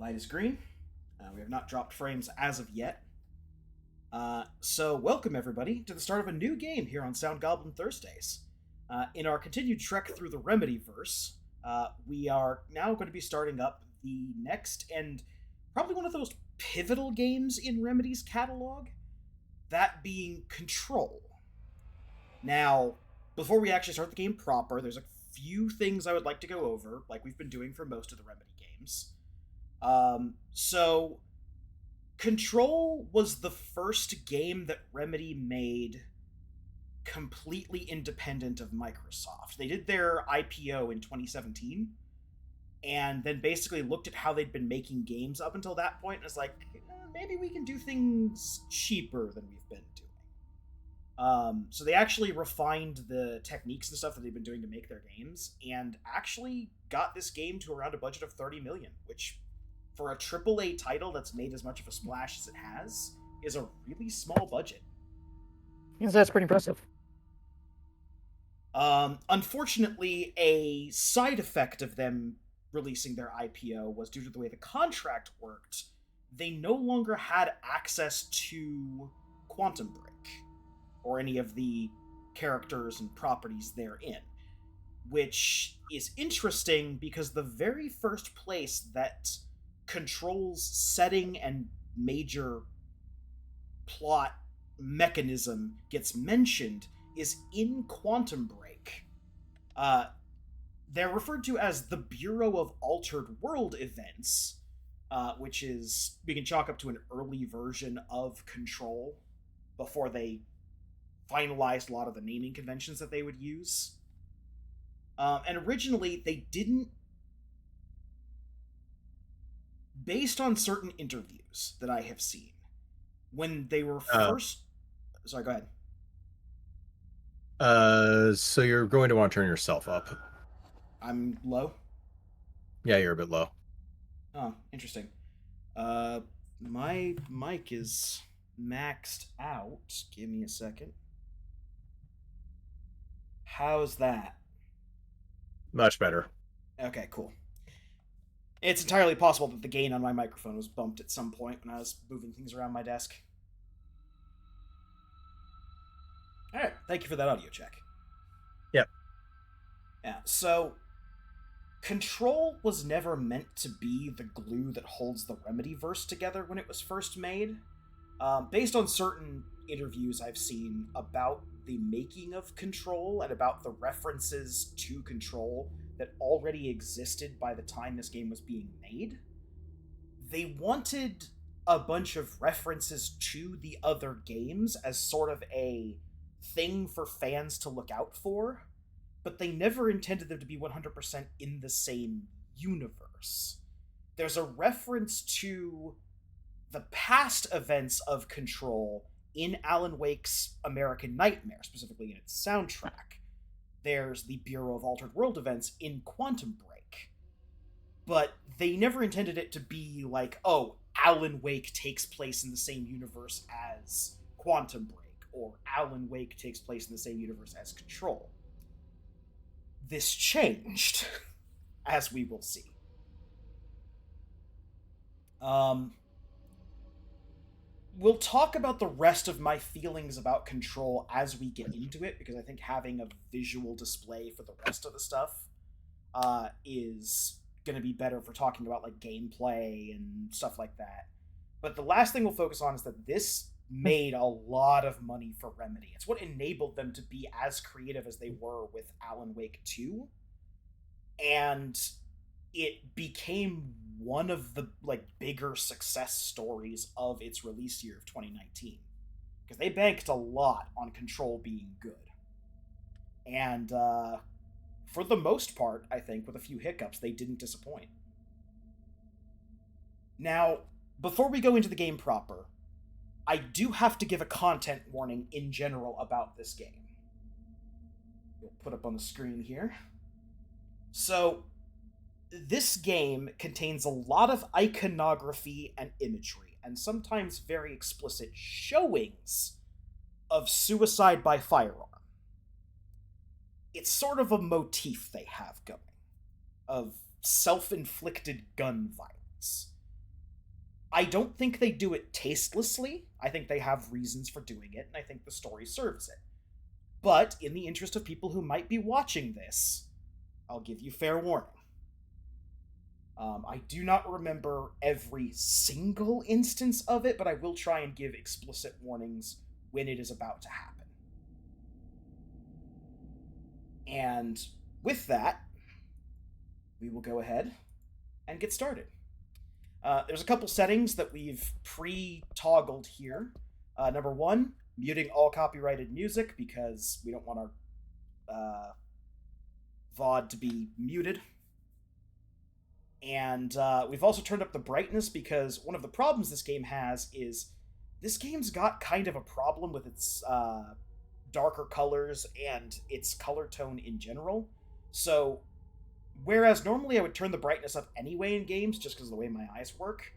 Light is green. We have not dropped frames as of yet. So welcome everybody to the start of a new game here on Sound Goblin Thursdays. In our continued trek through the Remedyverse, we are now going to be starting up the next and probably one of the most pivotal games in Remedy's catalog, that being Control. Now, before we actually start the game proper, there's a few things I would like to go over, like we've been doing for most of the Remedy games. So Control was the first game that Remedy made completely independent of Microsoft. They did their IPO in 2017, and then basically looked at how they'd been making games up until that point, and was like, maybe we can do things cheaper than we've been doing. So they actually refined the techniques and stuff that they've been doing to make their games, and actually got this game to around a budget of $30 million, which, for a AAA title that's made as much of a splash as it has, is a really small budget. Yes, that's pretty impressive. Unfortunately, a side effect of them releasing their IPO was due to the way the contract worked. They no longer had access to Quantum Break, or any of the characters and properties therein, which is interesting because the very first place that Control's setting and major plot mechanism gets mentioned is in Quantum Break. They're referred to as the Bureau of Altered World Events, which is, we can chalk up to an early version of Control before they finalized a lot of the naming conventions that they would use. And originally, they didn't, based on certain interviews that I have seen, when they were first... Sorry, go ahead. So you're going to want to turn yourself up. I'm low? Yeah, you're a bit low. Oh, interesting. My mic is maxed out. Give me a second. How's that? Much better. Okay, cool. It's entirely possible that the gain on my microphone was bumped at some point when I was moving things around my desk. Alright, thank you for that audio check. Yep. Yeah, so Control was never meant to be the glue that holds the Remedyverse together when it was first made. Based on certain interviews I've seen about the making of Control and about the references to Control that already existed by the time this game was being made, they wanted a bunch of references to the other games as sort of a thing for fans to look out for, but they never intended them to be 100% in the same universe. There's a reference to the past events of Control in Alan Wake's American Nightmare, specifically in its soundtrack. There's the Bureau of Altered World events in Quantum Break. But they never intended it to be like, oh, Alan Wake takes place in the same universe as Quantum Break, or Alan Wake takes place in the same universe as Control. This changed, as we will see. We'll talk about the rest of my feelings about Control as we get into it, because I think having a visual display for the rest of the stuff is going to be better for talking about like gameplay and stuff like that. But the last thing we'll focus on is that this made a lot of money for Remedy. It's what enabled them to be as creative as they were with Alan Wake 2. And it became one of the like bigger success stories of its release year of 2019, because they banked a lot on Control being good, and for the most part, I think with a few hiccups, they didn't disappoint. Now, before we go into the game proper, I do have to give a content warning in general about this game. We'll put up on the screen here. So this game contains a lot of iconography and imagery, and sometimes very explicit showings of suicide by firearm. It's sort of a motif they have going, of self-inflicted gun violence. I don't think they do it tastelessly. I think they have reasons for doing it, and I think the story serves it. But in the interest of people who might be watching this, I'll give you fair warning. I do not remember every single instance of it, but I will try and give explicit warnings when it is about to happen. And with that, we will go ahead and get started. There's a couple settings that we've pre-toggled here. Number one, muting all copyrighted music because we don't want our VOD to be muted. And we've also turned up the brightness because one of the problems this game has is this game's got kind of a problem with its darker colors and its color tone in general. So, whereas normally I would turn the brightness up anyway in games just because of the way my eyes work,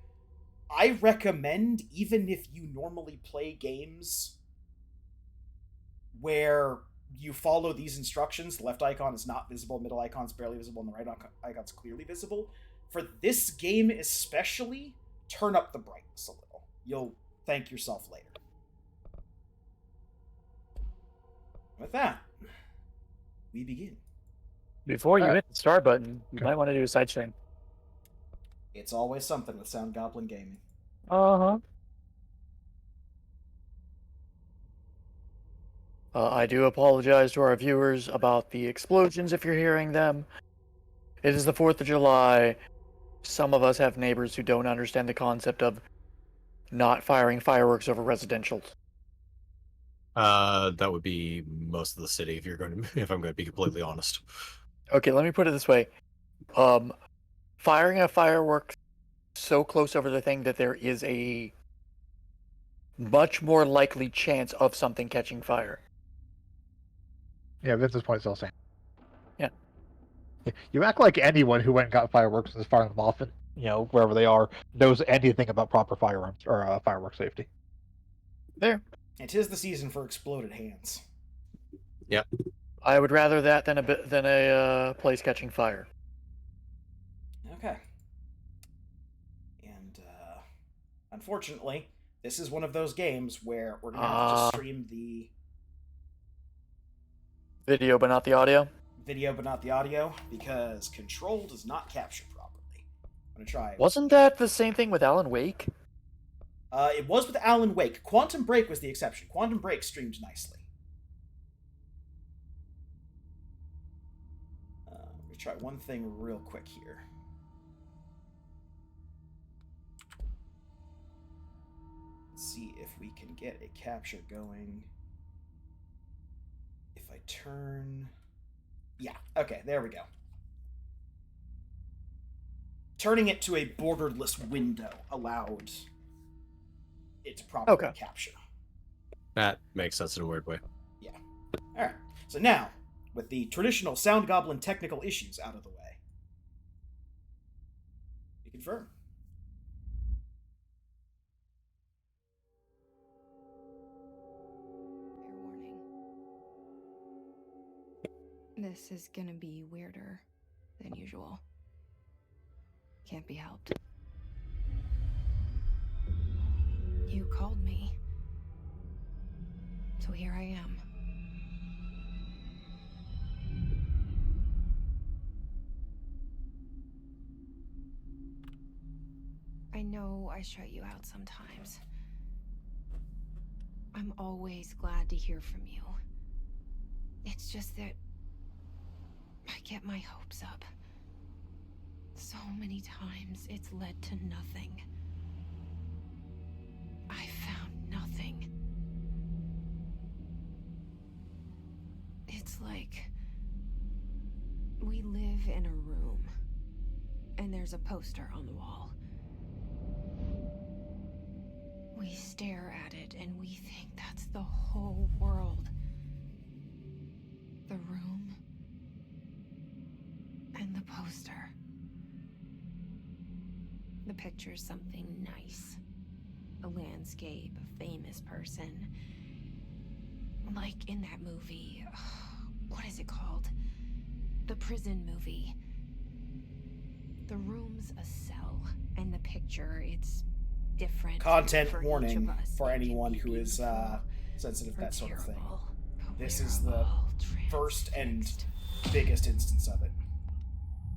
I recommend, even if you normally play games where you follow these instructions, the left icon is not visible, middle icon's barely visible, and the right icon's clearly visible, for this game especially, turn up the brightness a little. You'll thank yourself later. With that, we begin. Before you hit the start button, you might want to do a side chain. It's always something with Sound Goblin Gaming. Uh-huh. I do apologize to our viewers about the explosions if you're hearing them. It is the 4th of July. Some of us have neighbors who don't understand the concept of not firing fireworks over residential. That would be most of the city if I'm going to be completely honest. Okay, let me put it this way. Firing a firework so close over the thing that there is a much more likely chance of something catching fire. Yeah, Vince's point is still the same. Yeah. You act like anyone who went and got fireworks and is firing them off, and wherever they are, knows anything about proper firearms or firework safety. There. It is the season for exploded hands. Yep. I would rather that than a place catching fire. Okay. And unfortunately, this is one of those games where we're gonna have to stream the video, but not the audio. Video, but not the audio, because Control does not capture properly. I'm gonna try. Wasn't that the same thing with Alan Wake? It was with Alan Wake. Quantum Break was the exception. Quantum Break streamed nicely. Let me try one thing real quick here. Let's see if we can get a capture going. If I turn... Yeah, okay, there we go. Turning it to a borderless window allowed it to properly capture. That makes sense in a weird way. Yeah. Alright, so now, with the traditional Sound Goblin technical issues out of the way, we confirm. Fair warning. This is gonna be weirder than usual. Can't be helped. You called me. So here I am. I know I shut you out sometimes. I'm always glad to hear from you. It's just that I get my hopes up. So many times it's led to nothing. I found nothing. It's like we live in a room and there's a poster on the wall. We stare at it and we think that's the whole world. The room and the poster. The picture's something nice. A landscape, a famous person. Like in that movie, what is it called? The prison movie. The room's a cell, and the picture, it's different Content for each warning of us. for It can anyone be who is beautiful sensitive to or that sort of thing. terrible, but This we're is the all first and transfixed. biggest instance of it.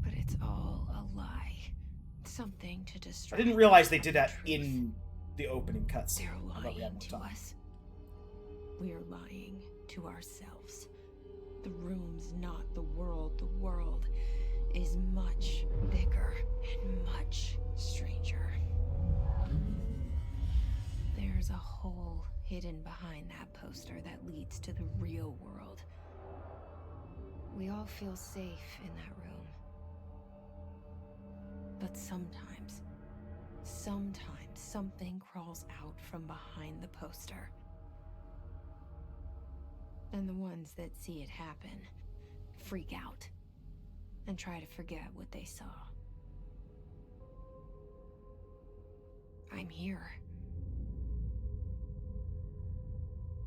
But it's all a lie. Something to I distract. didn't realize they us did from that the truth. in the opening cutscene. They're I thought we had lying more to time. us. We're lying to ourselves. The room's not the world. The world is much bigger and much stranger. There's a hole hidden behind that poster that leads to the real world. We all feel safe in that room. But sometimes something crawls out from behind the poster. And the ones that see it happen freak out and try to forget what they saw. I'm here.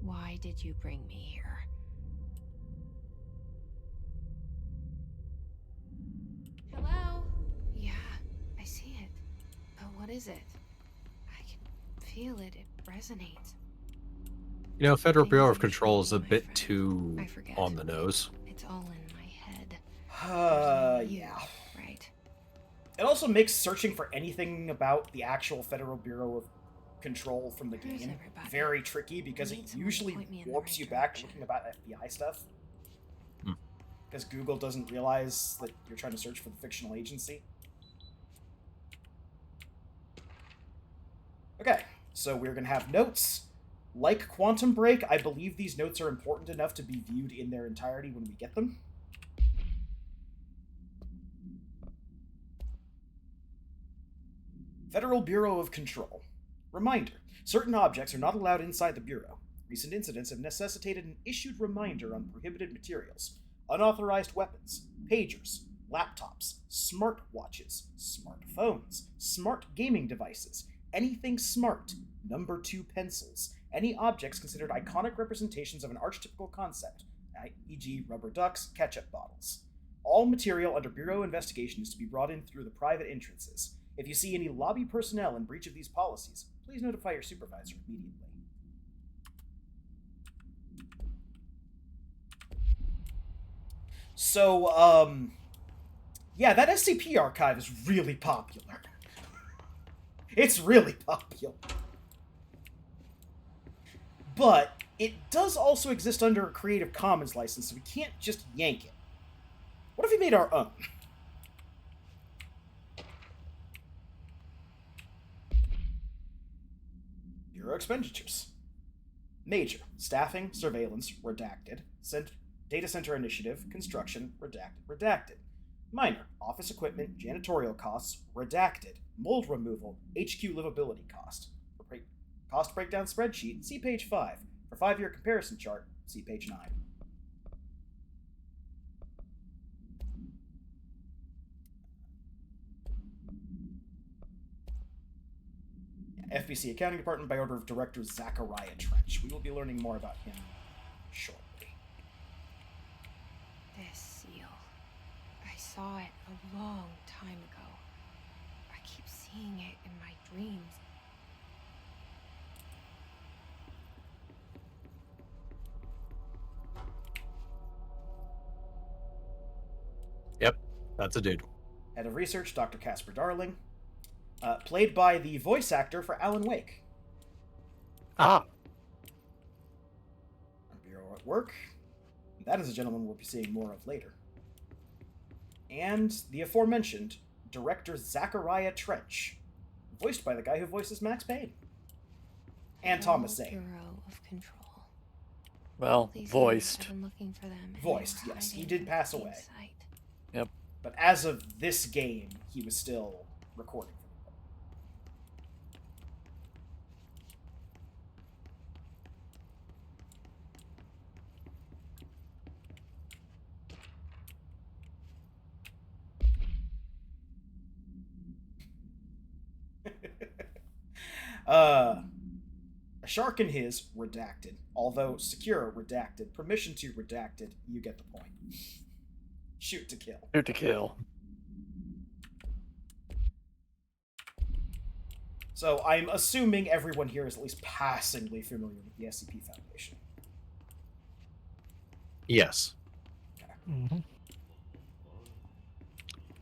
Why did you bring me here? Hello? Yeah, I see it. But what is it? I can feel it. It resonates. You know, Federal Things Bureau of are Control is a showing my bit friend. too I forget. on the nose. It's all in my head. There's no you, Yeah. right? It also makes searching for anything about the actual Federal Bureau of Control from the Where's game everybody? very tricky because I need it someone to usually point me in the warps right you back direction. looking about FBI stuff. Hmm. Because Google doesn't realize that you're trying to search for the fictional agency. Okay, so we're going to have notes. Like Quantum Break, I believe these notes are important enough to be viewed in their entirety when we get them. Federal Bureau of Control. Reminder. Certain objects are not allowed inside the Bureau. Recent incidents have necessitated an issued reminder on prohibited materials, unauthorized weapons, pagers, laptops, smartwatches, smartphones, smart gaming devices, anything smart, number 2 pencils, any objects considered iconic representations of an archetypical concept, e.g. rubber ducks, ketchup bottles. All material under Bureau investigation is to be brought in through the private entrances. If you see any lobby personnel in breach of these policies, please notify your supervisor immediately. So, yeah, that SCP archive is really popular. It's really popular. But it does also exist under a Creative Commons license, so we can't just yank it. What if we made our own? Bureau expenditures. Major. Staffing, surveillance, redacted. Data center initiative, construction, redacted. Minor. Office equipment, janitorial costs, redacted. Mold removal, HQ livability cost. For cost breakdown spreadsheet, see page 5. For 5-year comparison chart, see page 9. FBC Accounting Department by order of Director Zachariah Trench. We will be learning more about him shortly. This seal. I saw it a long time ago. I keep seeing it in my dreams. Yep, that's a dude. Head of Research, Dr. Casper Darling. Played by the voice actor for Alan Wake. Ah, Our Bureau at Work. That is a gentleman we'll be seeing more of later. And the aforementioned Director Zachariah Trench, voiced by the guy who voices Max Payne. And Thomas Zane. Bureau of Control. well, These voiced. I've been looking for them, and they Voiced, were yes. He hiding did in pass plain away. sight. Yep. But as of this game, he was still recording. A shark in his, redacted. Although secure, redacted. Permission to, redacted. You get the point. Shoot to kill. Shoot to kill. So I'm assuming everyone here is at least passingly familiar with the SCP Foundation. Yes. Mhm.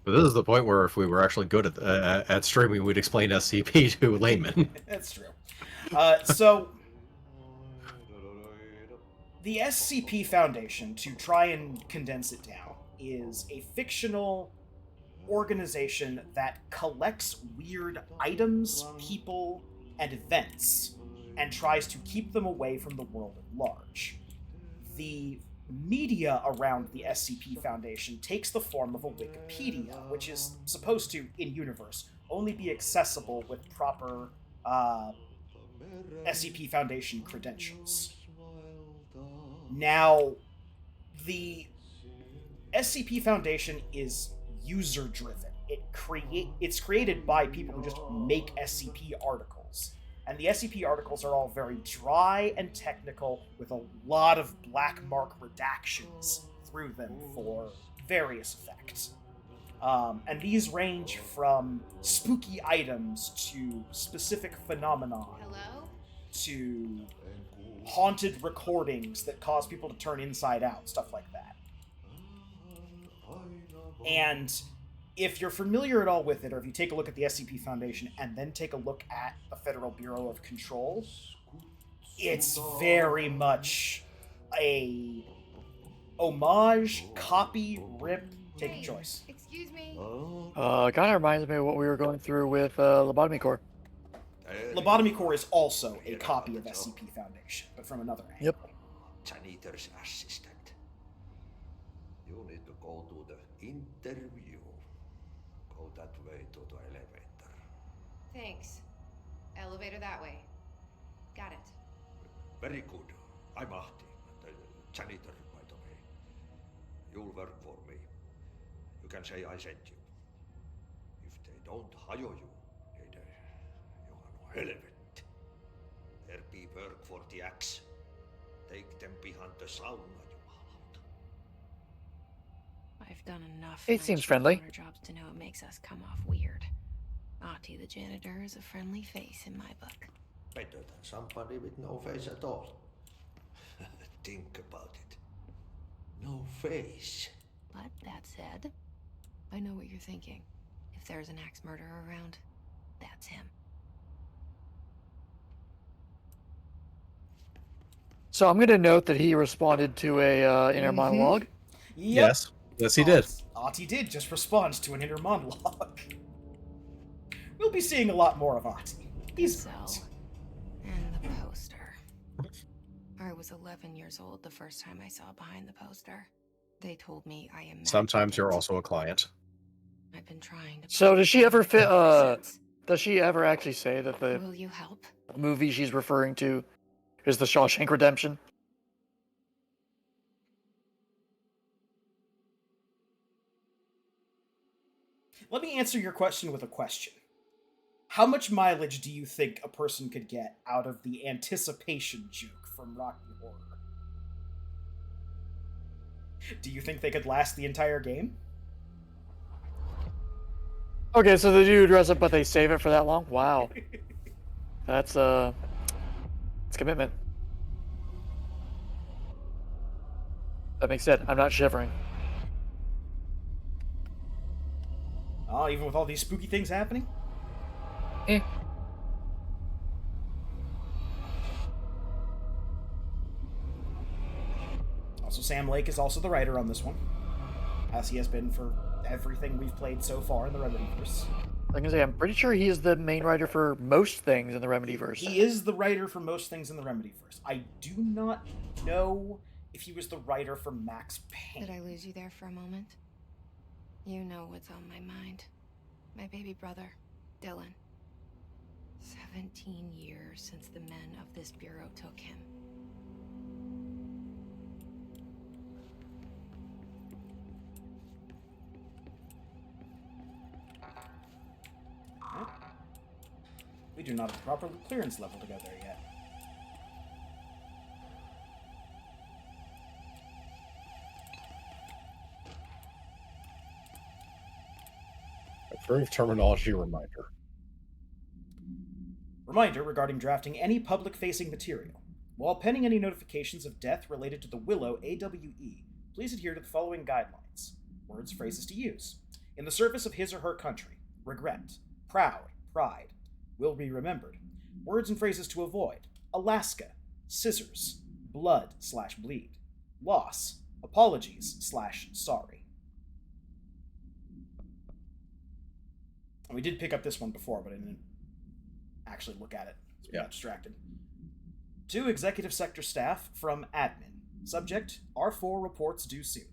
But this is the point where if we were actually good at streaming, we'd explain SCP to laymen. That's true. So the SCP Foundation, to try and condense it down, is a fictional organization that collects weird items, people, and events and tries to keep them away from the world at large. The media around the SCP Foundation takes the form of a Wikipedia, which is supposed to, in universe, only be accessible with proper SCP Foundation credentials. Now, the SCP Foundation is user driven. It's created by people who just make SCP articles. And the SCP articles are all very dry and technical, with a lot of black mark redactions through them for various effects. And these range from spooky items to specific phenomena Hello? to haunted recordings that cause people to turn inside out, stuff like that. And if you're familiar at all with it, or if you take a look at the SCP Foundation and then take a look at the Federal Bureau of Control, it's very much a homage, copy, rip, take a Hey, choice. Excuse me. Kind of reminds me of what we were going through with Lobotomy Core. Lobotomy Core is also a copy of SCP Foundation, but from another angle. Yep. Janitor's assistant. You need to go to the interview. Go that way to the elevator. Thanks. Elevator that way. Got it. Very good. I'm Ahti, the janitor, by the way. You'll work for me. You can say I sent you. If they don't hire you, niin Johan on helvet. There be work for the axe. Take them behind the sauna, jumalauta. I've done enough. It night seems shift friendly. owner jobs to know it makes us come off weird. Ahti the janitor is a friendly face in my book. Better than somebody with no face at all. Think about it. No face. But that said, I know what you're thinking. If there's an axe murderer around, that's him. So I'm going to note that he responded to a inner monologue. Yep. Yes, he did. Ahti did just respond to an inner monologue. We'll be seeing a lot more of Ahti. He's So, great. and the poster. I was 11 years old the first time I saw behind the poster. They told me I am. Sometimes you're also a client. I've been trying to. So does she ever fit? since. Does she ever actually say that the Will you help? movie she's referring to is the Shawshank Redemption? Let me answer your question with a question. How much mileage do you think a person could get out of the anticipation joke from Rocky Horror? Do you think they could last the entire game? Okay, so they do dress up, but they save it for that long? Wow. That's it's commitment. That being said, I'm not shivering. Oh, even with all these spooky things happening? Eh. Also, Sam Lake is also the writer on this one, as he has been for everything we've played so far in the Remedyverse. I'm gonna say I'm pretty sure he is the main writer for most things in the Remedyverse. He is the writer for most things in the Remedyverse. I do not know if he was the writer for Max Payne. Did I lose you there for a moment? You know what's on my mind. My baby brother, Dylan. 17 years since the men of this bureau took him. We do not have a proper clearance level to go there yet. Approved terminology reminder. Reminder regarding drafting any public-facing material. While pending any notifications of death related to the Willow AWE, please adhere to the following guidelines. Words, phrases to use. In the service of his or her country. Regret. Proud. Pride. Will be remembered. Words and phrases to avoid. Alaska. Scissors. Blood/bleed. Loss. Apologies/sorry. And we did pick up this one before, but I didn't actually look at it. So we got distracted. To Executive Sector staff from admin. Subject, R4 reports due soon.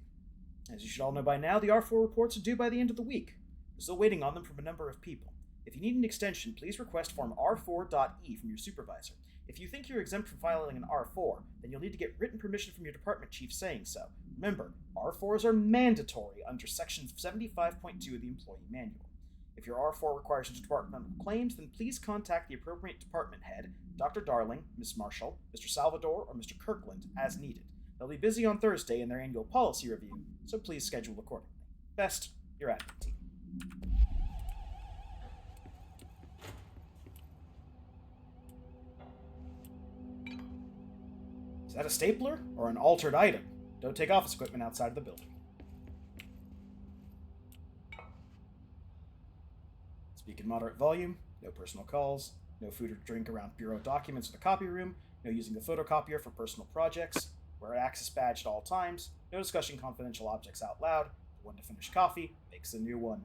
As you should all know by now, the R4 reports are due by the end of the week. We're still waiting on them from a number of people. If you need an extension, please request Form R4.E from your supervisor. If you think you're exempt from filing an R4, then you'll need to get written permission from your department chief saying so. Remember, R4s are mandatory under Section 75.2 of the Employee Manual. If your R4 requires departmental claims, then please contact the appropriate department head, Dr. Darling, Ms. Marshall, Mr. Salvador, or Mr. Kirkland, as needed. They'll be busy on Thursday in their annual policy review, so please schedule accordingly. Best, your admin team. Is that a stapler or an altered item? Don't take office equipment outside of the building. Speak in moderate volume, no personal calls, no food or drink around bureau documents or the copy room, no using the photocopier for personal projects, wear an access badge at all times, no discussing confidential objects out loud, one to finish coffee makes a new one.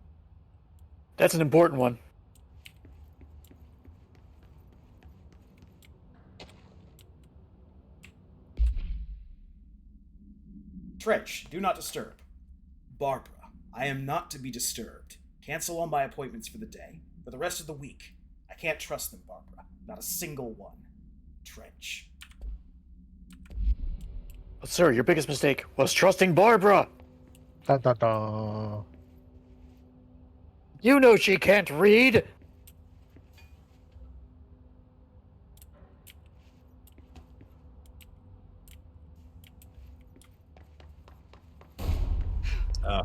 That's an important one. Trench, do not disturb. Barbara, I am not to be disturbed. Cancel all my appointments for the day. For the rest of the week. I can't trust them, Barbara. Not a single one. Trench. But sir, your biggest mistake was trusting Barbara. Dun, dun, dun. You know she can't read.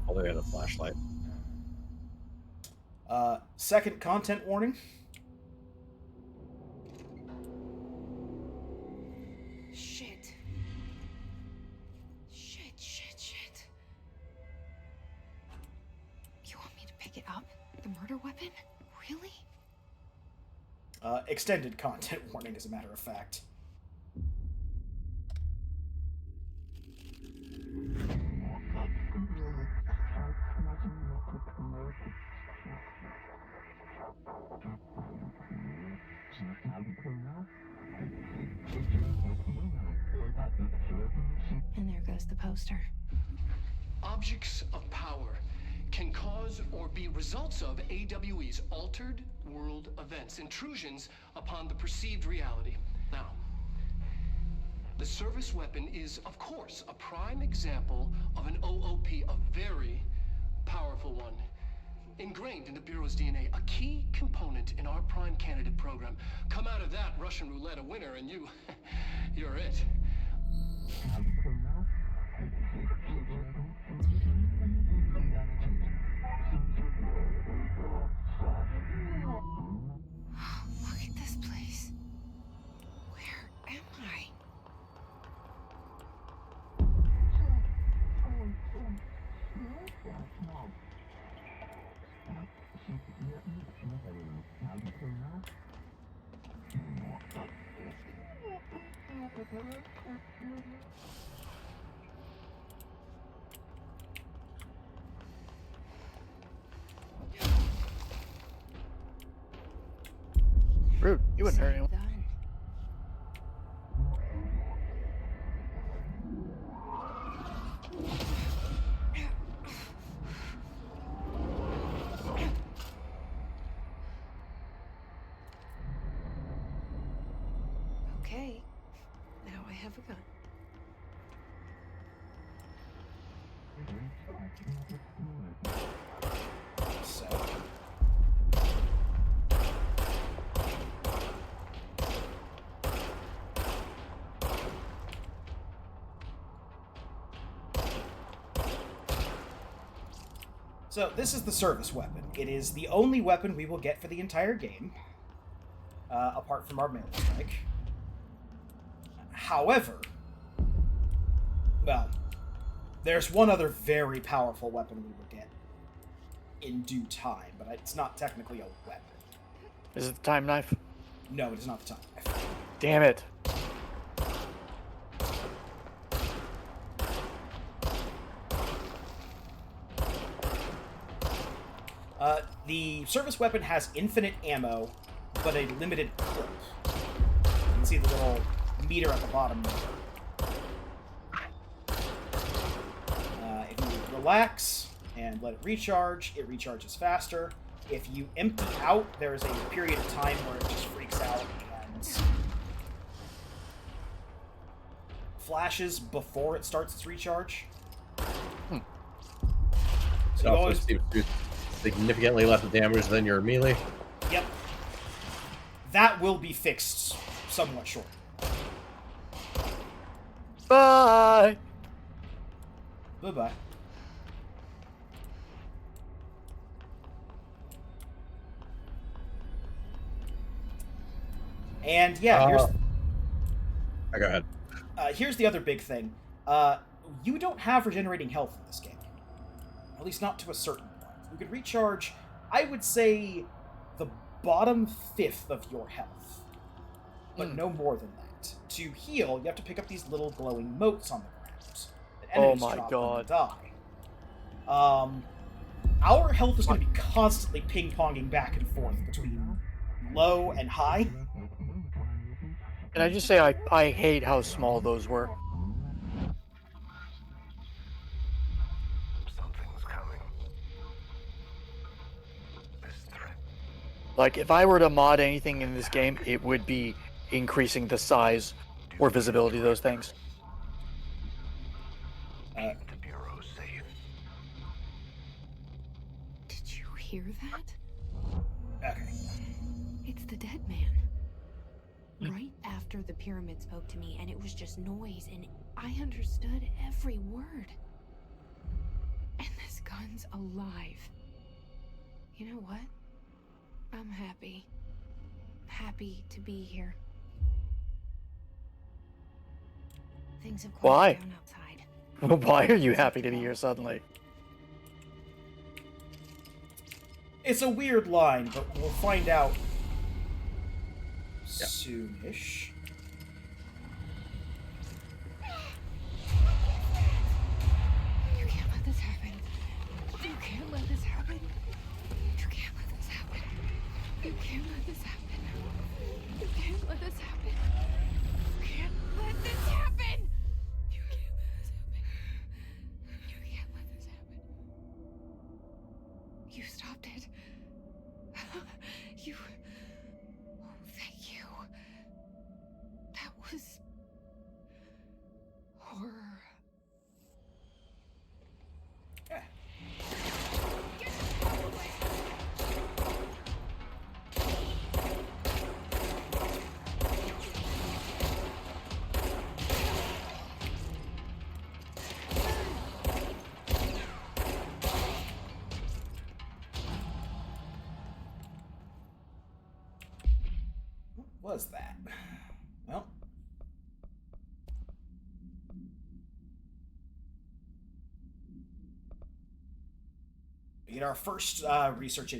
Well, they had a flashlight. Second content warning. Shit. Shit. You want me to pick it up? The murder weapon? Really? Extended content warning, as a matter of fact. And there goes the poster. Objects of power can cause or be results of AWE's altered world events, intrusions upon the perceived reality. Now, the service weapon is, of course, a prime example of an OOP, a very powerful one. Ingrained in the Bureau's DNA, a key component in our prime candidate program. Come out of that Russian roulette a winner and you're it. Look at this place. Where am I? Rude. You wouldn't hurt anyone. Done. Okay, now I have a gun. So. So, this is the service weapon. It is the only weapon we will get for the entire game. apart from our melee strike. However, well, there's one other very powerful weapon we will get in due time, but it's not technically a weapon. Is it the time knife? No, it is not the time knife. Damn it. The service weapon has infinite ammo, but a limited clip. You can see the little meter at the bottom there. If you relax and let it recharges faster. If you empty out, there is a period of time where it just freaks out and flashes before it starts its recharge. So you always... significantly less damage than your melee. Yep. That will be fixed somewhat short. Bye! Bye-bye. And yeah, Go ahead. Here's the other big thing. You don't have regenerating health in this game. At least not to a certain point. You could recharge, I would say, the bottom fifth of your health. But no more than that. To heal, you have to pick up these little glowing motes on the ground. That enemies my drop God. when they die. Our health is going to be constantly ping-ponging back and forth between low and high. Can I just say I hate how small those were? Something's coming. This threat. Like, if I were to mod anything in this game, it would be increasing the size or visibility of those things. Keep the Bureau safe. Did you hear that? Okay. It's the dead man. Right after the pyramid spoke to me, and it was just noise, and I understood every word. And this gun's alive. You know what? I'm happy. Happy to be here. Things have Why? quieted down outside. Why are you happy to be here suddenly? It's a weird line, but we'll find out soonish. You can't let this happen. You can't let this happen. You can't let this happen. You can't let this happen. You can't let this happen. You can't let this happen. You can't let this happen. You can't let this happen. You stopped it. You... Oh, thank you. That was... horror. Yeah. What was that? Well, we get our first research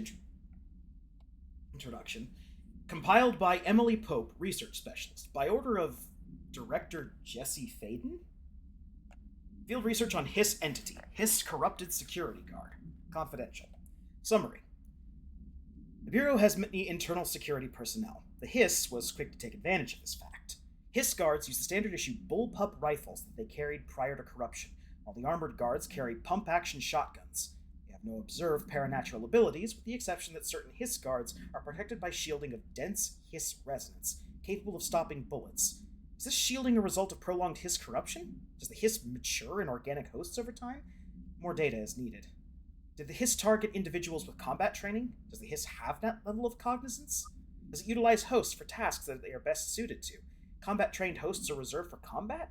introduction, compiled by Emily Pope, research specialist, by order of Director Jesse Faden. Field research on Hiss entity, Hiss corrupted security guard, confidential. Summary. The Bureau has many internal security personnel. The Hiss was quick to take advantage of this fact. Hiss guards use the standard-issue bullpup rifles that they carried prior to corruption, while the armored guards carry pump-action shotguns. They have no observed paranatural abilities, with the exception that certain Hiss guards are protected by shielding of dense Hiss resonance, capable of stopping bullets. Is this shielding a result of prolonged Hiss corruption? Does the Hiss mature in organic hosts over time? More data is needed. Did the Hiss target individuals with combat training? Does the Hiss have that level of cognizance? Does it utilize hosts for tasks that they are best suited to? Combat-trained hosts are reserved for combat?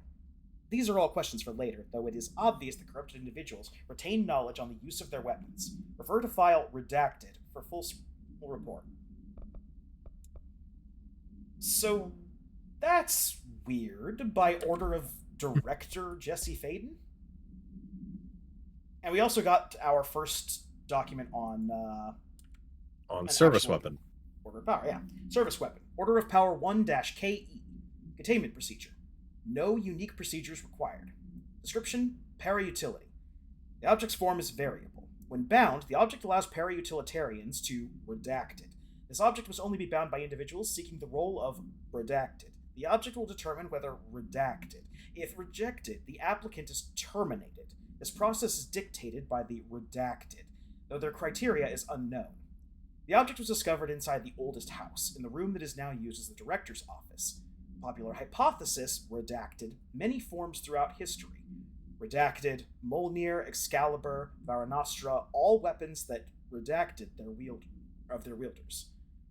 These are all questions for later, though it is obvious that corrupted individuals retain knowledge on the use of their weapons. Refer to file redacted for full report. So that's weird. By order of director Jesse Faden. And we also got our first document on service actual weapon. Order of Power, yeah. Service weapon. Order of Power 1-KE. Containment procedure. No unique procedures required. Description: para-utility. The object's form is variable. When bound, the object allows para-utilitarians to redact it. This object must only be bound by individuals seeking the role of redacted. The object will determine whether redacted. If rejected, the applicant is terminated. This process is dictated by the redacted, though their criteria is unknown. The object was discovered inside the oldest house, in the room that is now used as the director's office. Popular hypothesis: redacted, many forms throughout history. Redacted, Mjolnir, Excalibur, Varanostra, all weapons that redacted their wielders.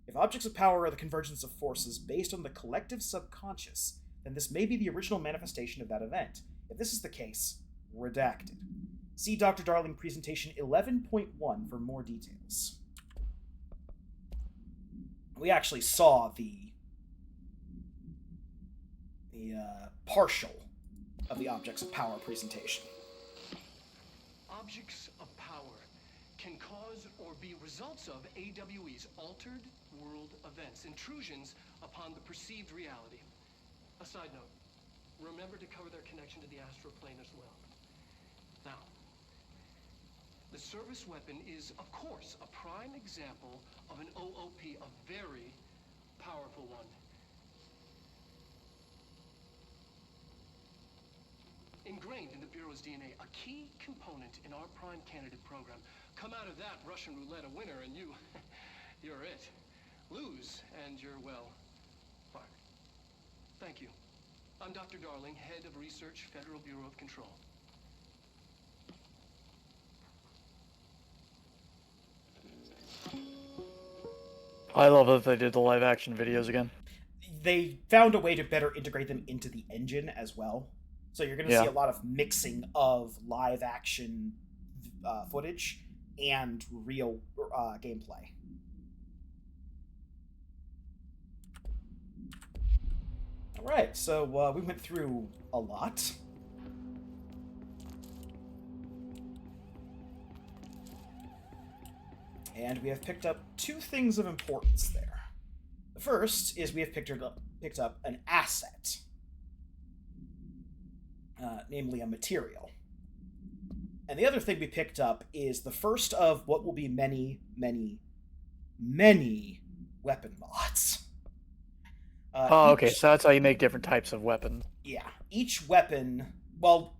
If objects of power are the convergence of forces based on the collective subconscious, then this may be the original manifestation of that event. If this is the case, redacted. See Dr. Darling presentation 11.1 for more details. We actually saw the partial of the Objects of Power presentation. Objects of power can cause or be results of AWE's altered world events, intrusions upon the perceived reality. A side note, remember to cover their connection to the astral plane as well. Now, the service weapon is, of course, a prime example of an OOP, a very powerful one. Ingrained in the Bureau's DNA, a key component in our prime candidate program. Come out of that Russian roulette a winner and you're it. Lose and you're, well, fired. Thank you. I'm Dr. Darling, Head of Research, Federal Bureau of Control. I love that they did the live action videos again. They found a way to better integrate them into the engine as well. So you're going to see a lot of mixing of live action footage and real gameplay. All right, so we went through a lot. And we have picked up two things of importance there. The first is we have picked up an asset. Namely a material. And the other thing we picked up is the first of what will be many, many, many weapon mods. Okay, so that's how you make different types of weapons. Yeah, each weapon, well,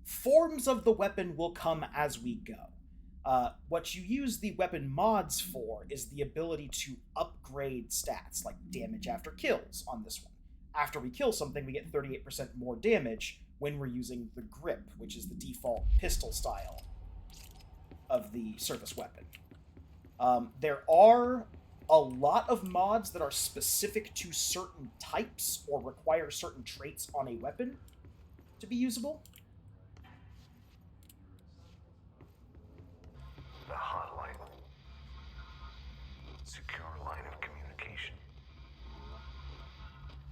forms of the weapon will come as we go. What you use the weapon mods for is the ability to upgrade stats, like damage after kills on this one. After we kill something, we get 38% more damage when we're using the grip, which is the default pistol style of the service weapon. There are a lot of mods that are specific to certain types or require certain traits on a weapon to be usable. The hotline. Secure line of communication.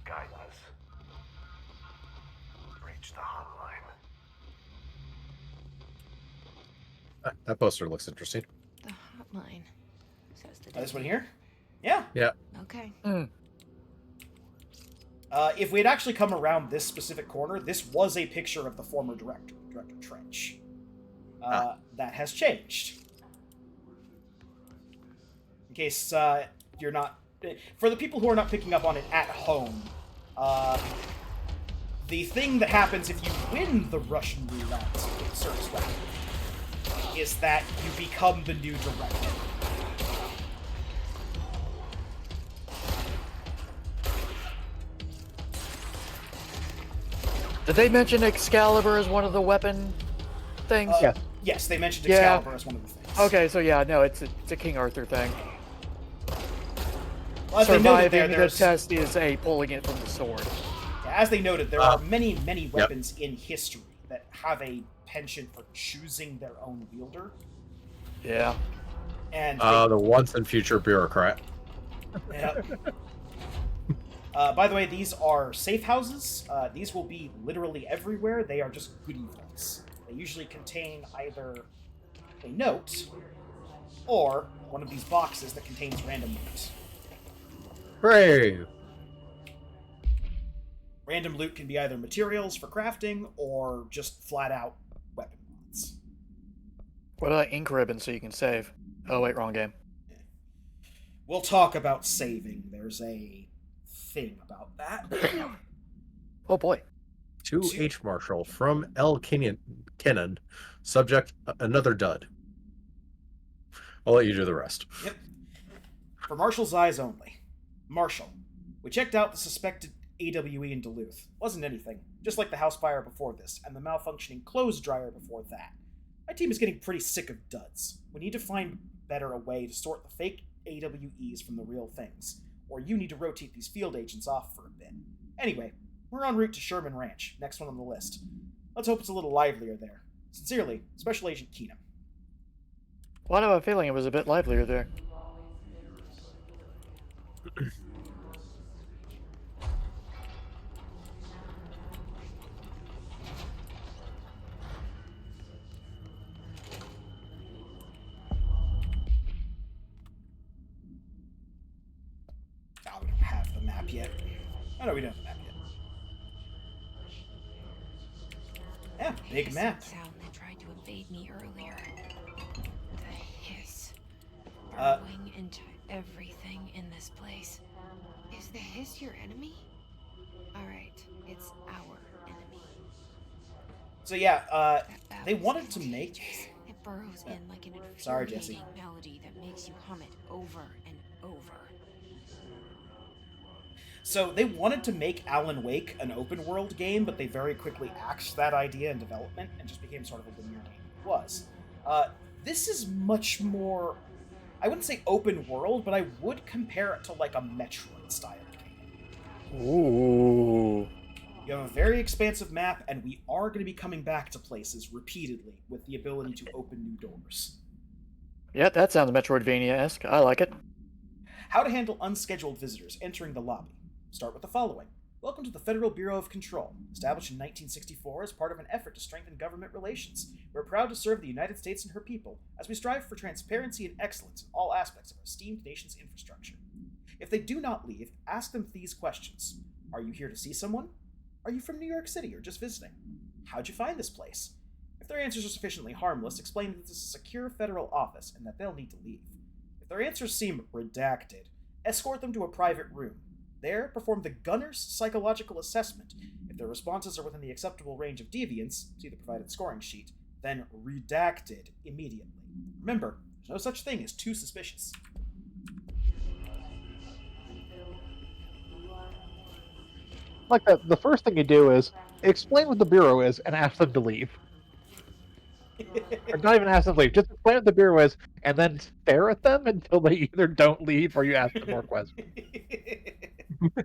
Guidance. Reach the hotline. That poster looks interesting. The hotline. Says the This one here? Yeah. Yeah. Okay. If we had actually come around this specific corner, this was a picture of the former director, Director Trench. That has changed. In case you're not... For the people who are not picking up on it at home, the thing that happens if you win the Russian roulette with the service weapon is that you become the new director. Did they mention Excalibur as one of the weapon things? Yes. Yes, they mentioned Yeah. Excalibur as one of the things. Okay, so yeah, no, it's a King Arthur thing. Well, as they noted there, Surviving the there's... test is pulling it from the sword. As they noted, there are many, many weapons in history that have a penchant for choosing their own wielder. Yeah. And The once and future bureaucrat. yeah. By the way, these are safe houses. These will be literally everywhere. They are just goodie vaults. They usually contain either a note or one of these boxes that contains random loot. Hooray! Random loot can be either materials for crafting or just flat out weapon mods. What about ink ribbon so you can save? Oh wait, wrong game. We'll talk about saving. There's a thing about that. Oh boy. To H. Marshall from L. Kennan. Subject, another dud. I'll let you do the rest. Yep. For Marshall's eyes only. Marshall. We checked out the suspected AWE in Duluth. Wasn't anything. Just like the house fire before this, and the malfunctioning clothes dryer before that. My team is getting pretty sick of duds. We need to find a way to sort the fake AWEs from the real things. Or you need to rotate these field agents off for a bit. Anyway, we're en route to Sherman Ranch, next one on the list. Let's hope it's a little livelier there. Sincerely, Special Agent Keenum. Why do I have a feeling it was a bit livelier there? Oh, we don't have the map yet. Oh no, we don't have the map yet. Yeah, big Hiss map. sound that tried to evade me earlier. The hiss. Uh, Burrowing into everything in this place. Is the hiss your enemy? Alright, it's our enemy. So yeah, That they babble wanted is to make... contagious. It burrows in like an Sorry, Jesse. infuriating melody that makes you hum it over and over. So they wanted to make Alan Wake an open world game, but they very quickly axed that idea in development and just became sort of a linear game it was. This is much more, I wouldn't say open world, but I would compare it to like a Metroid style game. Ooh. You have a very expansive map, and we are going to be coming back to places repeatedly with the ability to open new doors. Yeah, that sounds Metroidvania-esque. I like it. How to handle unscheduled visitors entering the lobby. Start with the following. Welcome to the Federal Bureau of Control. Established in 1964 as part of an effort to strengthen government relations, we're proud to serve the United States and her people as we strive for transparency and excellence in all aspects of our esteemed nation's infrastructure. If they do not leave, ask them these questions. Are you here to see someone? Are you from New York City or just visiting? How'd you find this place? If their answers are sufficiently harmless, explain that this is a secure federal office and that they'll need to leave. If their answers seem redacted, escort them to a private room. There, perform the gunner's psychological assessment. If their responses are within the acceptable range of deviance, see the provided scoring sheet, then redacted immediately. Remember, there's no such thing as too suspicious. Like that, the first thing you do is explain what the Bureau is and ask them to leave. Or not even ask them to leave, just explain what the Bureau is and then stare at them until they either don't leave or you ask them more questions.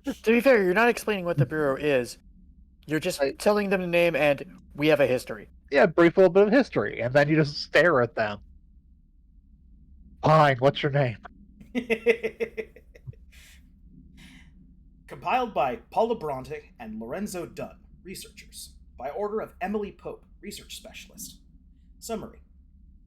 To be fair, you're not explaining what the Bureau is. You're just telling them the name and we have a history. Yeah, brief little bit of history, and then you just stare at them. Fine, what's your name? Compiled by Paula Bronte and Lorenzo Dunn, researchers, by order of Emily Pope, research specialist. Summary.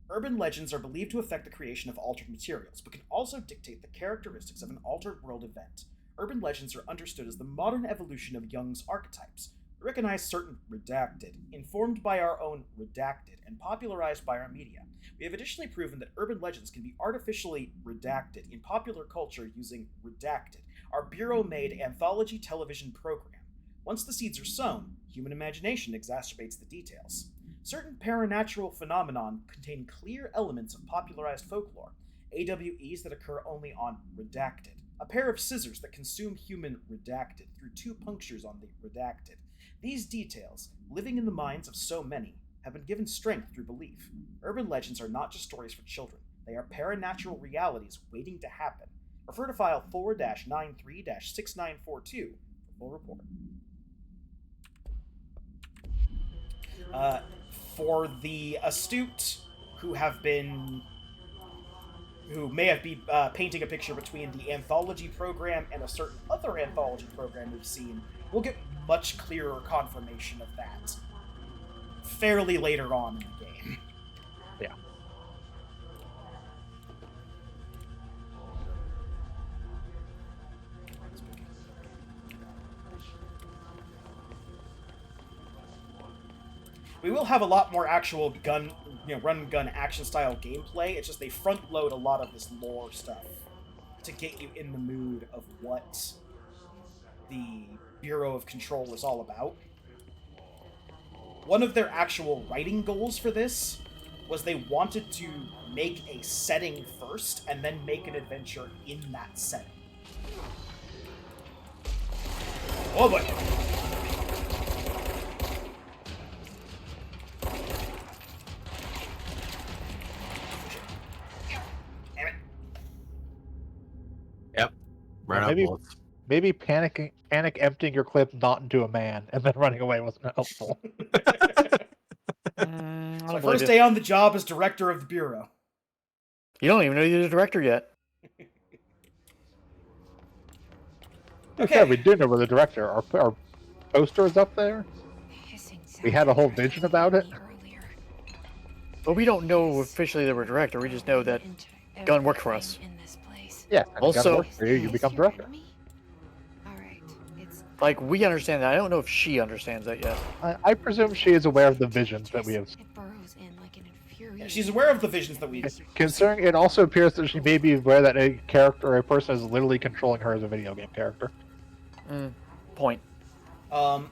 Urban legends are believed to affect the creation of altered materials, but can also dictate the characteristics of an altered world event. Urban legends are understood as the modern evolution of Jung's archetypes. We recognize certain redacted, informed by our own redacted, and popularized by our media. We have additionally proven that urban legends can be artificially redacted in popular culture using Redacted, our Bureau-made anthology television program. Once the seeds are sown, human imagination exacerbates the details. Certain paranatural phenomenon contain clear elements of popularized folklore, AWEs that occur only on Redacted, a pair of scissors that consume human Redacted through 2 punctures on the Redacted. These details, living in the minds of so many, have been given strength through belief. Urban legends are not just stories for children, they are paranatural realities waiting to happen. Refer to file 4-93-6942 for full report. For the astute who who may have been painting a picture between the anthology program and a certain other anthology program we've seen, we'll get much clearer confirmation of that fairly later on in the game. Yeah. We will have a lot more actual gun, run and gun action style gameplay. It's just they front load a lot of this lore stuff to get you in the mood of what the Bureau of Control is all about. One of their actual writing goals for this was they wanted to make a setting first and then make an adventure in that setting. Oh boy. Damn it. Yep. Right Maybe- on bullets. Maybe panic emptying your clip not into a man and then running away wasn't helpful. I My don't believe first you. day on the job as director of the Bureau. You don't even know you're the director yet. Okay, we do know we're the director. Our poster is up there. We had a whole vision about it. But we don't know officially that we're director. We just know that Gunn worked for us. Yeah. And Also- for you become director. Like, we understand that. I don't know if she understands that yet. I presume she is aware of the visions that we have. It burrows in like an Yeah, she's aware of the visions that we... Considering it also appears that she may be aware that a character or a person is literally controlling her as a video game character. Point. Alright.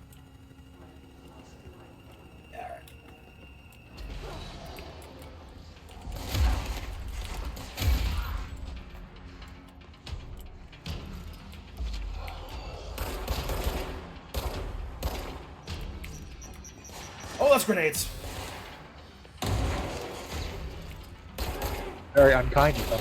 Oh, that's grenades. Very unkind of them.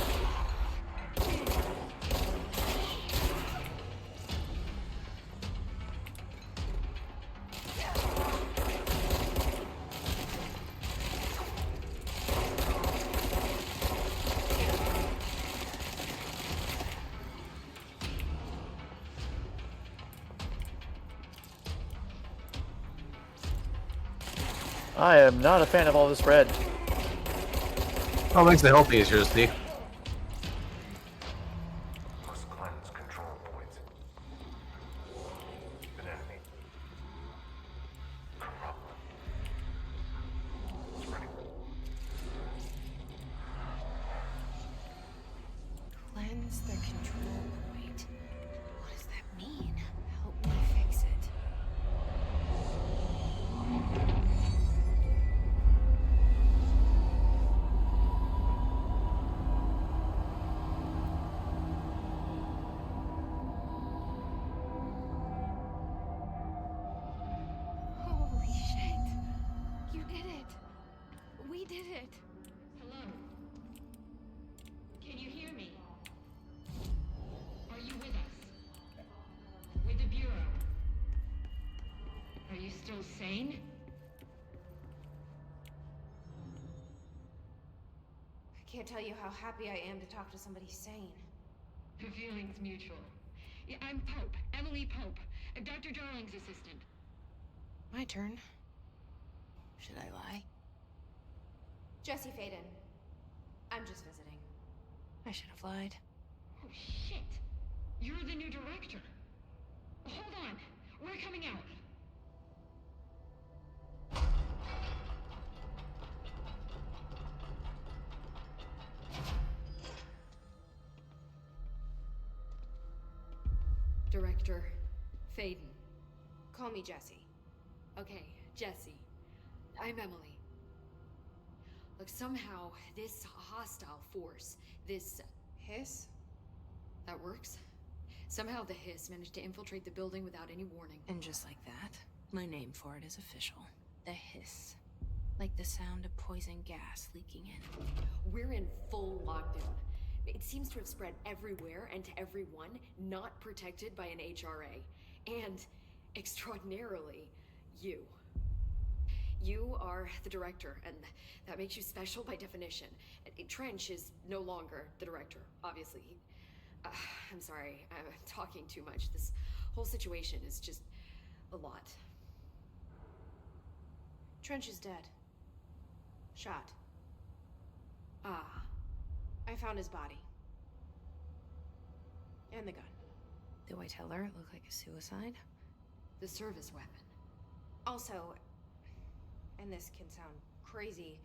I am not a fan of all this red. Oh, makes the health easier to see. Must cleanse control points. An enemy. Corrupt. Spreading. Cleanse the control point. What does that mean? Help me fix it. Holy shit. You did it. We did it. Hello? Can you hear me? Are you with us? With the Bureau? Are you still sane? I can't tell you how happy I am to talk to somebody sane. The feeling's mutual. Yeah, I'm Pope, Emily Pope, Dr. Darling's assistant. My turn. Should I lie? Jesse Faden. I'm just visiting. I should have lied. Oh, shit. You're the new director. Hold on. We're coming out. Director Faden. Call me Jesse. Okay, Jesse. I'm Emily. Look, somehow this hostile force, this Hiss? that works. Somehow the Hiss managed to infiltrate the building without any warning. And just like that, my name for it is official. The hiss. Like the sound of poison gas leaking in. We're in full lockdown. It seems to have spread everywhere and to everyone not protected by an HRA. And, extraordinarily, you. You are the director, and that makes you special by definition. Trench is no longer the director, obviously. I'm sorry, I'm talking too much. This whole situation is just a lot. Trench is dead. Shot. Ah. I found his body. And the gun. Do I tell her it looked like a suicide? The service weapon. Also, and this can sound crazy,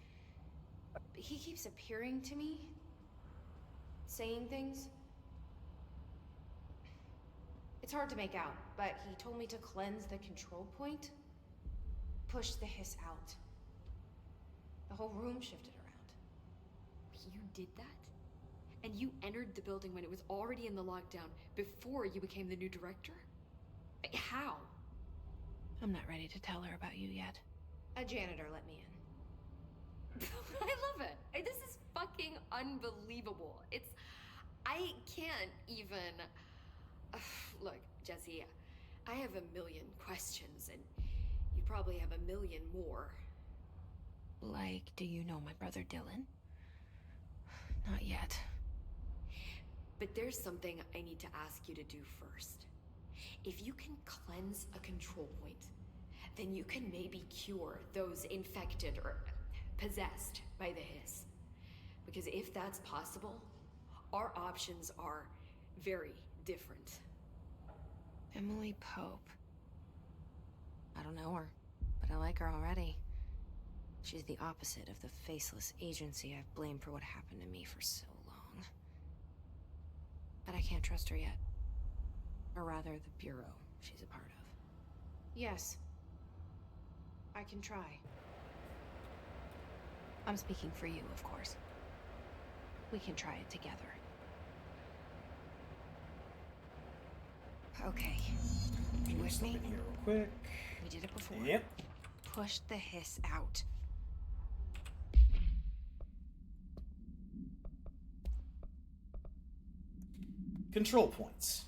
but he keeps appearing to me, saying things. It's hard to make out, but he told me to cleanse the control point, push the hiss out. The whole room shifted around. You did that? And you entered the building when it was already in the lockdown before you became the new director? How? I'm not ready to tell her about you yet. A janitor let me in. I love it. This is fucking unbelievable. I can't even... Look, Jesse, I have a million questions, and you probably have a million more. Like, do you know my brother Dylan? Not yet. But there's something I need to ask you to do first. If you can cleanse a control point, then you can maybe cure those infected or possessed by the hiss. Because if that's possible, our options are very different. Emily Pope. I don't know her, but I like her already. She's the opposite of the faceless agency I've blamed for what happened to me for so long. But I can't trust her yet. Or rather, the Bureau she's a part of. Yes. I can try. I'm speaking for you, of course. We can try it together. Okay. You with me? Here real quick. We did it before. Yep. Push the hiss out. Control points.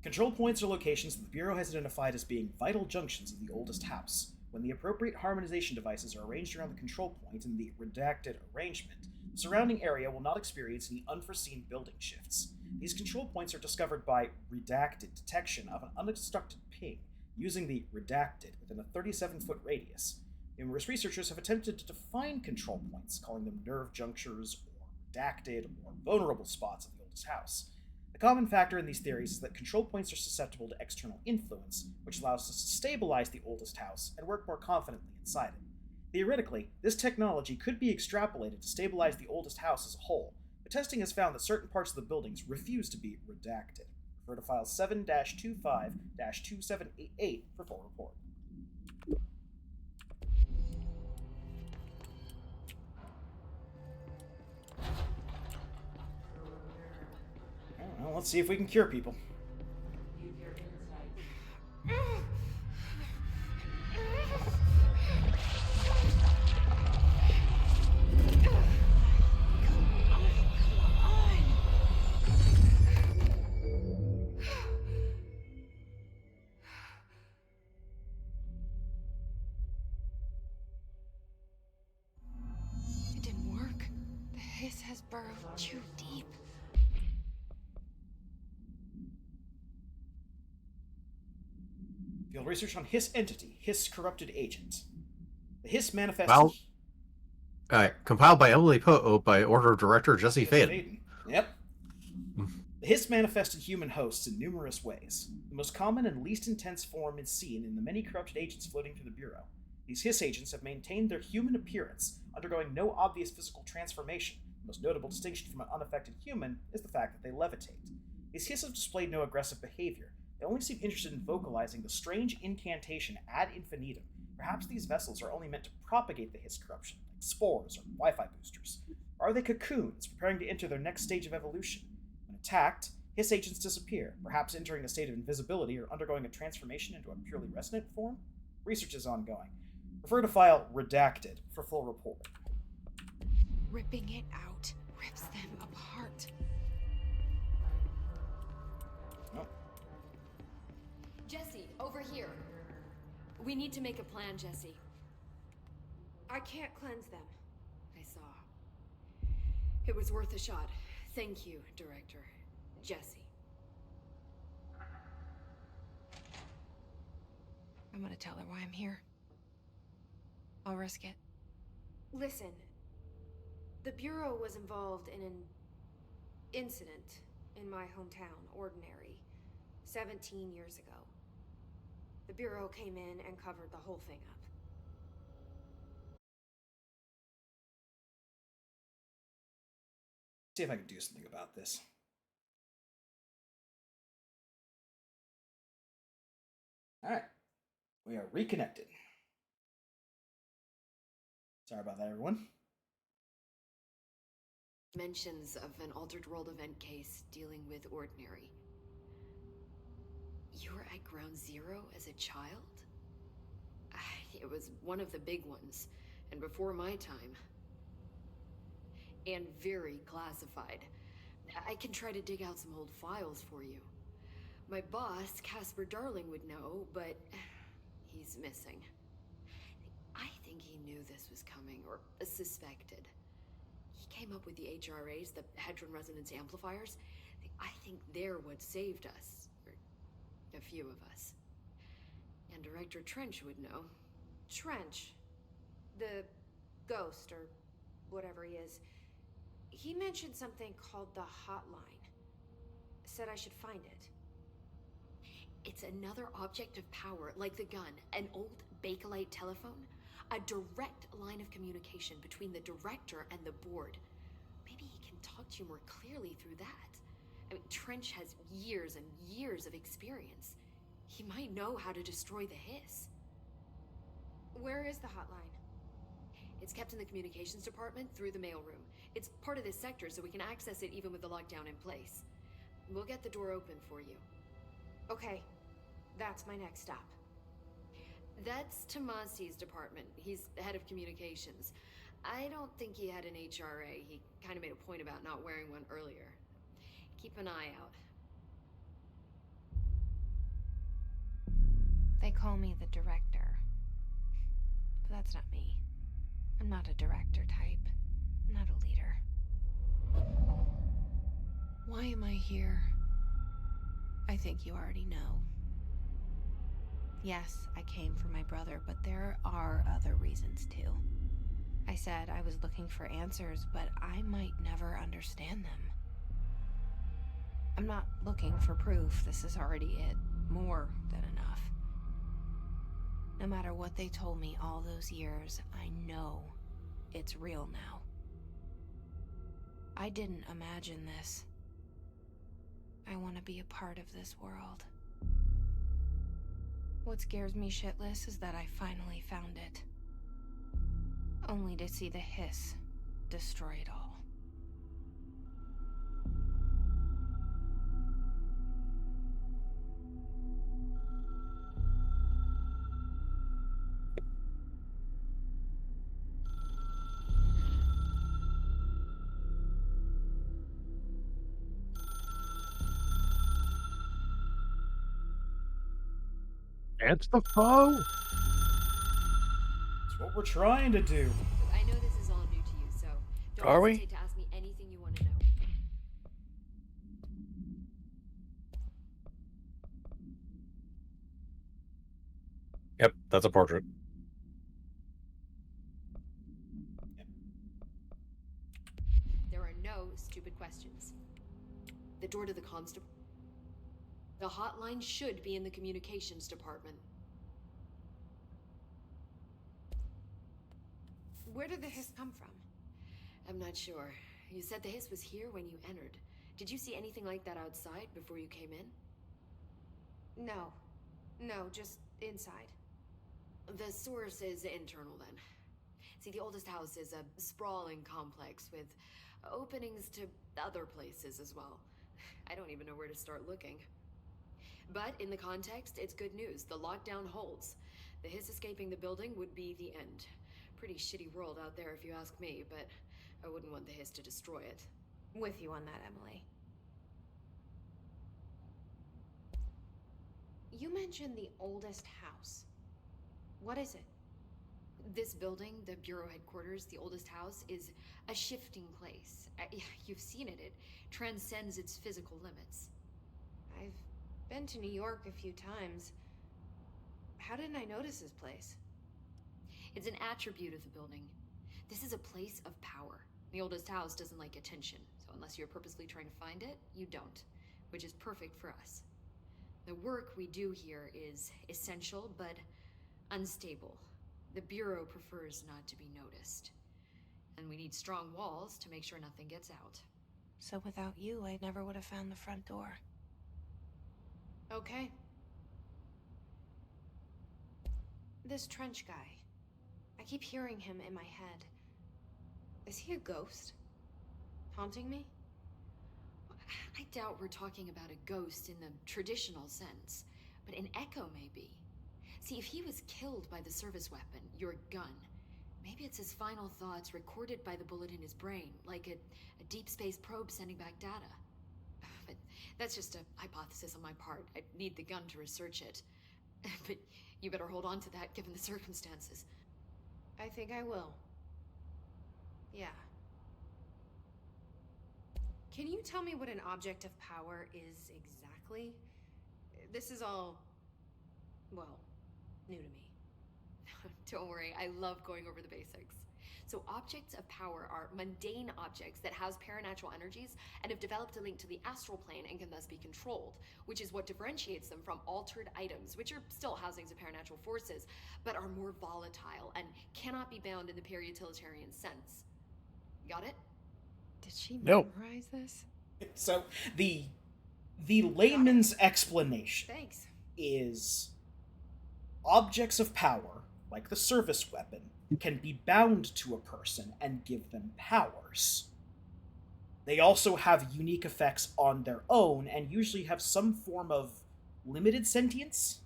Control points are locations that the Bureau has identified as being vital junctions of the oldest house. When the appropriate harmonization devices are arranged around the control point in the redacted arrangement, the surrounding area will not experience any unforeseen building shifts. These control points are discovered by redacted detection of an unobstructed ping using the redacted within a 37-foot radius. Numerous researchers have attempted to define control points, calling them nerve junctures or redacted or vulnerable spots of the oldest house. The common factor in these theories is that control points are susceptible to external influence, which allows us to stabilize the oldest house and work more confidently inside it. Theoretically, this technology could be extrapolated to stabilize the oldest house as a whole, but testing has found that certain parts of the buildings refuse to be redacted. Refer to file 7-25-2788 for full report. Well, let's see if we can cure people. It didn't work. The hiss has burrowed too deep. Field research on Hiss entity, Hiss corrupted agent. The Hiss manifested... Well, compiled by Emily Pope by order of director Jesse Faden. Yep. The Hiss manifested human hosts in numerous ways. The most common and least intense form is seen in the many corrupted agents floating through the Bureau. These Hiss agents have maintained their human appearance, undergoing no obvious physical transformation. The most notable distinction from an unaffected human is the fact that they levitate. These Hiss have displayed no aggressive behavior. They only seem interested in vocalizing the strange incantation ad infinitum. Perhaps these vessels are only meant to propagate the Hiss corruption, like spores or Wi-Fi boosters. Or are they cocoons, preparing to enter their next stage of evolution? When attacked, Hiss agents disappear, perhaps entering a state of invisibility or undergoing a transformation into a purely resonant form? Research is ongoing. Refer to file redacted for full report. Ripping it out rips them apart. Jesse, over here. We need to make a plan, Jesse. can't cleanse them. I saw. It was worth a shot. Thank you, Director. Jesse. I'm gonna tell her why I'm here. I'll risk it. Listen, the Bureau was involved in an incident in my hometown, Ordinary, 17 years ago. The Bureau came in and covered the whole thing up. See if I can do something about this. Alright. We are reconnected. Sorry about that, everyone. Mentions of an Altered World event case dealing with Ordinary. You were at Ground Zero as a child? It was one of the big ones, and before my time. And very classified. I can try to dig out some old files for you. My boss, Casper Darling, would know, but he's missing. I think he knew this was coming, or suspected. He came up with the HRAs, the Hedron Resonance Amplifiers. I think they're what saved us. Or a few of us. And Director Trench would know. Trench. The ghost, or whatever he is. He mentioned something called the Hotline. Said I should find it. It's another object of power, like the gun, an old Bakelite telephone, a direct line of communication between the director and the board. Maybe he can talk to you more clearly through that. I mean, Trench has years and years of experience. He might know how to destroy the Hiss. Where is the hotline? It's kept in the communications department through the mailroom. It's part of this sector, so we can access it even with the lockdown in place. We'll get the door open for you. Okay, that's my next stop. That's Tomasi's department. He's the head of communications. I don't think he had an HRA. He kind of made a point about not wearing one earlier. Keep an eye out. They call me the director. But that's not me. I'm not a director type. I'm not a leader. Why am I here? I think you already know. Yes, I came for my brother, but there are other reasons too. I said I was looking for answers, but I might never understand them. I'm not looking for proof. This is already it. More than enough. No matter what they told me all those years, I know it's real now. I didn't imagine this. I want to be a part of this world. What scares me shitless is that I finally found it. Only to see the Hiss destroy it all. It's the foe! It's what we're trying to do. Look, I know this is all new to you, so don't Are we? hesitate to ask me anything you want to know. Yep, that's a portrait. There are no stupid questions. The door to the comms department. The hotline should be in the communications department. Where did the Hiss come from? I'm not sure. You said the Hiss was here when you entered. Did you see anything like that outside before you came in? No. No, just inside. The source is internal then. See, the oldest house is a sprawling complex with openings to other places as well. I don't even know where to start looking. But in the context, it's good news. The lockdown holds. The Hiss escaping the building would be the end. Pretty shitty world out there if you ask me, but I wouldn't want the Hiss to destroy it. With you on that, Emily. You mentioned the oldest house. What is it? This building, the Bureau headquarters, the oldest house, is a shifting place. You've seen it. It transcends its physical limits. I've been to New York a few times. How didn't I notice this place? It's an attribute of the building. This is a place of power. The oldest house doesn't like attention, so unless you're purposely trying to find it, you don't, which is perfect for us. The work we do here is essential, but unstable. The Bureau prefers not to be noticed. And we need strong walls to make sure nothing gets out. So without you, I never would have found the front door. Okay. This Trench guy. I keep hearing him in my head. Is he a ghost? Haunting me? I doubt we're talking about a ghost in the traditional sense, but an echo maybe. See, if he was killed by the service weapon, your gun, maybe it's his final thoughts recorded by the bullet in his brain, like a deep space probe sending back data. But that's just a hypothesis on my part. I need the gun to research it. But you better hold on to that given the circumstances. I think I will. Yeah. Can you tell me what an object of power is exactly? This is all, well, new to me. Don't worry, I love going over the basics. So objects of power are mundane objects that house paranatural energies and have developed a link to the astral plane and can thus be controlled, which is what differentiates them from altered items, which are still housings of paranatural forces, but are more volatile and cannot be bound in the peri-utilitarian sense. Got it? Did she Nope. memorize this? So the layman's explanation Thanks. is objects of power, like the service weapon, can be bound to a person and give them powers. They also have unique effects on their own and usually have some form of limited sentience.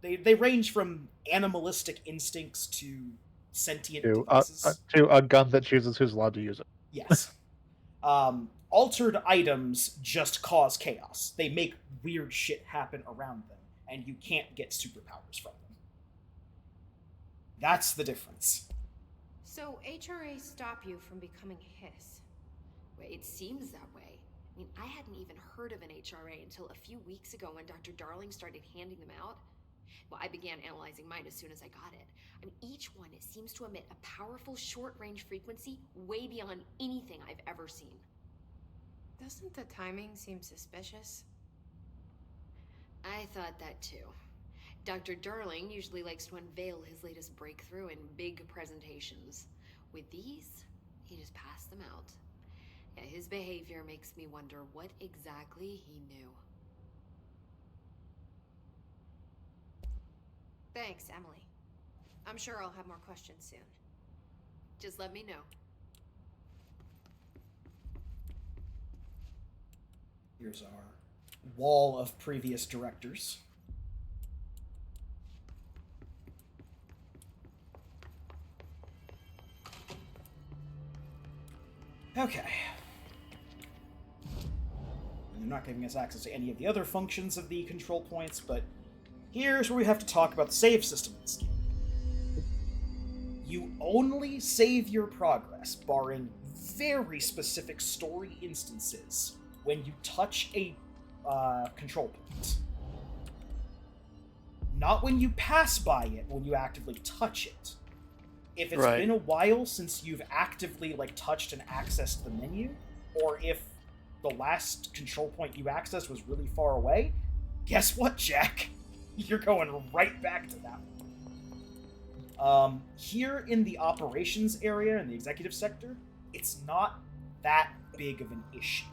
They range from animalistic instincts to sentient devices. To a gun that chooses who's allowed to use it. Yes. Altered items just cause chaos. They make weird shit happen around them, and you can't get superpowers from them. That's the difference. So HRA stop you from becoming Hiss? Well, it seems that way. I mean, I hadn't even heard of an HRA until a few weeks ago when Dr. Darling started handing them out. Well, I began analyzing mine as soon as I got it. I mean, each one seems to emit a powerful short-range frequency way beyond anything I've ever seen. Doesn't the timing seem suspicious? I thought that too. Dr. Darling usually likes to unveil his latest breakthrough in big presentations. With these, he just passed them out. Yeah, his behavior makes me wonder what exactly he knew. Thanks, Emily. I'm sure I'll have more questions soon. Just let me know. Here's our wall of previous directors. Okay. And they're not giving us access to any of the other functions of the control points, but here's where we have to talk about the save system in this game. You only save your progress, barring very specific story instances, when you touch a control point. Not when you pass by it, when you actively touch it. If it's been a while since you've actively touched and accessed the menu, or if the last control point you accessed was really far away, guess what, Jack? You're going right back to that one. Here in the operations area, in the executive sector, it's not that big of an issue.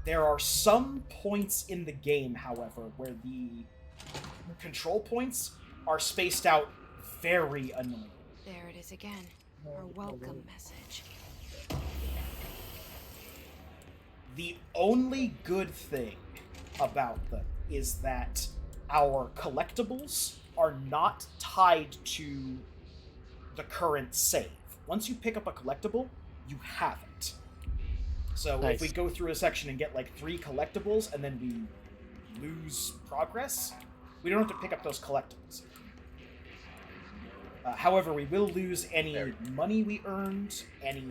There are some points in the game, however, where the control points are spaced out very annoying. There it is again. Our welcome message. The only good thing about them is that our collectibles are not tied to the current save. Once you pick up a collectible, you have it. So if we go through a section and get 3 collectibles and then we lose progress, we don't have to pick up those collectibles. However, we will lose any money we earned, any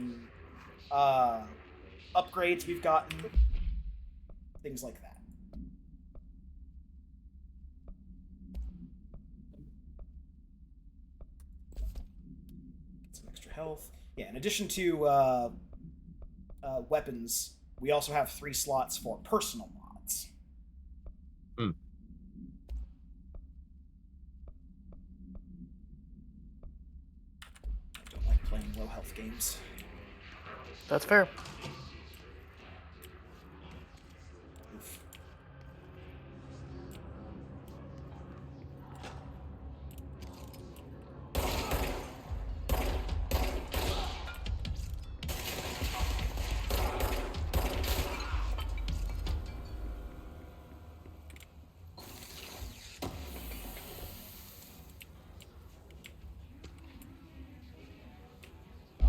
upgrades we've gotten, things like that. Get some extra health. Yeah, in addition to weapons, we also have 3 slots for personal mods. Hmm. I don't like playing low health games. That's fair. Oof.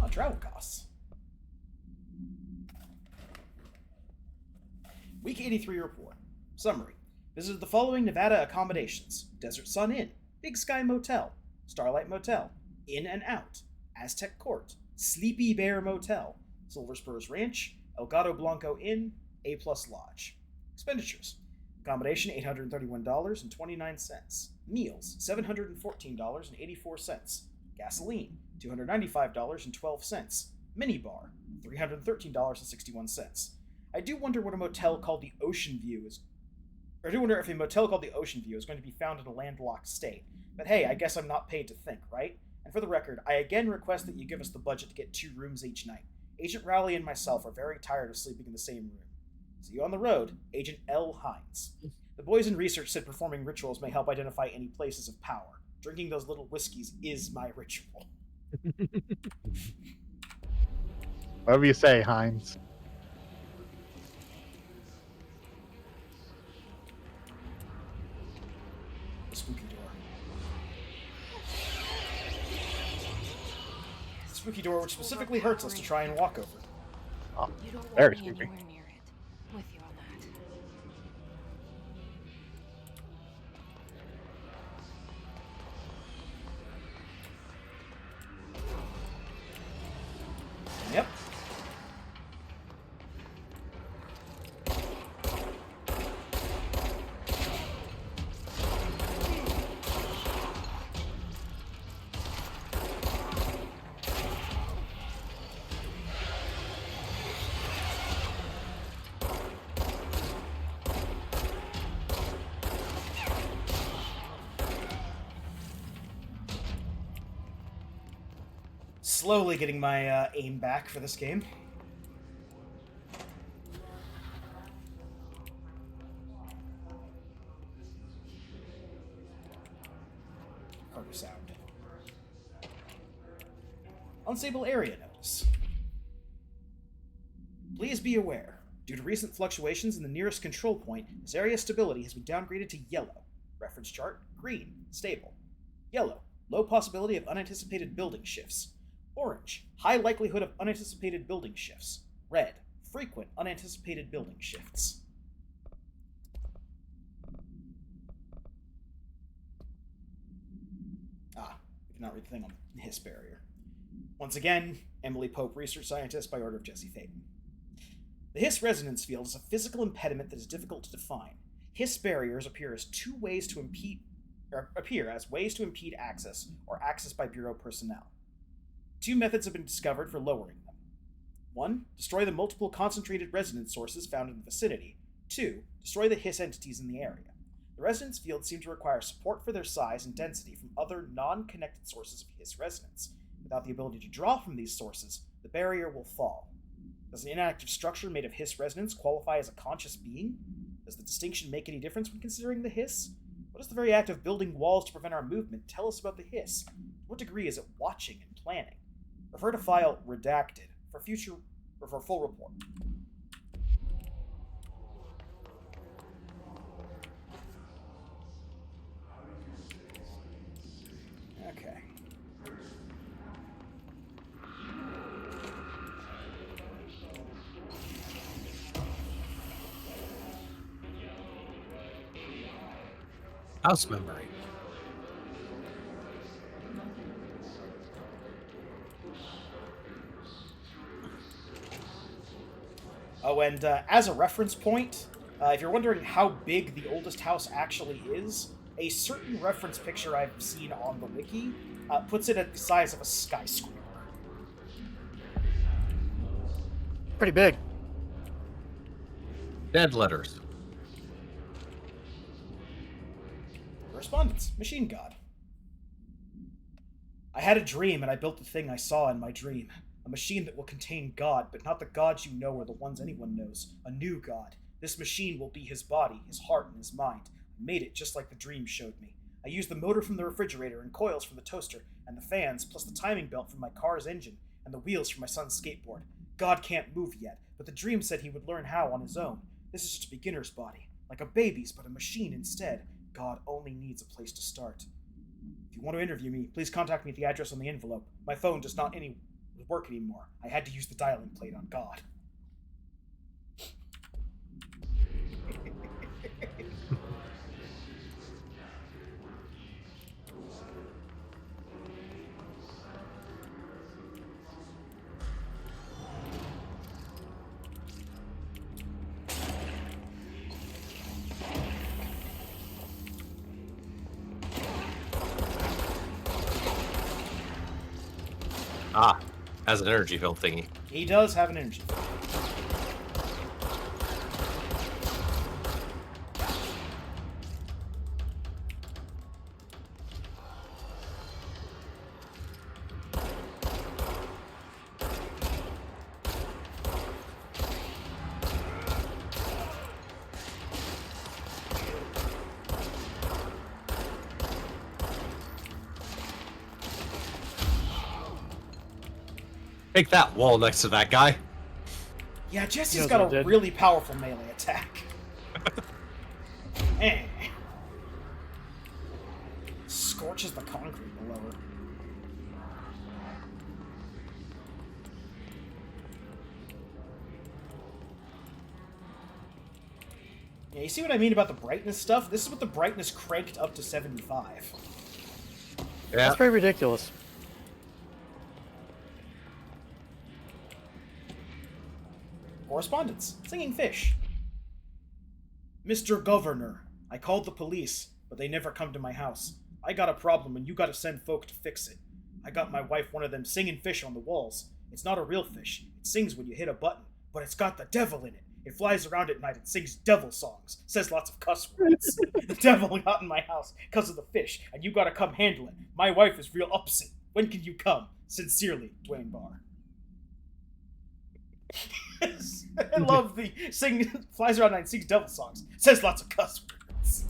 Oh, travel costs. Week 83 report. Summary. Visited the following Nevada accommodations: Desert Sun Inn, Big Sky Motel, Starlight Motel, In and Out, Aztec Court, Sleepy Bear Motel, Silver Spurs Ranch, El Gato Blanco Inn, A Plus Lodge. Expenditures. Accommodation $831.29. Meals $714.84. Gasoline $295.12. Minibar $313.61. I do wonder what a motel called the Ocean View is. Or I do wonder if a motel called the Ocean View is going to be found in a landlocked state. But hey, I guess I'm not paid to think, right? And for the record, I again request that you give us the budget to get 2 rooms each night. Agent Rowley and myself are very tired of sleeping in the same room. See you on the road, Agent L. Hines. The boys in research said performing rituals may help identify any places of power. Drinking those little whiskeys is my ritual. Whatever you say, Hines. The spooky door. The spooky door, which specifically hurts us to try and walk over. Oh, You don't very want me spooky. anywhere near it. With you on that. Yep. Slowly getting my aim back for this game. Harder sound. Unstable area notice. Please be aware, due to recent fluctuations in the nearest control point, this area's stability has been downgraded to yellow. Reference chart, green, stable. Yellow, low possibility of unanticipated building shifts. Orange, high likelihood of unanticipated building shifts. Red, frequent unanticipated building shifts. We cannot read the thing on the Hiss barrier. Once again, Emily Pope, research scientist by order of Jesse Faden. The Hiss resonance field is a physical impediment that is difficult to define. Hiss barriers appear as ways to impede access or access by Bureau personnel. 2 methods have been discovered for lowering them. 1. Destroy the multiple concentrated resonance sources found in the vicinity. 2. Destroy the Hiss entities in the area. The resonance fields seem to require support for their size and density from other non-connected sources of Hiss resonance. Without the ability to draw from these sources, the barrier will fall. Does an inactive structure made of Hiss resonance qualify as a conscious being? Does the distinction make any difference when considering the Hiss? What does the very act of building walls to prevent our movement tell us about the Hiss? To what degree is it watching and planning? Refer to file redacted for full report. Okay. House memory. Oh, and as a reference point, if you're wondering how big the oldest house actually is, a certain reference picture I've seen on the wiki puts it at the size of a skyscraper. Pretty big. Dead letters. Correspondence. Machine God. I had a dream, and I built the thing I saw in my dream. A machine that will contain God, but not the gods you know or the ones anyone knows. A new God. This machine will be his body, his heart, and his mind. I made it just like the dream showed me. I used the motor from the refrigerator and coils from the toaster, and the fans, plus the timing belt from my car's engine, and the wheels from my son's skateboard. God can't move yet, but the dream said he would learn how on his own. This is just a beginner's body. Like a baby's, but a machine instead. God only needs a place to start. If you want to interview me, please contact me at the address on the envelope. My phone does not work anymore. I had to use the dialing plate on God. Ah, has an energy field thingy. He does have an energy field. Take that wall next to that guy. Yeah, Jesse's He got a did. really powerful melee attack. Eh. Scorches the concrete below her. Yeah, you see what I mean about the brightness stuff? This is with the brightness cranked up to 75. Yeah. That's pretty ridiculous. Correspondence. Singing fish. Mr. Governor, I called the police, but they never come to my house. I got a problem and you gotta send folk to fix it. I got my wife one of them singing fish on the walls. It's not a real fish. It sings when you hit a button, but it's got the devil in it. It flies around at night and sings devil songs. Says lots of cuss words. The devil got in my house because of the fish, and you gotta come handle it. My wife is real upset. When can you come? Sincerely, Dwayne Barr. I love the flies around at night and sings devil songs. Says lots of cuss words.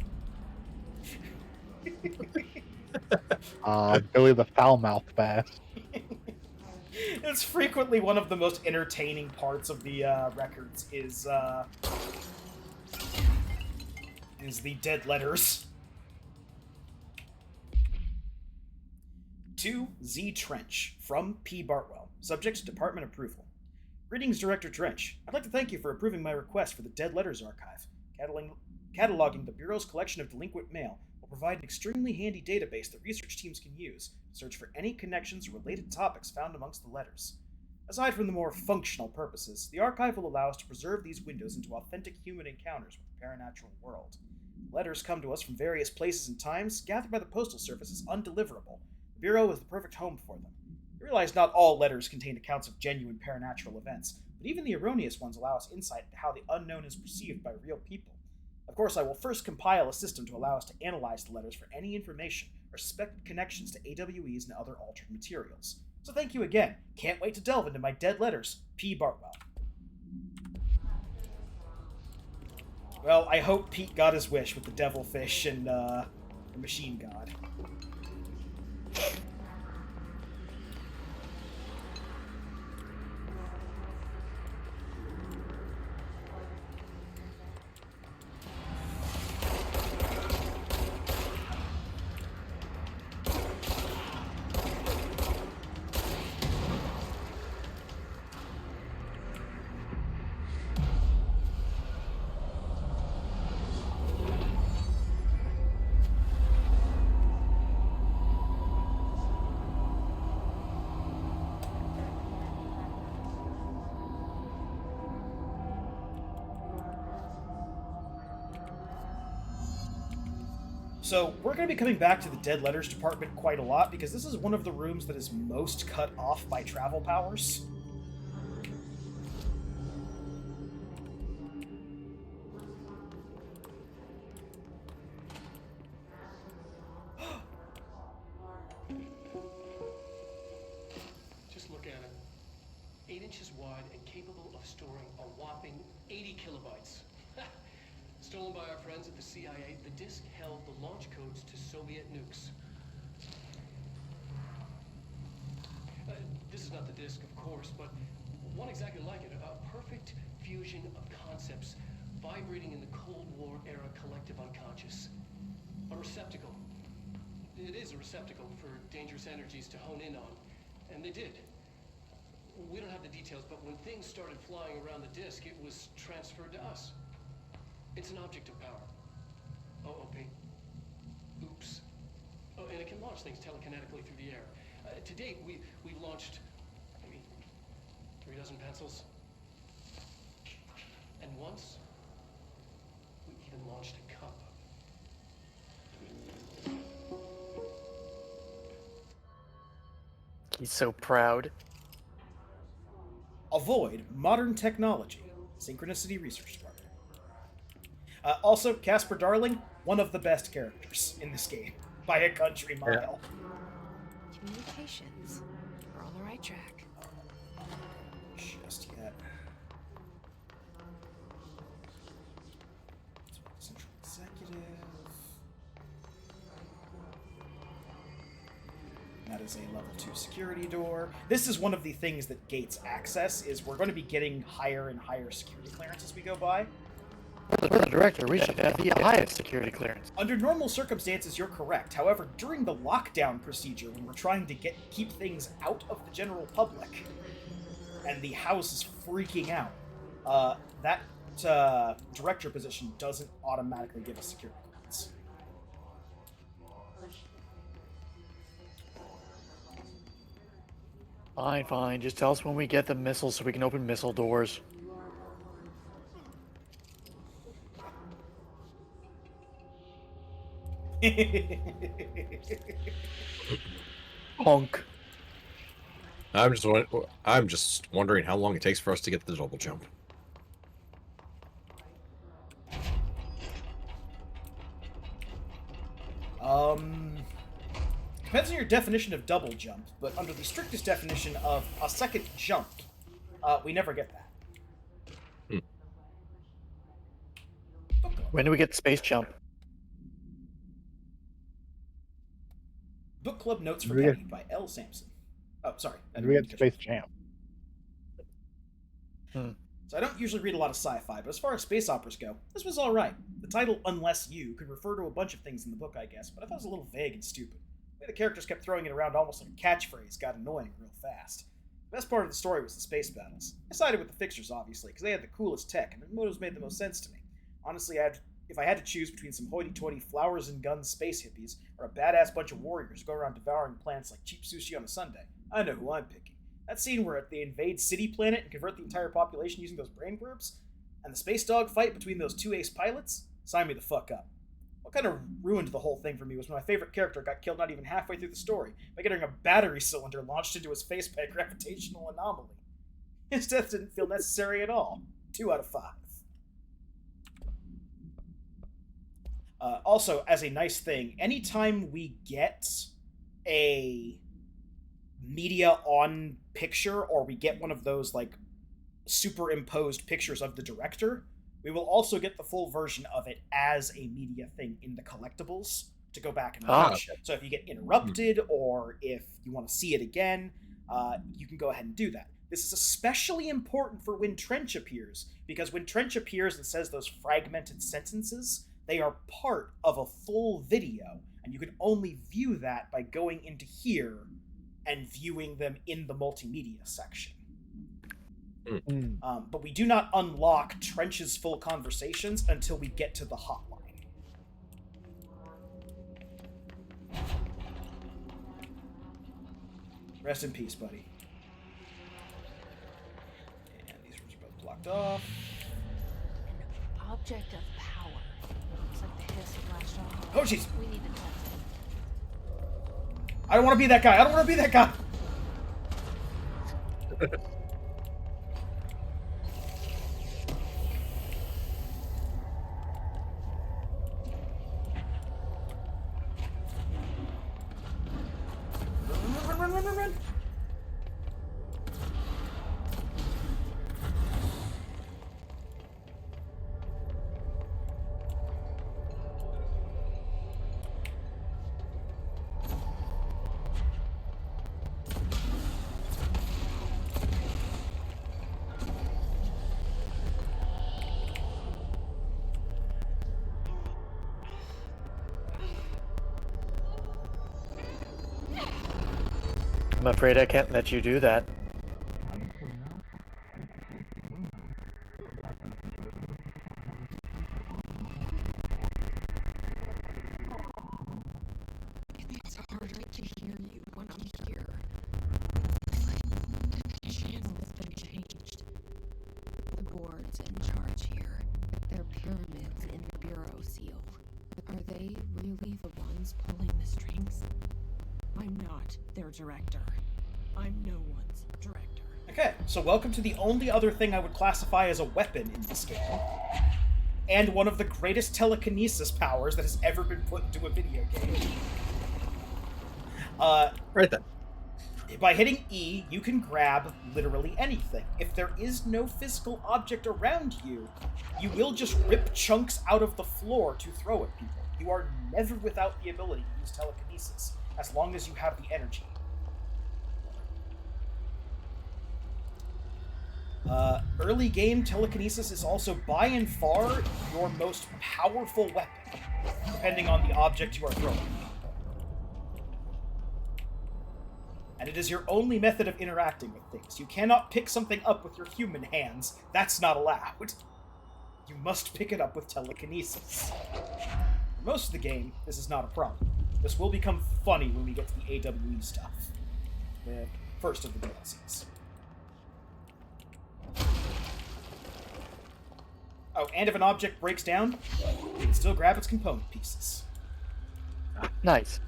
Billy the Foul-Mouthed Bass. It's frequently one of the most entertaining parts of the records is the dead letters. To Z Trench from P. Bartwell. Subject Department Approval. Greetings, Director Trench. I'd like to thank you for approving my request for the Dead Letters Archive. Cataloging the Bureau's collection of delinquent mail will provide an extremely handy database that research teams can use to search for any connections or related topics found amongst the letters. Aside from the more functional purposes, the archive will allow us to preserve these windows into authentic human encounters with the paranatural world. Letters come to us from various places and times, gathered by the Postal Service as undeliverable. The Bureau is the perfect home for them. I realize not all letters contain accounts of genuine paranatural events, but even the erroneous ones allow us insight into how the unknown is perceived by real people. Of course, I will first compile a system to allow us to analyze the letters for any information or suspected connections to AWEs and other altered materials. So thank you again. Can't wait to delve into my dead letters. P. Bartwell. Well, I hope Pete got his wish with the devilfish and the machine god. So we're going to be coming back to the Dead Letters department quite a lot, because this is one of the rooms that is most cut off by travel powers. Just look at it. 8 inches wide and capable of storing a whopping 80 kilobytes. Stolen by our friends at the CIA, the disk held the launch codes to Soviet nukes. This is not the disk, of course, but one exactly like it. A perfect fusion of concepts vibrating in the Cold War era collective unconscious. A receptacle. It is a receptacle for dangerous energies to hone in on. And they did. We don't have the details, but when things started flying around the disk, it was transferred to us. It's an object of power. OOP. Oops. Oh, and it can launch things telekinetically through the air. To date, we've launched maybe 3 dozen pencils. And once, we even launched a cup. He's so proud. Avoid modern technology. Synchronicity Research Department. Also, Casper Darling, one of the best characters in this game, by a country mile. Communications. We're on the right track. Just yet. Central Executive. That is a level 2 security door. This is one of the things that gates access, is we're going to be getting higher and higher security clearance as we go by. For the director, we should have the highest security clearance. Under normal circumstances, you're correct. However, during the lockdown procedure, when we're trying to keep things out of the general public, and the house is freaking out, that director position doesn't automatically give us security clearance. Fine, fine. Just tell us when we get the missiles so we can open missile doors. Honk. I'm just wondering how long it takes for us to get the double jump. Depends on your definition of double jump, but under the strictest definition of a second jump, we never get that. When do we get space jump? Book Club Notes for Kenny by L. Sampson. Oh, sorry. And we get Space Jam. So I don't usually read a lot of sci-fi, but as far as space operas go, this was alright. The title, Unless You, could refer to a bunch of things in the book, I guess, but I thought it was a little vague and stupid. The way the characters kept throwing it around almost like a catchphrase got annoying real fast. The best part of the story was the space battles. I sided with the Fixers, obviously, because they had the coolest tech, and their motives made the most sense to me. Honestly, if I had to choose between some hoity-toity flowers and guns space hippies, or a badass bunch of warriors who go around devouring plants like cheap sushi on a Sunday, I know who I'm picking. That scene where they invade City Planet and convert the entire population using those brain burps, and the space dog fight between those 2 ace pilots, sign me the fuck up. What kind of ruined the whole thing for me was when my favorite character got killed not even halfway through the story by getting a battery cylinder launched into his face by a gravitational anomaly. His death didn't feel necessary at all. 2 out of 5. Also, as a nice thing, anytime we get a media on picture, or we get one of those like superimposed pictures of the director, we will also get the full version of it as a media thing in the collectibles to go back and watch. Okay. So if you get interrupted, or if you want to see it again, you can go ahead and do that. This is especially important for when Trench appears, because when Trench appears and says those fragmented sentences, they are part of a full video, and you can only view that by going into here and viewing them in the multimedia section. But we do not unlock Trench's full conversations until we get to the hotline. Rest in peace, buddy. And these rooms are both blocked off. Object of power. Looks like the pistol latched off. Oh, jeez. We need to test it. I don't want to be that guy. I don't want to be that guy. Run. I'm afraid I can't let you do that. It's harder to hear you when I'm here. The channel has been changed. The board's in charge here. They're pyramids in the Bureau seal. Are they really the ones pulling the strings? I'm not their director. I'm no one's director. Okay, so welcome to the only other thing I would classify as a weapon in this game. And one of the greatest telekinesis powers that has ever been put into a video game. Right then. By hitting E, you can grab literally anything. If there is no physical object around you, you will just rip chunks out of the floor to throw at people. You are never without the ability to use telekinesis, as long as you have the energy. Early game telekinesis is also by and far your most powerful weapon, depending on the object you are throwing. And it is your only method of interacting with things. You cannot pick something up with your human hands. That's not allowed. You must pick it up with telekinesis. For most of the game, this is not a problem. This will become funny when we get to the AWE stuff. The first of the DLCs. Oh, and if an object breaks down, you can still grab its component pieces. Nice.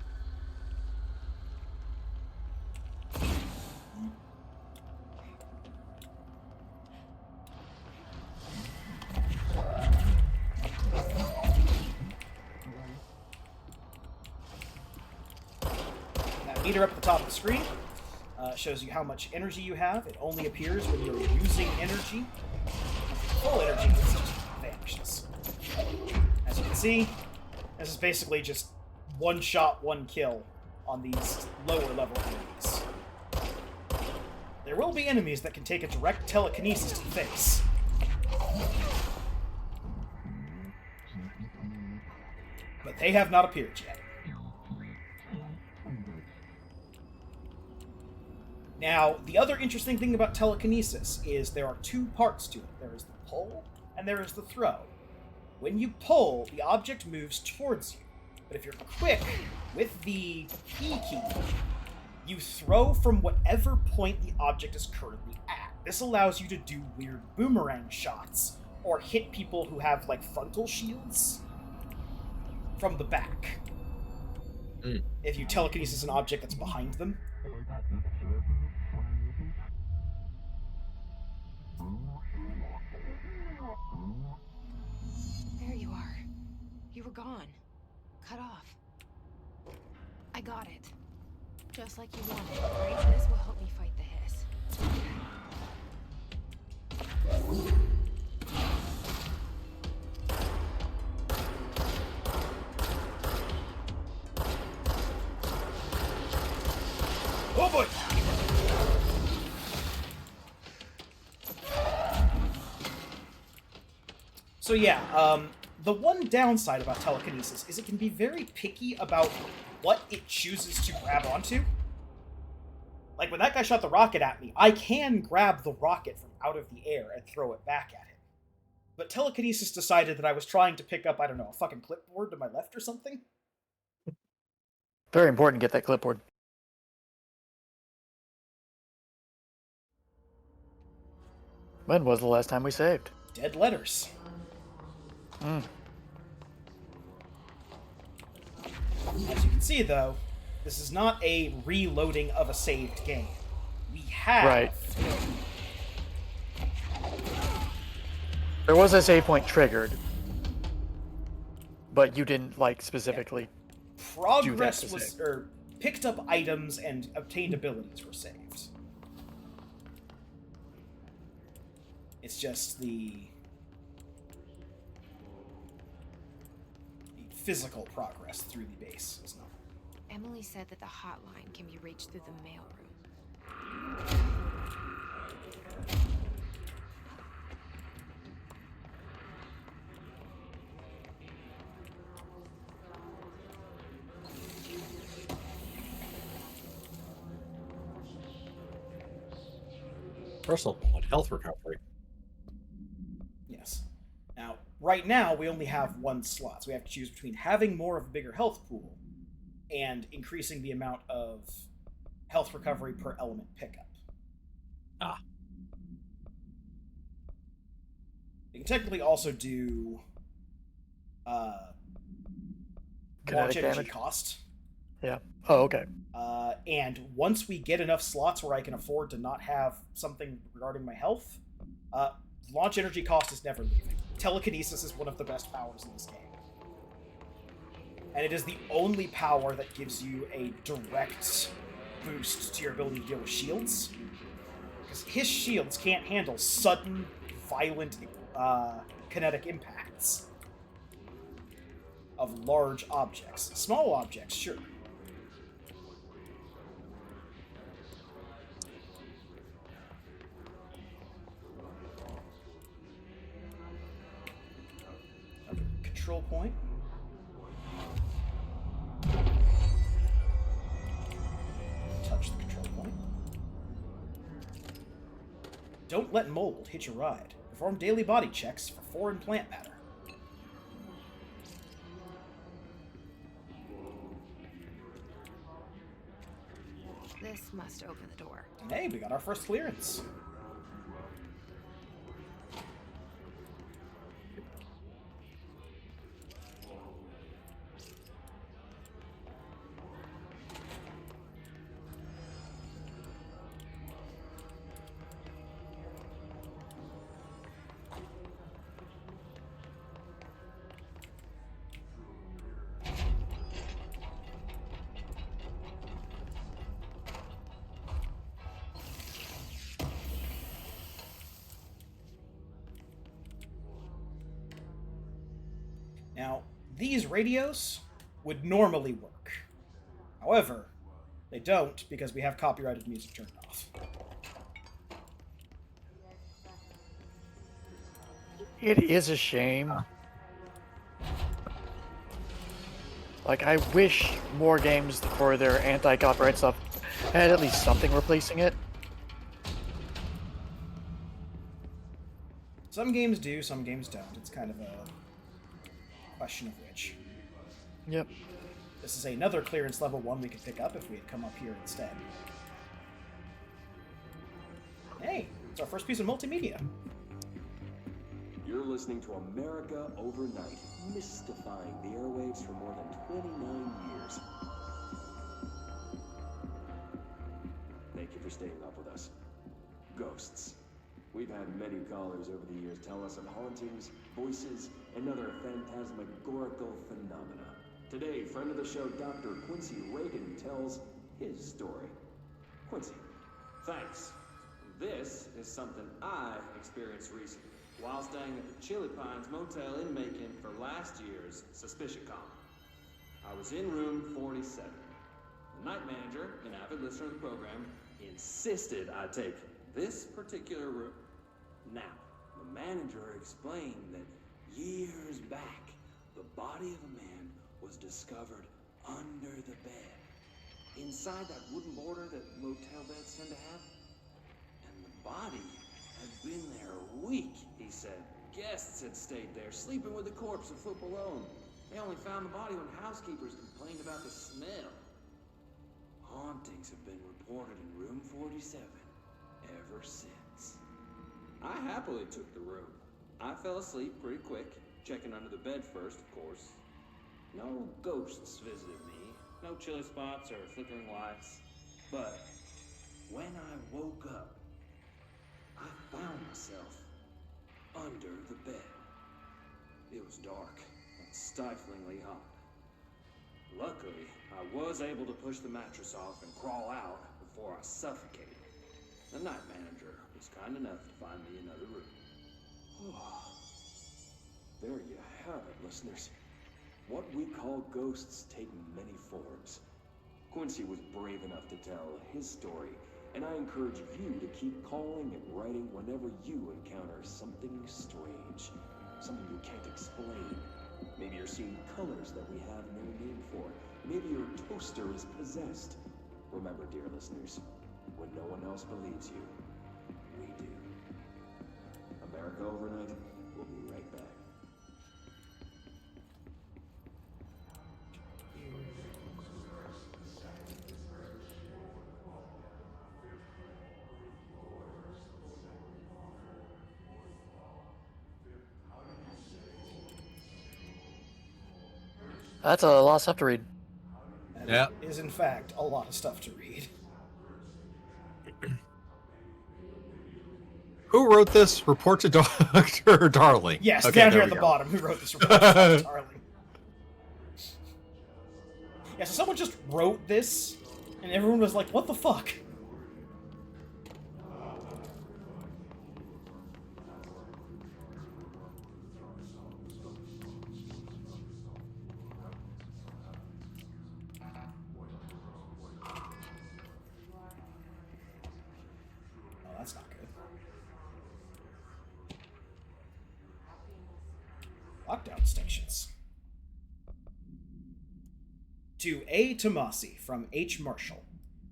That meter up at the top of the screen shows you how much energy you have. It only appears when you're using energy. Full energy, it just vanishes. As you can see, this is basically just one shot, one kill on these lower level enemies. There will be enemies that can take a direct telekinesis to the face. But they have not appeared yet. Now, the other interesting thing about telekinesis is there are two parts to it. There is the pull, and there is the throw. When you pull, the object moves towards you. But if you're quick with the E key, you throw from whatever point the object is currently at. This allows you to do weird boomerang shots, or hit people who have, like, frontal shields from the back. If you telekinesis an object that's behind them. There you are. You were gone. Cut off. I got it. Just like you wanted, right? This will help me fight the hiss. Oh boy! So yeah, the one downside about telekinesis is it can be very picky about what it chooses to grab onto. Like, when that guy shot the rocket at me, I can grab the rocket from out of the air and throw it back at him. But telekinesis decided that I was trying to pick up, I don't know, a fucking clipboard to my left or something? Very important to get that clipboard. When was the last time we saved? Dead letters. As you can see, though, this is not a reloading of a saved game. We have... Right. There was a save point triggered, but you didn't, like, specifically Progress to was... save. or picked up items and obtained abilities were saved. It's just the physical progress through the base is not. Emily said that the hotline can be reached through the mailroom. Personal point, health recovery. Yes. Now, right now, we only have one slot, so we have to choose between having more of a bigger health pool and increasing the amount of health recovery per element pickup. Ah. You can technically also do launch Kinetic energy damage? cost. Yeah. Oh, okay. And once we get enough slots where I can afford to not have something regarding my health, launch energy cost is never leaving. Telekinesis is one of the best powers in this game. And it is the only power that gives you a direct boost to your ability to deal with shields. Because his shields can't handle sudden, violent, kinetic impacts of large objects. Small objects, sure. Control point. Touch the control point. Don't let mold hit your ride. Perform daily body checks for foreign plant matter. This must open the door. And hey, we got our first clearance. Now, these radios would normally work. However, they don't because we have copyrighted music turned off. It is a shame. Like, I wish more games for their anti-copyright stuff had at least something replacing it. Some games do, some games don't. It's kind of a question of which. Yep. This is another clearance level 1 we could pick up if we had come up here instead. Hey, it's our first piece of multimedia. You're listening to America Overnight, mystifying the airwaves for more than 29 years. Thank you for staying up with us. Ghosts. We've had many callers over the years tell us of hauntings, voices, and other phantasmagorical phenomena. Today, friend of the show, Dr. Quincy Reagan, tells his story. Quincy, thanks. This is something I experienced recently while staying at the Chili Pines Motel in Macon for last year's SuspiciaCon. I was in room 47. The night manager, an avid listener of the program, insisted I take this particular room. Now, the manager explained that years back, the body of a man was discovered under the bed, inside that wooden border that motel beds tend to have. And the body had been there a week, he said. Guests had stayed there, sleeping with the corpse a foot below them. They only found the body when housekeepers complained about the smell. Hauntings have been reported in room 47 ever since. I happily took the room. I fell asleep pretty quick, checking under the bed first, of course. No ghosts visited me, No chilly spots or flickering lights. But when I woke up, I found myself under the bed. It was dark and stiflingly hot. Luckily, I was able to push the mattress off and crawl out before I suffocated. The night manager was kind enough to find me another room. There you have it, listeners. What we call ghosts take many forms. Quincy was brave enough to tell his story, and I encourage you to keep calling and writing whenever you encounter something strange, something you can't explain. Maybe you're seeing colors that we have no name for. Maybe your toaster is possessed. Remember, dear listeners, when no one else believes you, we do. America Overnight will be right back. That's a lot of stuff to read. And Yeah. it is, in fact, a lot of stuff to read. Who wrote this? Report to Dr. Darling. Yes, Okay, down there here at we the go. bottom. Who wrote this report? Darling. Yeah, so someone just wrote this, and everyone was like, what the fuck? Oh, that's not good. Lockdown stations. To A. Tomasi from H. Marshall.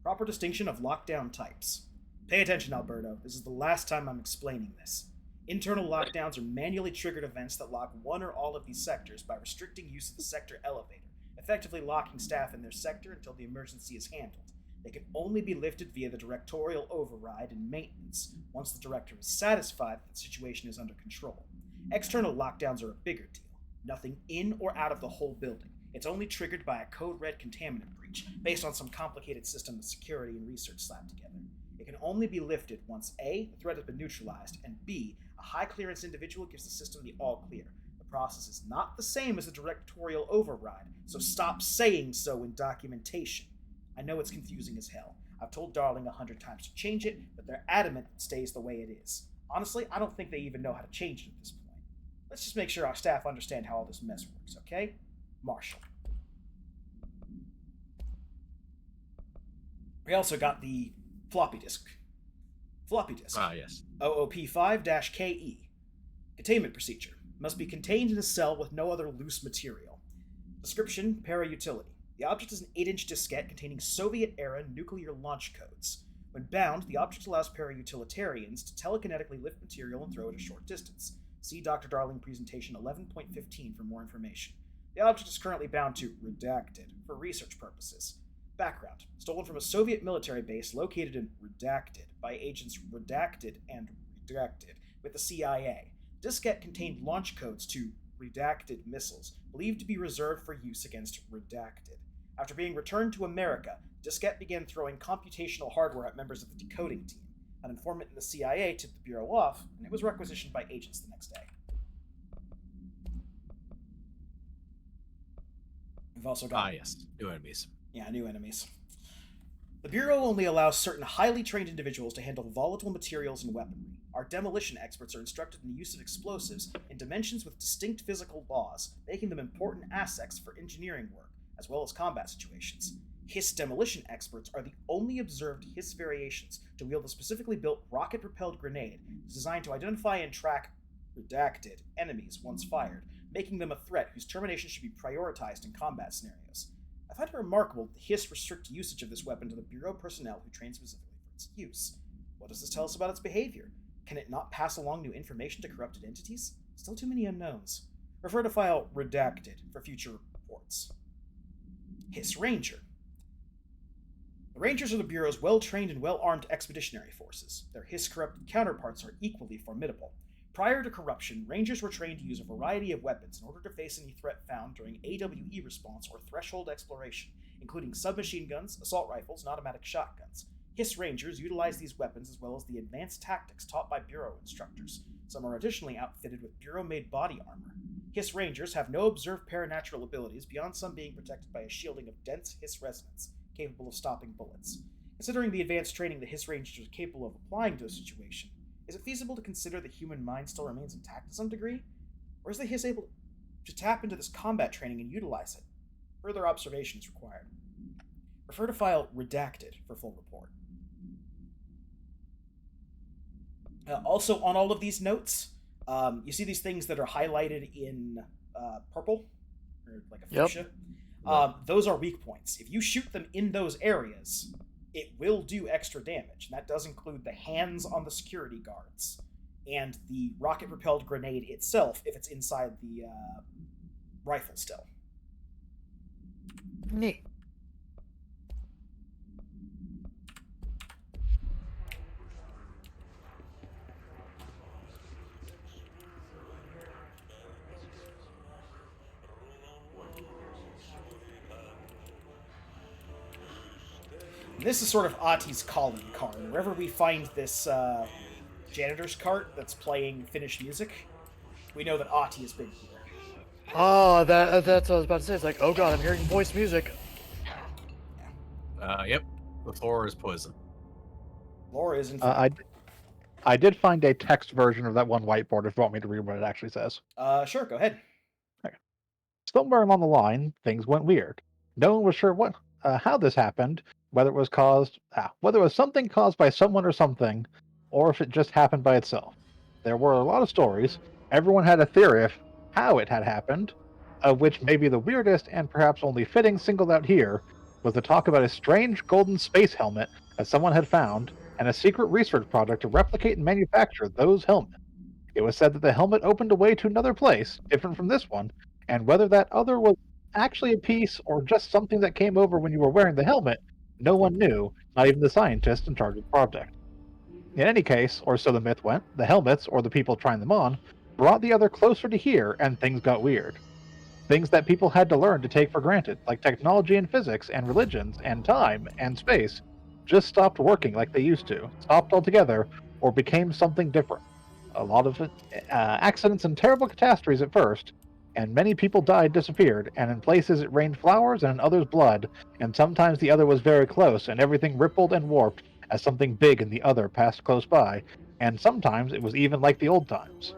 Proper distinction of lockdown types. Pay attention, Alberto. This is the last time I'm explaining this. Internal lockdowns are manually triggered events that lock one or all of these sectors by restricting use of the sector elevator, effectively locking staff in their sector until the emergency is handled. They can only be lifted via the directorial override and maintenance, once the director is satisfied that the situation is under control. External lockdowns are a bigger deal. Nothing in or out of the whole building. It's only triggered by a code red contaminant breach, based on some complicated system that security and research slapped together. It can only be lifted once A, the threat has been neutralized, and B, a high clearance individual gives the system the all clear. The process is not the same as the directorial override, so stop saying so in documentation. I know it's confusing as hell. I've told Darling 100 times to change it, but they're adamant it stays the way it is. Honestly, I don't think they even know how to change it at this point. Let's just make sure our staff understand how all this mess works, okay? Marshall. We also got the floppy disk. Floppy disk. Ah, yes. OOP5-KE. Containment procedure. Must be contained in a cell with no other loose material. Description, para-utility. The object is an 8-inch diskette containing Soviet-era nuclear launch codes. When bound, the object allows para-utilitarians to telekinetically lift material and throw it a short distance. See Dr. Darling presentation 11.15 for more information. The object is currently bound to Redacted for research purposes. Background. Stolen from a Soviet military base located in Redacted by agents Redacted and Redacted with the CIA. Diskette contained launch codes to Redacted missiles, believed to be reserved for use against Redacted. After being returned to America, Diskette began throwing computational hardware at members of the decoding team. An informant in the CIA tipped the Bureau off, and it was requisitioned by agents the next day. We've also got... Ah, yes. New enemies. Yeah, new enemies. The Bureau only allows certain highly trained individuals to handle volatile materials and weaponry. Our demolition experts are instructed in the use of explosives in dimensions with distinct physical laws, making them important assets for engineering work, as well as combat situations. Hiss demolition experts are the only observed Hiss variations to wield a specifically built rocket-propelled grenade designed to identify and track Redacted enemies once fired, making them a threat whose termination should be prioritized in combat scenarios. I find it remarkable that the Hiss restrict usage of this weapon to the Bureau personnel who train specifically for its use. What does this tell us about its behavior? Can it not pass along new information to corrupted entities? Still too many unknowns. Refer to file Redacted for future reports. Hiss Ranger. The Rangers are the Bureau's well-trained and well-armed expeditionary forces. Their Hiss-corrupted counterparts are equally formidable. Prior to corruption, Rangers were trained to use a variety of weapons in order to face any threat found during AWE response or threshold exploration, including submachine guns, assault rifles, and automatic shotguns. Hiss Rangers utilize these weapons as well as the advanced tactics taught by Bureau instructors. Some are additionally outfitted with Bureau-made body armor. Hiss Rangers have no observed paranatural abilities beyond some being protected by a shielding of dense Hiss resonance, capable of stopping bullets. Considering the advanced training the Hiss Rangers are capable of applying to a situation, is it feasible to consider the human mind still remains intact to some degree? Or is the Hiss able to tap into this combat training and utilize it? Further observation is required. Refer to file redacted for full report. Also, on all of these notes, you see these things that are highlighted in purple, or like a fuchsia. Those are weak points. If you shoot them in those areas, it will do extra damage, and that does include the hands on the security guards and the rocket-propelled grenade itself if it's inside the rifle still. Neat. This is sort of Ahti's calling card. Wherever we find this janitor's cart that's playing Finnish music, we know that Ahti has been here. Oh, that's what I was about to say. It's like, oh god, I'm hearing voice music. Yep. The floor is poison. Laura is in I did find a text version of that one whiteboard if you want me to read what it actually says. Sure, go ahead. Okay. Somewhere along the line, things went weird. No one was sure how this happened, whether it was something caused by someone or something, or if it just happened by itself. There were a lot of stories. Everyone had a theory of how it had happened, of which maybe the weirdest and perhaps only fitting singled out here was the talk about a strange golden space helmet that someone had found, and a secret research project to replicate and manufacture those helmets. It was said that the helmet opened a way to another place, different from this one, and whether that other was actually a piece or just something that came over when you were wearing the helmet, no one knew, not even the scientists in charge of the project. In any case, or so the myth went, the helmets, or the people trying them on, brought the other closer to here, and things got weird. Things that people had to learn to take for granted, like technology and physics and religions and time and space, just stopped working like they used to, stopped altogether, or became something different. A lot of accidents and terrible catastrophes at first, and many people died, disappeared, and in places it rained flowers and in others blood, and sometimes the other was very close and everything rippled and warped as something big in the other passed close by, and sometimes it was even like the old times.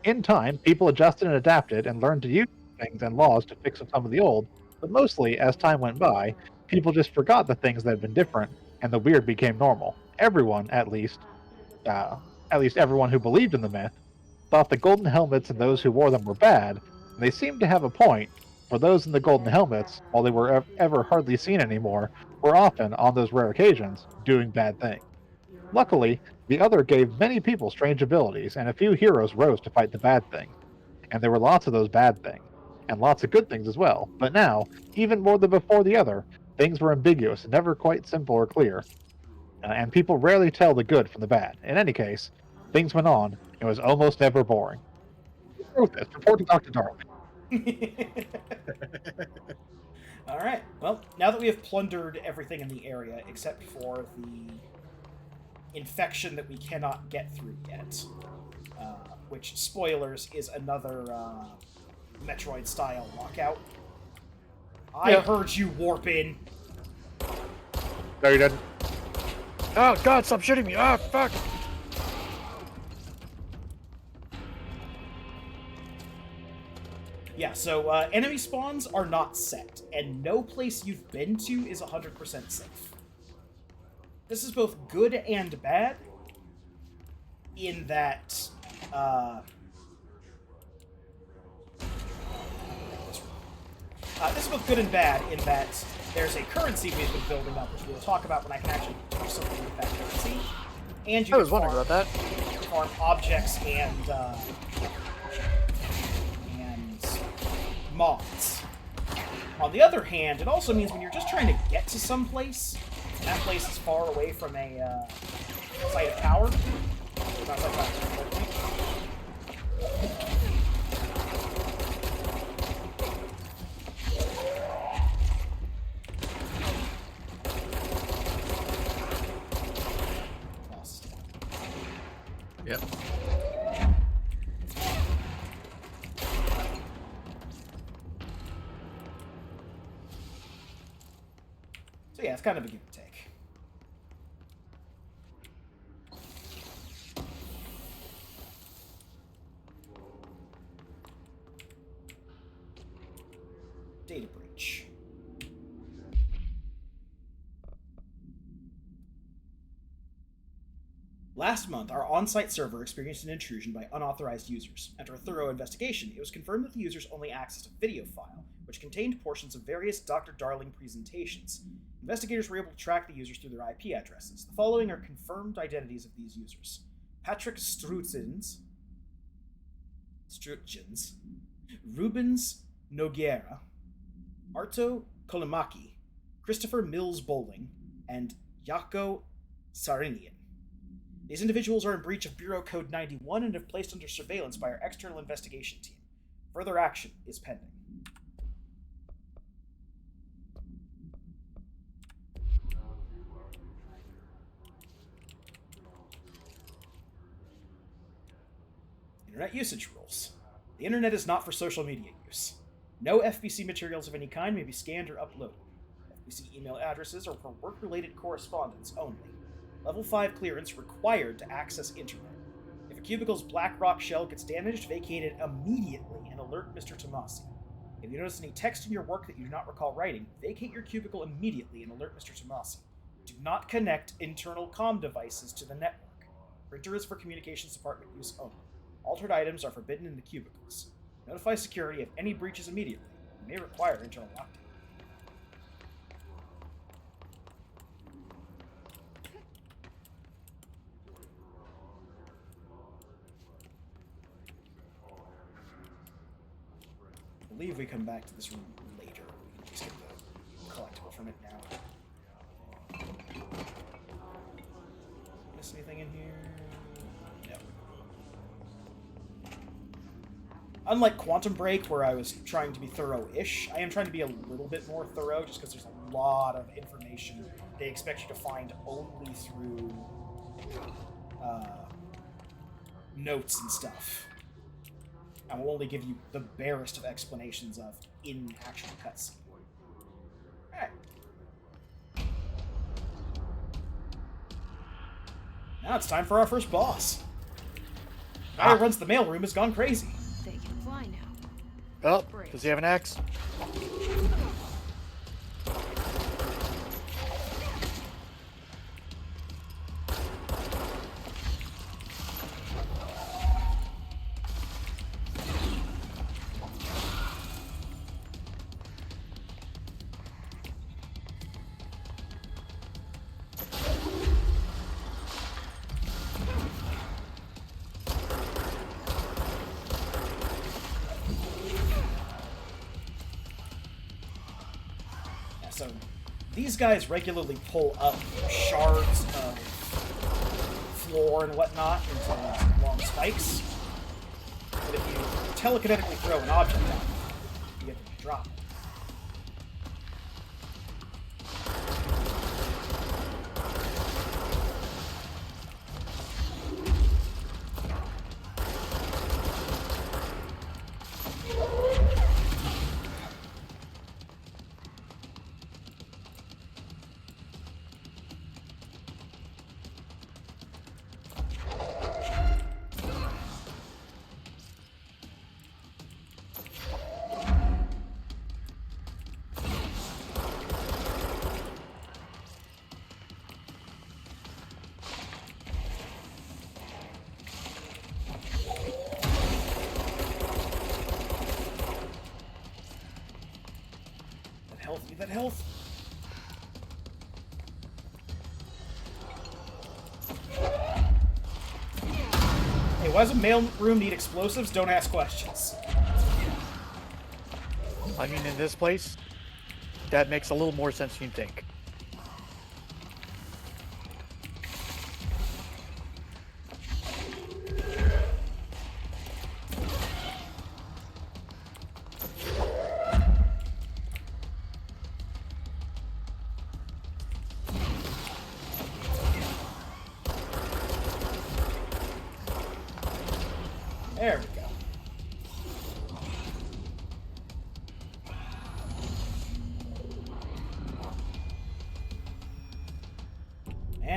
In time, people adjusted and adapted and learned to use things and laws to fix some of the old, but mostly, as time went by, people just forgot the things that had been different, and the weird became normal. Everyone, at least everyone who believed in the myth, thought the golden helmets and those who wore them were bad, and they seemed to have a point, for those in the golden helmets, while they were ever hardly seen anymore, were often, on those rare occasions, doing bad things. Luckily, the other gave many people strange abilities, and a few heroes rose to fight the bad thing. And there were lots of those bad things, and lots of good things as well, but now, even more than before the other, things were ambiguous and never quite simple or clear. And people rarely tell the good from the bad. In any case, things went on. It was almost never boring. Who wrote this? Report to Dr. Darling. Alright, well, now that we have plundered everything in the area, except for the infection that we cannot get through yet, which, spoilers, is another Metroid-style lockout. I heard you warp in. No, you didn't. Oh god, stop shooting me! Ah, fuck! Yeah, so enemy spawns are not set, and no place you've been to is 100% safe. This is both good and bad, in that, this is both good and bad in that there's a currency we've been building up, which we'll talk about when I can actually do something with that currency. And you I was wondering about that. Farm objects and mods. On the other hand, it also means when you're just trying to get to some place, and that place is far away from a site of power, So yeah, it's kind of a give and take. Data breach. Last month, our on-site server experienced an intrusion by unauthorized users. After a thorough investigation, it was confirmed that the users only accessed a video file, which contained portions of various Dr. Darling presentations. Investigators were able to track the users through their IP addresses. The following are confirmed identities of these users. Patrick Strutzins, Rubens Nogueira, Arto Kolimaki, Christopher Mills Bowling, and Yako Sarinian. These individuals are in breach of Bureau Code 91 and have placed under surveillance by our external investigation team. Further action is pending. Internet usage rules. The internet is not for social media use. No FBC materials of any kind may be scanned or uploaded. FBC email addresses are for work-related correspondence only. Level 5 clearance required to access internet. If a cubicle's BlackRock shell gets damaged, vacate it immediately and alert Mr. Tomasi. If you notice any text in your work that you do not recall writing, vacate your cubicle immediately and alert Mr. Tomasi. Do not connect internal comm devices to the network. Printer is for communications department use only. Altered items are forbidden in the cubicles. Notify security of any breaches immediately. You may require internal lockdown. I believe we come back to this room later. We can just get the collectible from it now. Miss anything in here? No. Unlike Quantum Break, where I was trying to be thorough-ish, I am trying to be a little bit more thorough, just because there's a lot of information they expect you to find only through notes and stuff. I will only give you the barest of explanations of in-action cutscene. Alright. Now it's time for our first boss. The guy who runs the mailroom has gone crazy. They can fly now. Oh, does he have an axe? So these guys regularly pull up shards of floor and whatnot into long spikes. But if you telekinetically throw an object at them, you get them to drop it. Need that health. Hey, why does a mail room need explosives? Don't ask questions. I mean, in this place, that makes a little more sense than you think. There we go.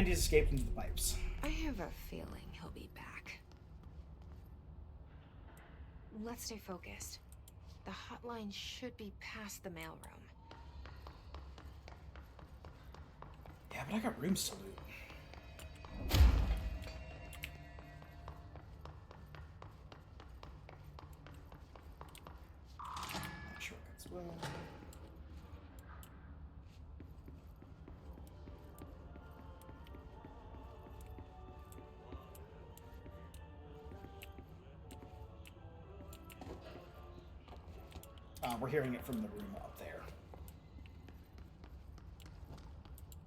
And he's escaped into the pipes. I have a feeling he'll be back. Let's stay focused. The hotline should be past the mailroom. Yeah, but I got rooms to loot. Shortcuts well. We're hearing it from the room up there.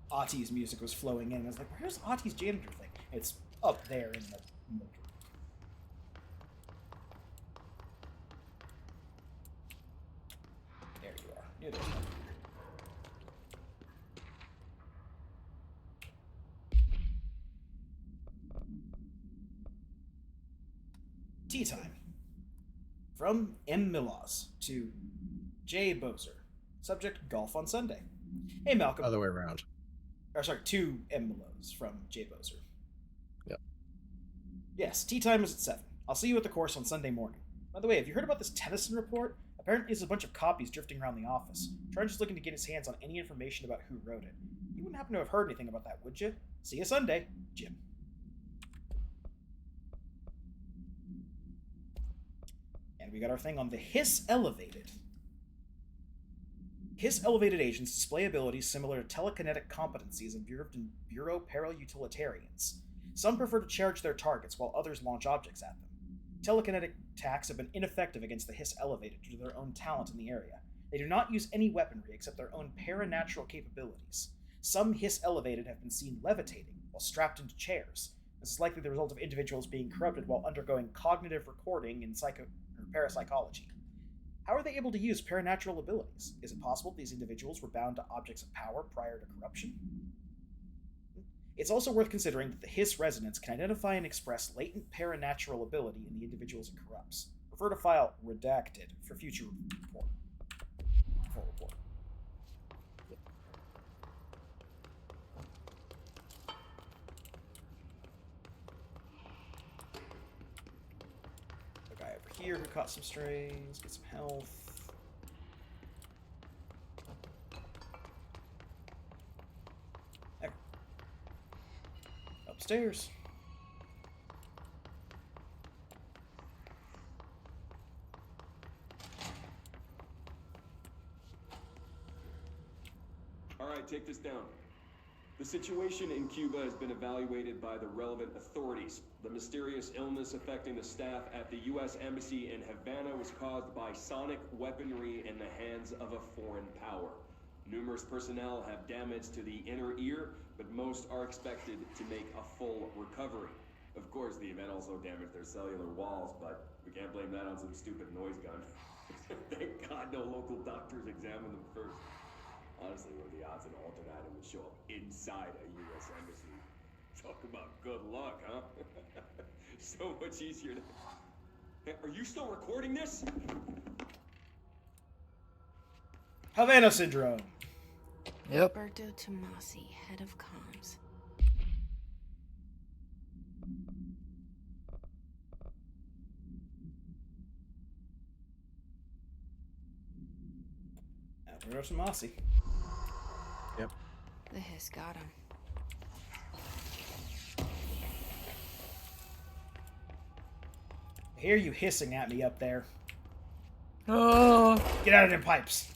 Ahti's music was flowing in. I was like, where's Ahti's janitor thing? It's up there in the motor. There you are. Near the top. Tea time. From M. Milaz to J. Bozer. Subject, golf on Sunday. Hey, Malcolm. Other way around. Or sorry, to M. Milaz from J. Bozer. Yep. Yes, tea time is at 7. I'll see you at the course on Sunday morning. By the way, have you heard about this Tennyson report? Apparently there's a bunch of copies drifting around the office. Trudge is looking to get his hands on any information about who wrote it. You wouldn't happen to have heard anything about that, would you? See you Sunday, Jim. And we got our thing on the Hiss Elevated. Hiss Elevated agents display abilities similar to telekinetic competencies observed in Bureau Parautilitarians. Some prefer to charge their targets, while others launch objects at them. Telekinetic attacks have been ineffective against the Hiss Elevated due to their own talent in the area. They do not use any weaponry except their own paranatural capabilities. Some Hiss Elevated have been seen levitating while strapped into chairs. This is likely the result of individuals being corrupted while undergoing cognitive recording in parapsychology. How are they able to use paranatural abilities? Is it possible these individuals were bound to objects of power prior to corruption? It's also worth considering that the Hiss resonance can identify and express latent paranatural ability in the individuals it corrupts. Refer to file redacted for future report. Full report. The guy over here who caught some strays, get some health. Upstairs. All right, take this down. The situation in Cuba has been evaluated by the relevant authorities. The mysterious illness affecting the staff at the U.S. Embassy in Havana was caused by sonic weaponry in the hands of a foreign power. Numerous personnel have damage to the inner ear, but most are expected to make a full recovery. Of course, the event also damaged their cellular walls, but we can't blame that on some stupid noise gun. Thank God no local doctors examined them first. Honestly, what are the odds an alternate item would show up inside a U.S. embassy? Talk about good luck, huh? So much easier to... Hey, are you still recording this? Havana Syndrome. Yep. Roberto Tomasi, head of comms. Roberto Tomasi. Yep. The Hiss got him. I hear you hissing at me up there. Oh. Get out of them pipes.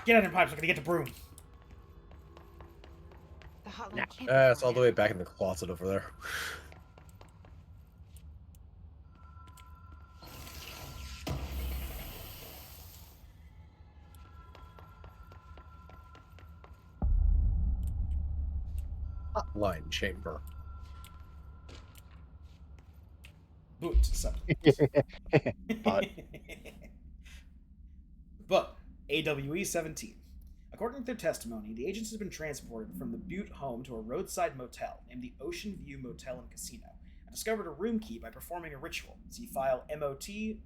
Get out of them pipes. I'm gonna get the broom. The hotline can't. It's all the way back in the closet over there. Hotline chamber. Boot something. But AWE 17. According to their testimony, the agents have been transported from the Butte home to a roadside motel named the Ocean View Motel and Casino and discovered a room key by performing a ritual. See file MOT-01.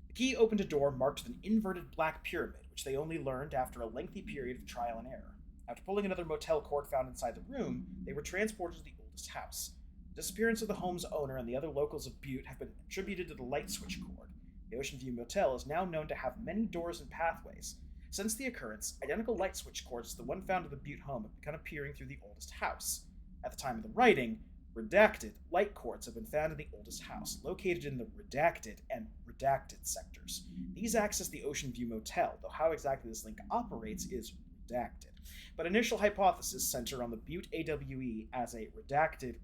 The key opened a door marked with an inverted black pyramid, which they only learned after a lengthy period of trial and error. After pulling another motel cord found inside the room, they were transported to the oldest house. The disappearance of the home's owner and the other locals of Butte have been attributed to the light switch cord. The Ocean View Motel is now known to have many doors and pathways. Since the occurrence, identical light switch cords to the one found at the Butte home have begun appearing through the oldest house. At the time of the writing, redacted light cords have been found in the oldest house, located in the redacted and redacted sectors. These access the Ocean View Motel, though how exactly this link operates is redacted. But initial hypotheses center on the Butte AWE as a redacted.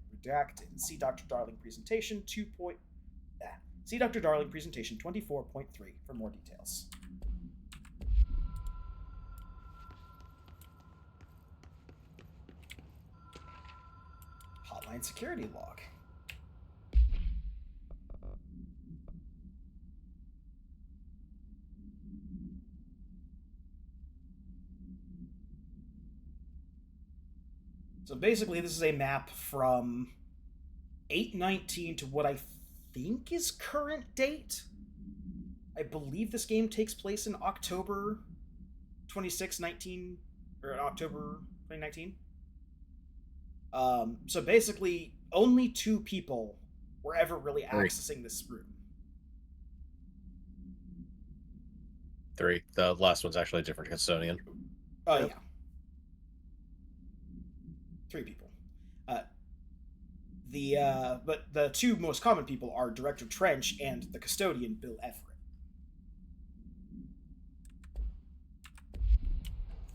See Dr. Darling presentation See Dr. Darling presentation 24.3 for more details. Hotline security log. So basically, this is a map from 8/19 to what I think is current date. I believe this game takes place in October 26, 19, or October 2019. So basically, only 2 people were ever really accessing this room. 3. The last one's actually a different custodian. Oh, yeah. 3 people. But the 2 most common people are Director Trench and the custodian, Bill Everett.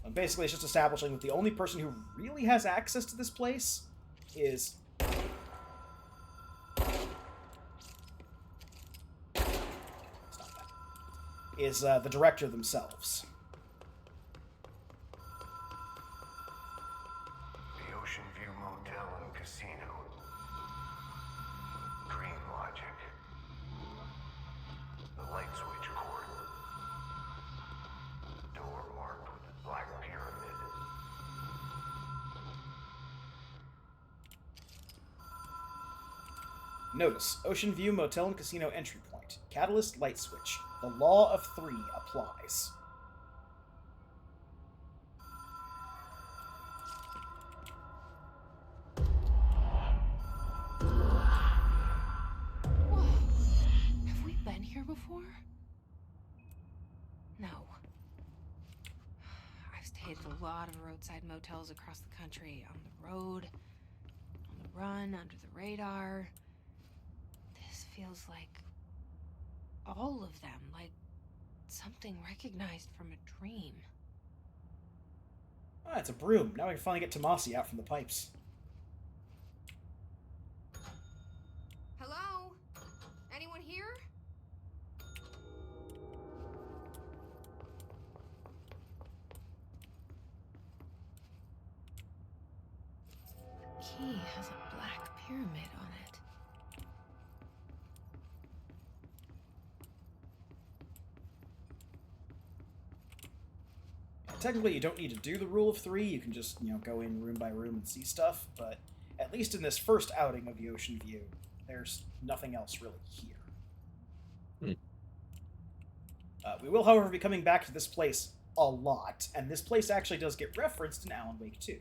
And basically, it's just establishing that the only person who really has access to this place is... the director themselves. The Ocean View Motel and Casino. Dream Logic. The light switch cord. Door marked with a black pyramid. Notice, Ocean View Motel and Casino entry point. Catalyst light switch. The law of 3 applies. Whoa. Have we been here before? No. I've stayed at a lot of roadside motels across the country. On the road, on the run, under the radar. This feels like all of them, like something recognized from a dream. Ah, it's a broom. Now we can finally get Tomasi out from the pipes. Hello? Anyone here? The key has a black pyramid on it. Technically, you don't need to do the rule of 3. You can just, go in room by room and see stuff. But at least in this first outing of the Ocean View, there's nothing else really here. We will, however, be coming back to this place a lot. And this place actually does get referenced in Alan Wake 2.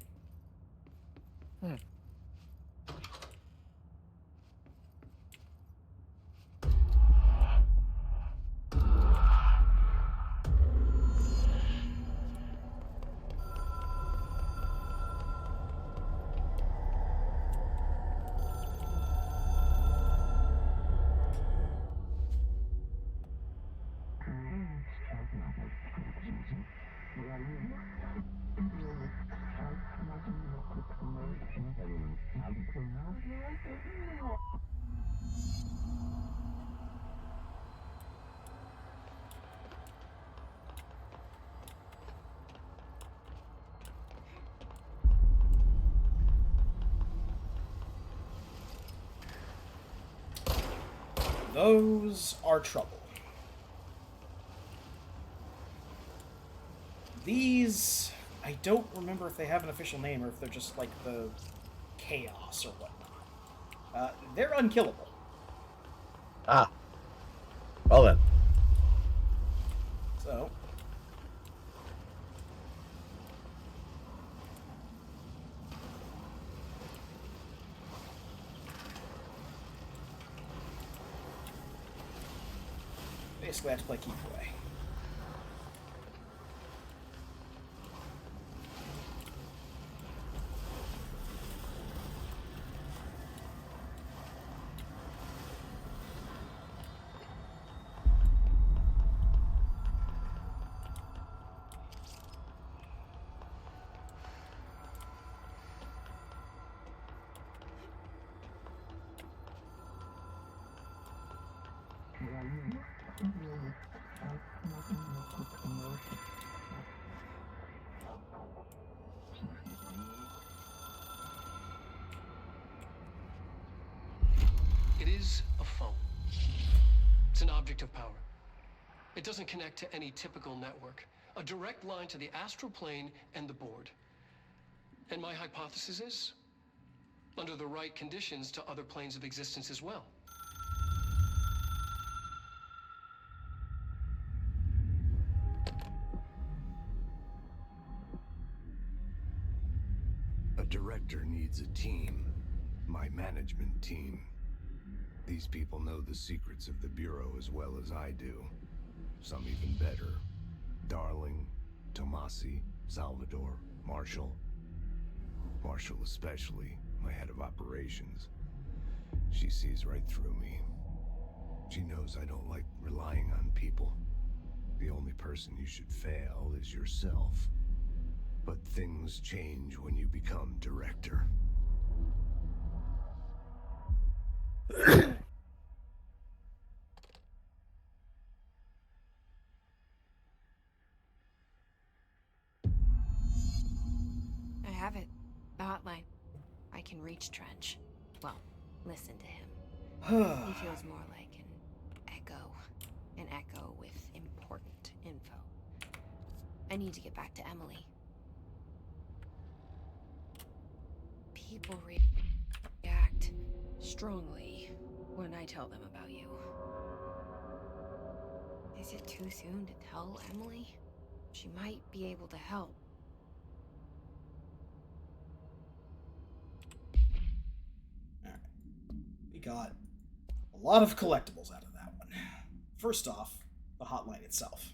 Those are trouble. These, I don't remember if they have an official name or if they're just like the chaos or whatnot. They're unkillable. Ah. Well then. So. Basically, I have to play keep away. It is a phone. It's an object of power. It doesn't connect to any typical network. A direct line to the astral plane and the board. And my hypothesis is, under the right conditions, to other planes of existence as well. A director needs a team. My management team. These people know the secrets of the Bureau as well as I do. Some even better. Darling, Tomasi, Salvador, Marshall. Marshall especially, my head of operations. She sees right through me. She knows I don't like relying on people. The only person you should fail is yourself. But things change when you become director. I have it. The hotline. I can reach Trench. Well, listen to him. He feels more like an echo. An echo with important info. I need to get back to Emily. People react strongly when I tell them about you. Is it too soon to tell Emily? She might be able to help. Alright. We got a lot of collectibles out of that one. First off, the hotline itself.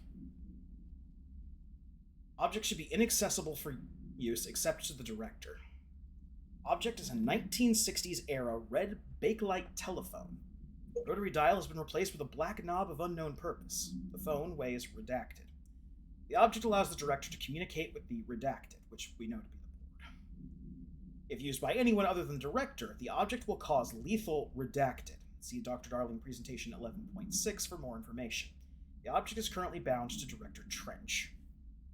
Object should be inaccessible for use except to the director. Object is a 1960s era red Bakelite telephone. The rotary dial has been replaced with a black knob of unknown purpose. The phone weighs redacted. The object allows the director to communicate with the redacted, which we know to be the board. If used by anyone other than the director, the object will cause lethal redacted. See Dr. Darling Presentation 11.6 for more information. The object is currently bound to Director Trench.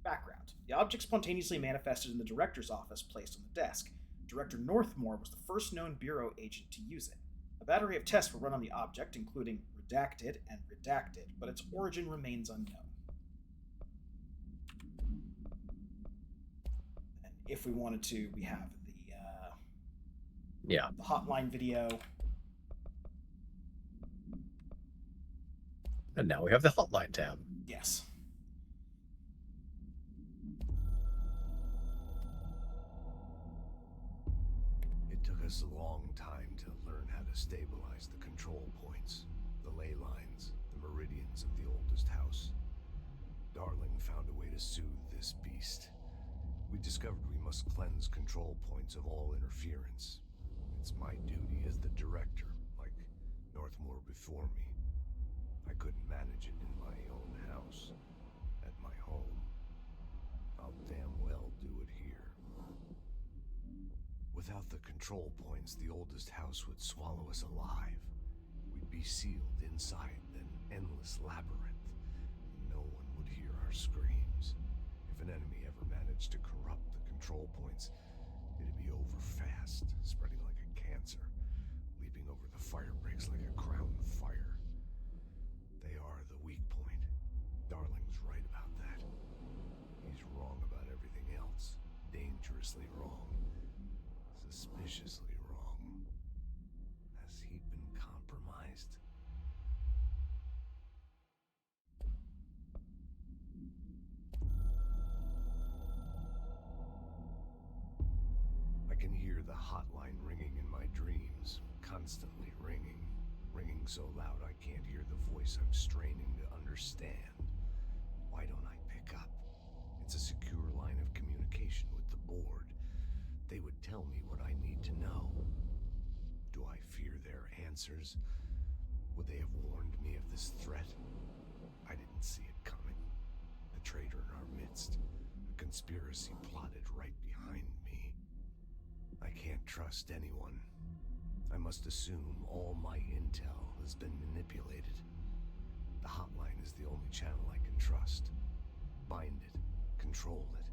Background. The object spontaneously manifested in the director's office placed on the desk. Director Northmore was the first known Bureau agent to use it. A battery of tests were run on the object, including redacted and redacted, but its origin remains unknown. And if we wanted to, we have the hotline video. And now we have the hotline tab. Yes. It took us a long time to learn how to stabilize the control points, the ley lines, the meridians of the oldest house. Darling found a way to soothe this beast. We discovered we must cleanse control points of all interference. It's my duty as the director, like Northmore before me. I couldn't manage it in my own house, at my home. I'll damn well do it here. Without the control points, the oldest house would swallow us alive. We'd be sealed inside an endless labyrinth. No one would hear our screams. If an enemy ever managed to corrupt the control points, it'd be over fast, spreading like a cancer, leaping over the fire breaks like a crown fire. They are the weak point. Darling's right about that. He's wrong about everything else. Dangerously wrong. Suspiciously wrong. Has he been compromised? I can hear the hotline ringing in my dreams, constantly ringing. Ringing so loud I can't hear the voice I'm straining to understand. understand. Why don't I pick up? It's a secure line of communication with the board. They would tell me what I need to know. Do I fear their answers? Would they have warned me of this threat? I didn't see it coming. A traitor in our midst. A conspiracy plotted right behind me. I can't trust anyone. I must assume all my intel has been manipulated. The hotline is the only channel I can trust. Bind it, control it.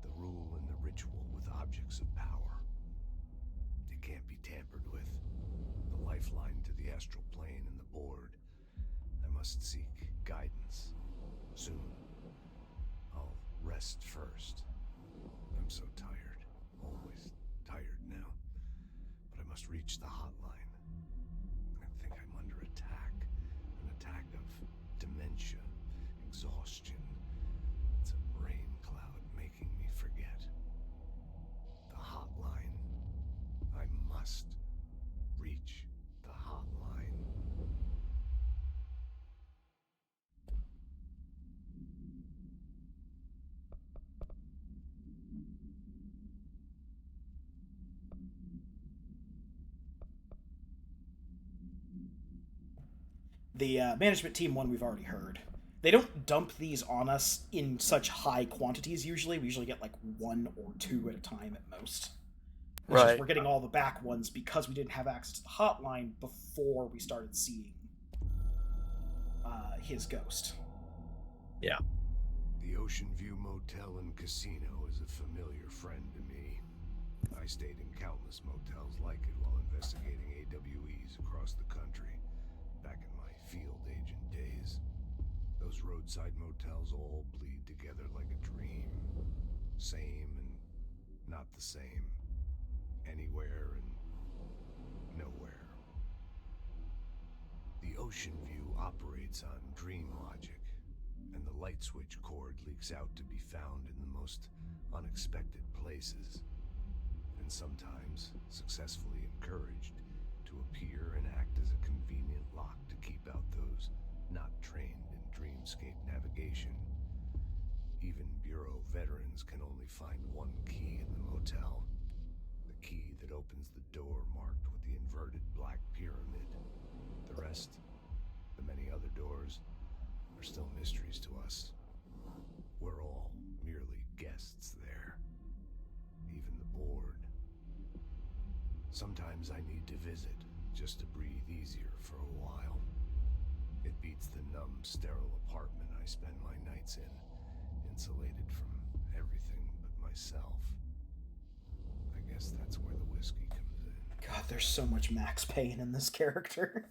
The rule and the ritual with objects of power. It can't be tampered with. The lifeline to the astral plane and the board. I must seek guidance. Soon. I'll rest first. I'm so tired. Always tired now. But I must reach the hotline. I think I'm under attack. An attack of dementia, exhaustion. It's a rain cloud making me forget. The hotline. I must reach the hotline. The management team one we've already heard. They don't dump these on us in such high quantities usually. We usually get like 1 or 2 at a time at most. It's just we're getting all the back ones because we didn't have access to the hotline before we started seeing his ghost. Yeah. The Ocean View Motel and Casino is a familiar friend to me. I stayed in countless motels like it while investigating AWEs across the country, back in my field agent days. Those roadside motels all bleed together like a dream. Same and not the same. Anywhere and nowhere. The Ocean View operates on dream logic, and the light switch cord leaks out to be found in the most unexpected places, and sometimes successfully encouraged to appear and act as a convenient lock to keep out those not trained in dreamscape navigation. Even Bureau veterans can only find one key in the motel. The key that opens the door marked with the inverted black pyramid. The rest, the many other doors, are still mysteries to us. We're all merely guests there. Even the board. Sometimes I need to visit, just to breathe easier for a while. It beats the numb, sterile apartment I spend my nights in, insulated from everything but myself. I guess that's where the whiskey comes in. God, there's so much Max Payne in this character.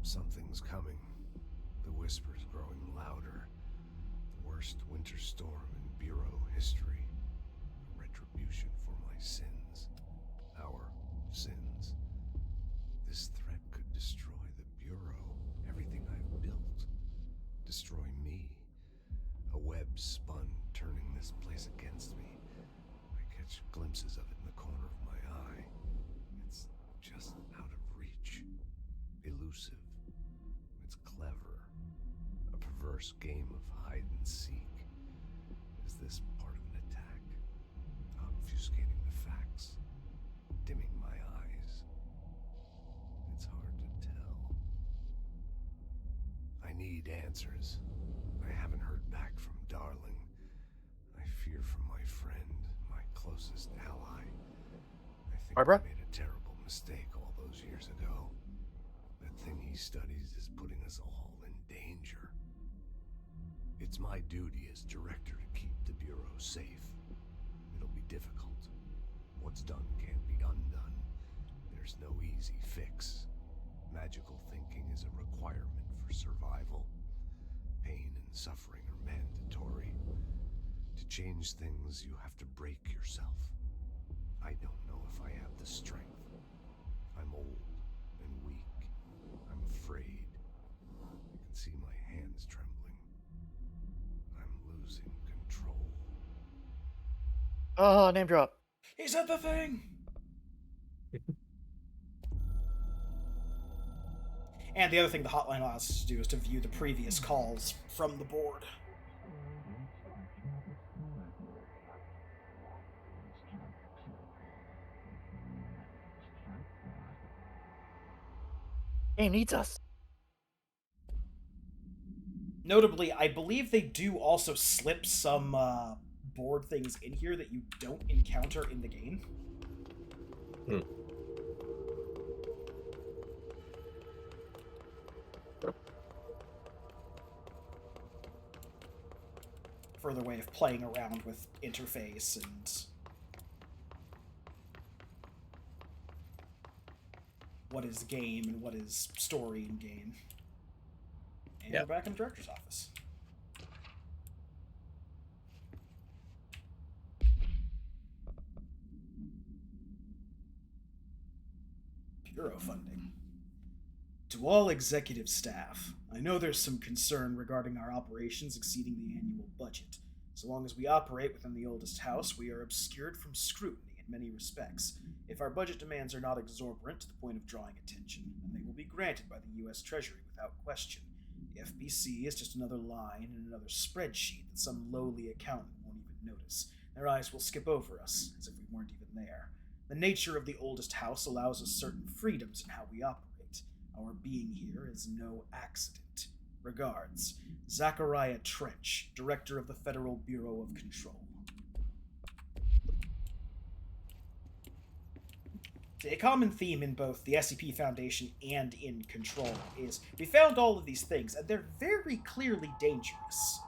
Something's coming. The whisper's growing louder. The worst winter storm in Bureau history. A retribution for my sins. Our sins. This threat could destroy the Bureau, everything I've built. Destroy me. A web spun, turning this place against me. I catch glimpses of it in the corner of my eye. It's just out of reach. Elusive. It's clever. A perverse game of hide and seek. Is this part of an attack? Obfuscating the facts. Dimming my eyes. It's hard to tell. I need answers. I haven't heard back from Darling. I fear for my friend, my closest ally. I think Barbara? I made a terrible mistake all those years ago. That thing he studies is putting us all in danger. It's my duty as director to keep the Bureau safe. It'll be difficult. What's done can't be undone. There's no easy fix. Magical thinking is a requirement for survival. Pain and suffering are mandatory. To change things, you have to break yourself. I don't know if I have the strength. I'm old and weak. I'm afraid. I can see my hands trembling. I'm losing control. Name drop. He said the thing! And the other thing the hotline allows us to do is to view the previous calls from the board. Game needs us. Notably, I believe they do also slip some board things in here that you don't encounter in the game. Further way of playing around with interface and what is game and what is story in game. And we're back in the director's office. Bureau funding. To all executive staff, I know there's some concern regarding our operations exceeding the annual budget. So long as we operate within the oldest house, we are obscured from scrutiny in many respects. If our budget demands are not exorbitant to the point of drawing attention, then they will be granted by the U.S. Treasury without question. The FBC is just another line in another spreadsheet that some lowly accountant won't even notice. Their eyes will skip over us, as if we weren't even there. The nature of the oldest house allows us certain freedoms in how we operate. Our being here is no accident. Regards, Zachariah Trench, Director of the Federal Bureau of Control. A common theme in both the SCP Foundation and in Control is we found all of these things, and they're very clearly dangerous.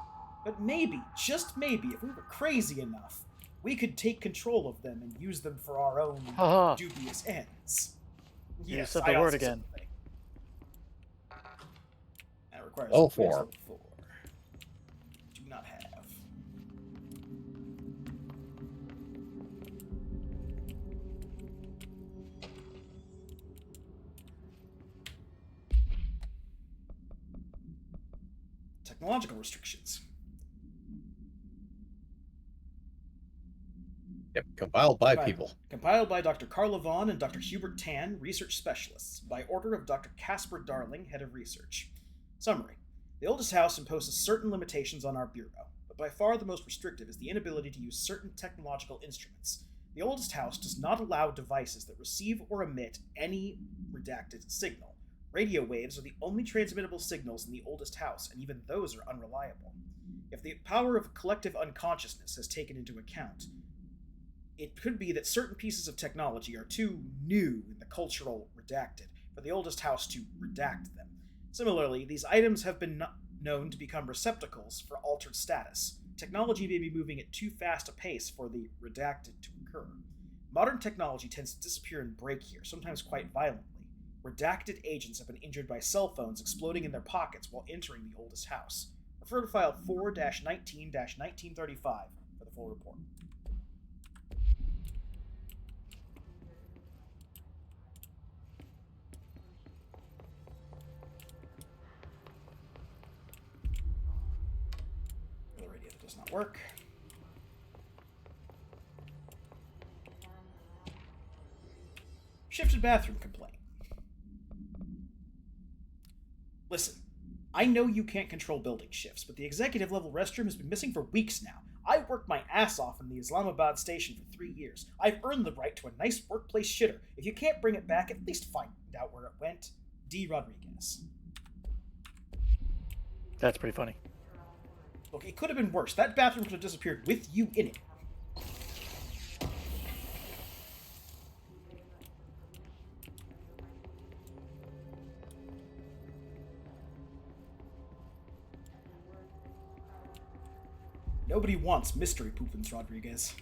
But maybe, just maybe, if we were crazy enough, we could take control of them and use them for our own dubious ends. You said the word again. That requires Level 4. four. Do not have. Technological restrictions. Yep, compiled by people. Compiled by Dr. Carla Vaughn and Dr. Hubert Tan, research specialists, by order of Dr. Casper Darling, head of research. Summary. The oldest house imposes certain limitations on our bureau, but by far the most restrictive is the inability to use certain technological instruments. The oldest house does not allow devices that receive or emit any redacted signal. Radio waves are the only transmittable signals in the oldest house, and even those are unreliable. If the power of collective unconsciousness is taken into account, it could be that certain pieces of technology are too new in the cultural redacted for the oldest house to redact them. Similarly, these items have been known to become receptacles for altered status. Technology may be moving at too fast a pace for the redacted to occur. Modern technology tends to disappear and break here, sometimes quite violently. Redacted agents have been injured by cell phones exploding in their pockets while entering the oldest house. Refer to file 4-19-1935 for the full report. The radio does not work. Shifted bathroom complaint. Listen, I know you can't control building shifts, but the executive level restroom has been missing for weeks now. I worked my ass off in the Islamabad station for 3 years. I've earned the right to a nice workplace shitter. If you can't bring it back, at least find out where it went. D. Rodriguez. That's pretty funny. Look, it could have been worse. That bathroom could have disappeared with you in it. Nobody wants mystery poopins, Rodriguez.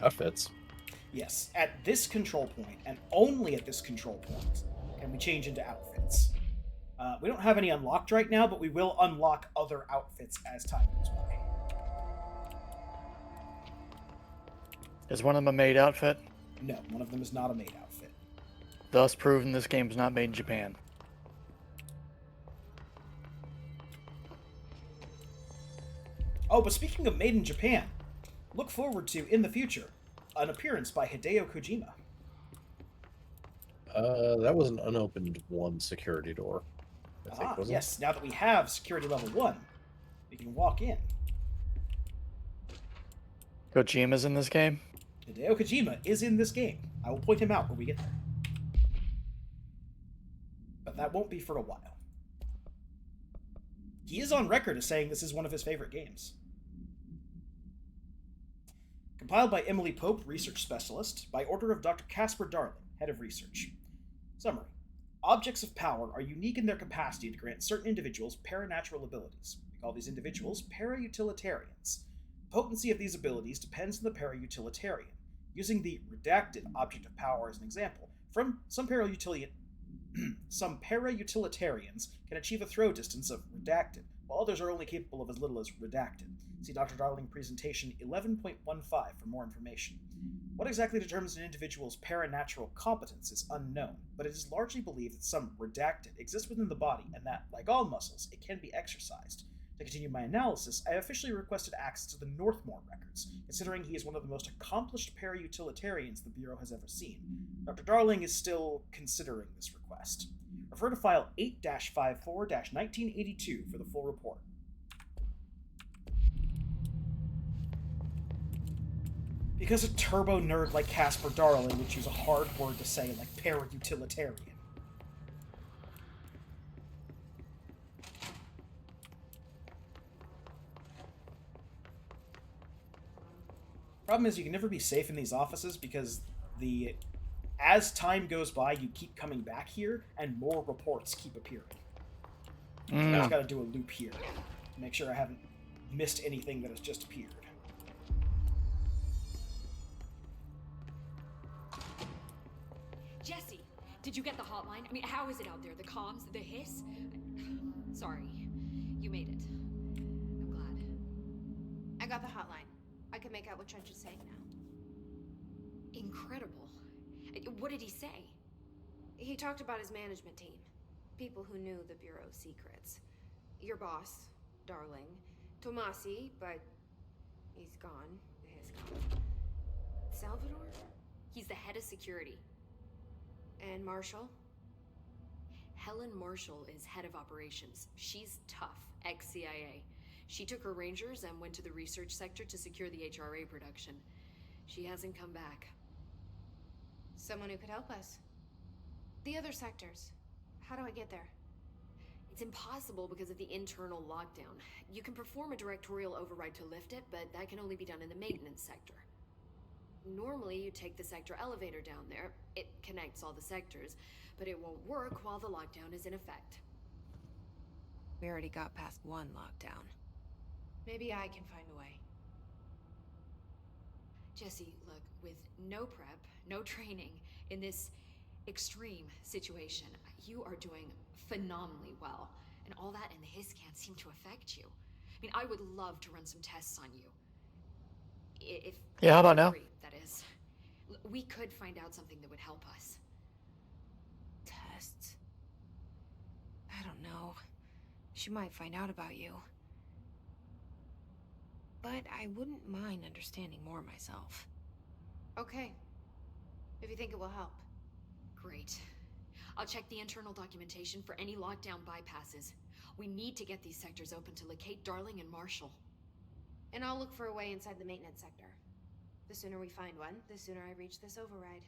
Outfits. Yes, at this control point, and only at this control point, can we change into outfits. We don't have any unlocked right now, but we will unlock other outfits as time goes by. Is one of them a maid outfit? No, one of them is not a maid outfit. Thus proven this game is not made in Japan. Oh, but speaking of made in Japan, look forward to, in the future, an appearance by Hideo Kojima. That was an unopened one security door. I think, wasn't Yes, now that we have security level 1, we can walk in. Kojima's in this game? Hideo Kojima is in this game. I will point him out when we get there. But that won't be for a while. He is on record as saying this is one of his favorite games. Compiled by Emily Pope, research specialist, by order of Dr. Casper Darling, head of research. Summary. Objects of power are unique in their capacity to grant certain individuals paranatural abilities. We call these individuals para-utilitarians. The potency of these abilities depends on the para-utilitarian. Using the redacted object of power as an example, from some para-utilitarians can achieve a throw distance of redacted, while others are only capable of as little as redacted. See Dr. Darling presentation 11.15 for more information. What exactly determines an individual's paranatural competence is unknown, but it is largely believed that some redacted exists within the body and that, like all muscles, it can be exercised. To continue my analysis, I officially requested access to the Northmore records, considering he is one of the most accomplished para-utilitarians the Bureau has ever seen. Dr. Darling is still considering this request. Refer to file 8-54-1982 for the full report. Because a turbo nerd like Casper Darling would choose a hard word to say like para-utilitarian. Problem is, you can never be safe in these offices because as time goes by, you keep coming back here, and more reports keep appearing. So I just gotta do a loop here to make sure I haven't missed anything that has just appeared. Jesse, did you get the hotline? I mean, how is it out there? The comms? The hiss? Sorry. You made it. I'm glad. I got the hotline. I can make out what Trench is saying now. Incredible. What did he say? He talked about his management team. People who knew the Bureau's secrets. Your boss, Darling. Tomasi, but he's gone. His gone. Salvador? He's the head of security. And Marshall? Helen Marshall is head of operations. She's tough, ex-CIA. She took her rangers and went to the research sector to secure the HRA production. She hasn't come back. Someone who could help us. The other sectors. How do I get there? It's impossible because of the internal lockdown. You can perform a directorial override to lift it, but that can only be done in the maintenance sector. Normally, you take the sector elevator down there. It connects all the sectors, but it won't work while the lockdown is in effect. We already got past one lockdown. Maybe I can find a way. Jesse, look, with no prep, no training, in this extreme situation, you are doing phenomenally well. And all that and the hiss can't seem to affect you. I mean, I would love to run some tests on you. If Yeah, how about now? that is. We could find out something that would help us. Tests? I don't know. She might find out about you. But I wouldn't mind understanding more myself. Okay. If you think it will help. Great. I'll check the internal documentation for any lockdown bypasses. We need to get these sectors open to locate Darling and Marshall. And I'll look for a way inside the maintenance sector. The sooner we find one, the sooner I reach this override.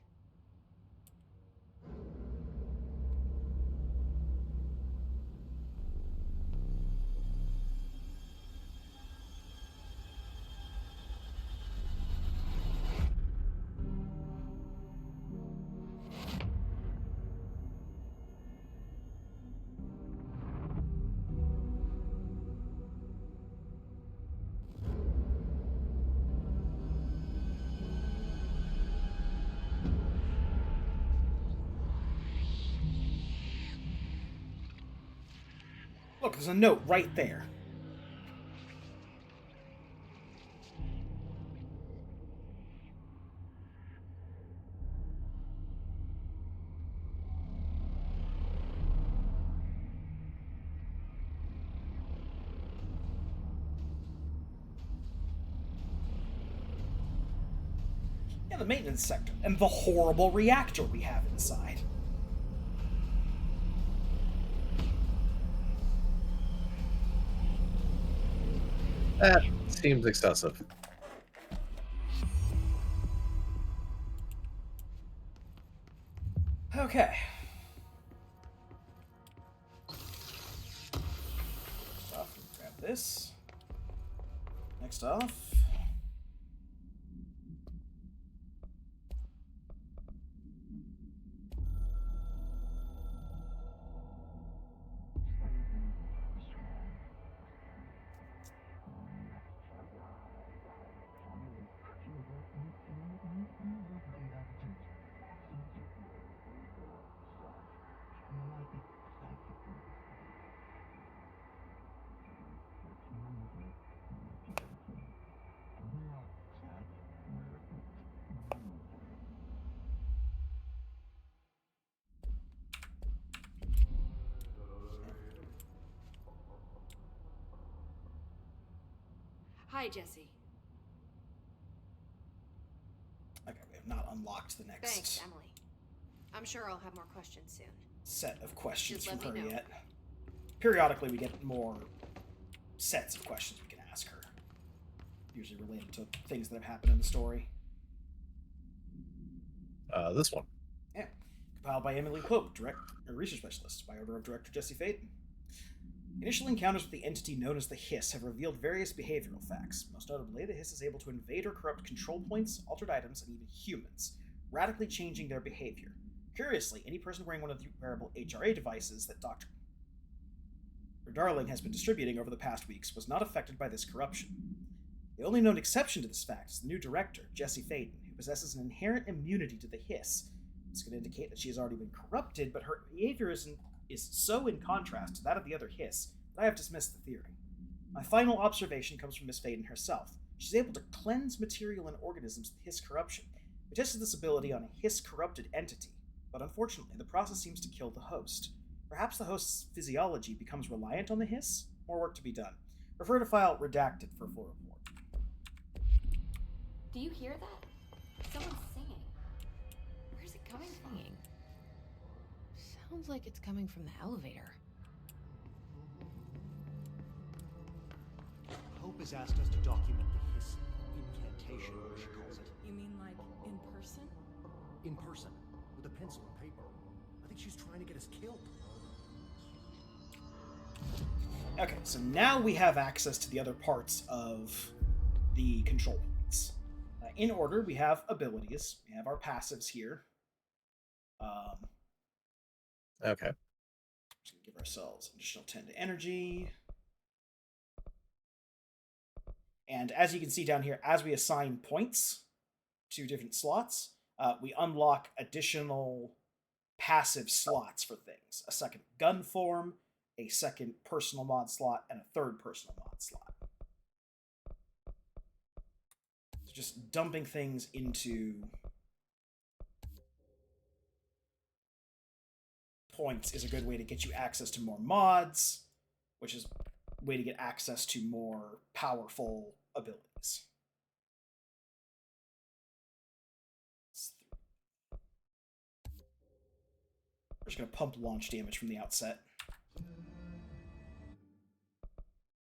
Look, there's a note right there. Yeah, the maintenance sector. And the horrible reactor we have inside. That seems excessive. Okay. Stuff. Grab this. Next off. Hi, Jesse. Okay, we have not unlocked the next Thanks, Emily. I'm sure I'll have more questions soon. set of questions Just from let her me know. yet. Periodically, we get more sets of questions we can ask her. Usually related to things that have happened in the story. This one. Yeah. Compiled by Emily Pope, research specialist, by order of director Jesse Faden. Initial encounters with the entity known as the Hiss have revealed various behavioral facts. Most notably, the Hiss is able to invade or corrupt control points, altered items, and even humans, radically changing their behavior. Curiously, any person wearing one of the wearable HRA devices that Dr. Darling has been distributing over the past weeks was not affected by this corruption. The only known exception to this fact is the new director, Jesse Faden, who possesses an inherent immunity to the Hiss. This could indicate that she has already been corrupted, but her behavior is so in contrast to that of the other Hiss that I have dismissed the theory. My final observation comes from Miss Faden herself. She's able to cleanse material and organisms with Hiss corruption. We tested this ability on a Hiss-corrupted entity, but unfortunately the process seems to kill the host. Perhaps the host's physiology becomes reliant on the Hiss? More work to be done. Refer to file redacted for full report. Do you hear that? Someone's singing. Where's it coming from? Singing. Sounds like it's coming from the elevator. Hope has asked us to document the Hiss incantation, she calls it. You mean like in person? In person, with a pencil and paper. I think she's trying to get us killed. Okay, so now we have access to the other parts of the control points. In order, we have abilities. We have our passives here. Okay. Just gonna give ourselves additional 10 to energy. And as you can see down here, as we assign points to different slots, we unlock additional passive slots for things. A second gun form, a second personal mod slot, and a third personal mod slot. So just dumping things into points is a good way to get you access to more mods, which is a way to get access to more powerful abilities. We're just going to pump launch damage from the outset.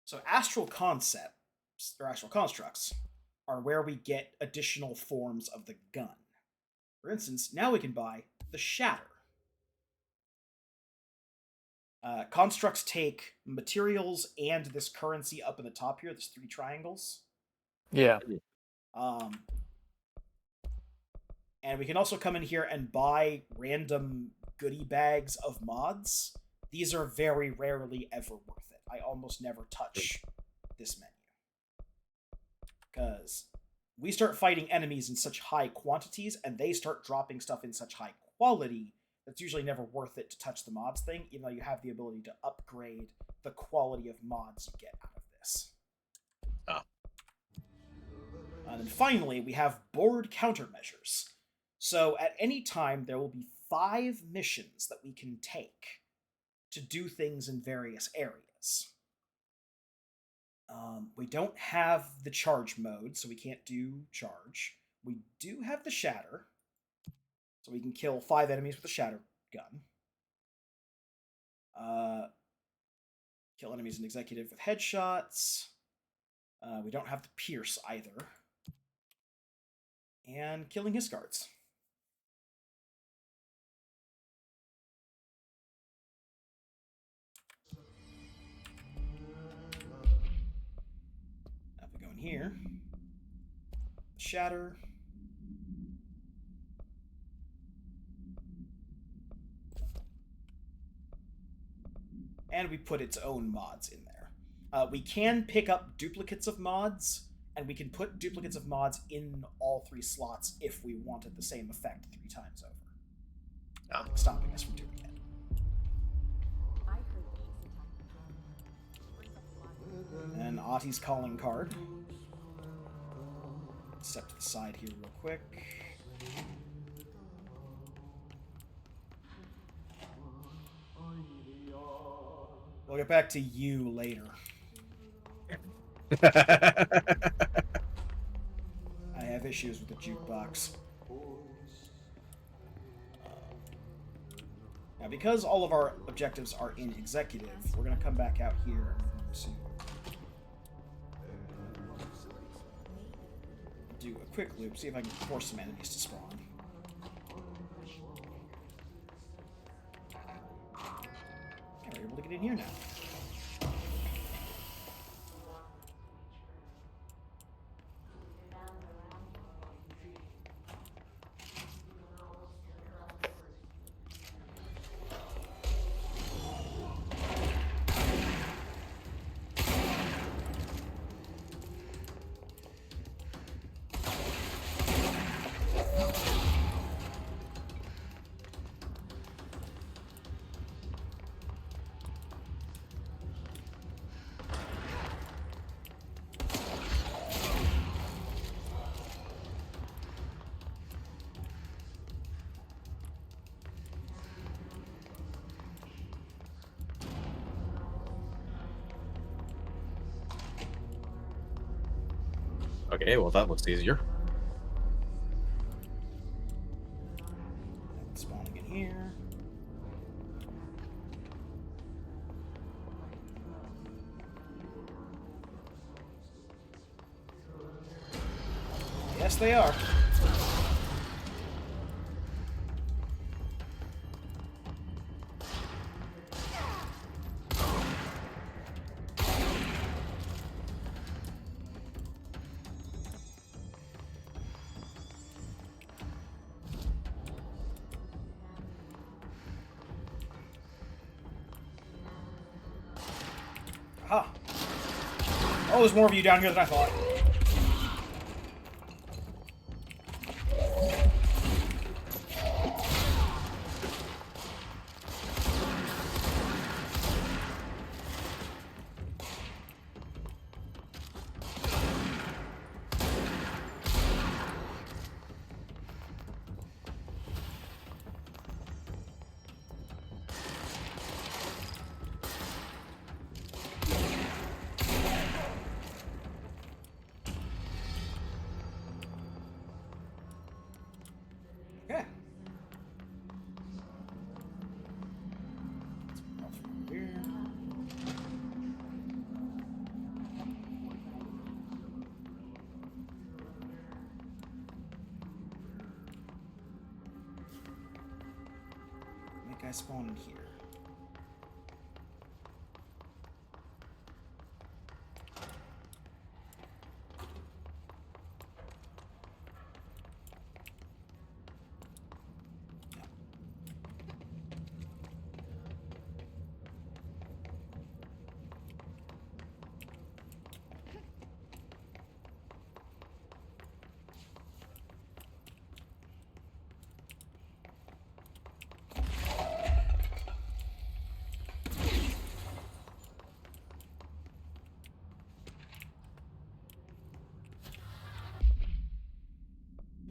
So astral concepts, or astral constructs, are where we get additional forms of the gun. For instance, now we can buy the Shatter. Constructs take materials and this currency up in the top here, there's 3 triangles. Yeah. And we can also come in here and buy random goodie bags of mods. These are very rarely ever worth it. I almost never touch this menu. Because we start fighting enemies in such high quantities, and they start dropping stuff in such high quality, it's usually never worth it to touch the mods thing, even though you have the ability to upgrade the quality of mods you get out of this. And then finally, we have board countermeasures. So at any time, there will be 5 missions that we can take to do things in various areas. We don't have the charge mode, so we can't do charge. we do have the Shatter, so we can kill 5 enemies with the Shatter gun. Kill enemies in Executive with headshots. We don't have the Pierce either. And killing his guards. Now if we go in here, Shatter. And we put its own mods in there. We can pick up duplicates of mods, and we can put duplicates of mods in all 3 slots if we wanted the same effect 3 times over. Nothing stopping us from doing it. And Ahti's calling card. Step to the side here real quick. We'll get back to you later. I have issues with the jukebox. Now, because all of our objectives are in Executive, we're going to come back out here and do a quick loop, see if I can force some enemies to spawn. And we're able to get in here now. Okay, well that looks easier. Spawning in here. Yes, they are. Aha! Oh, there's more of you down here than I thought. Okay. Here. Make I spawn in here.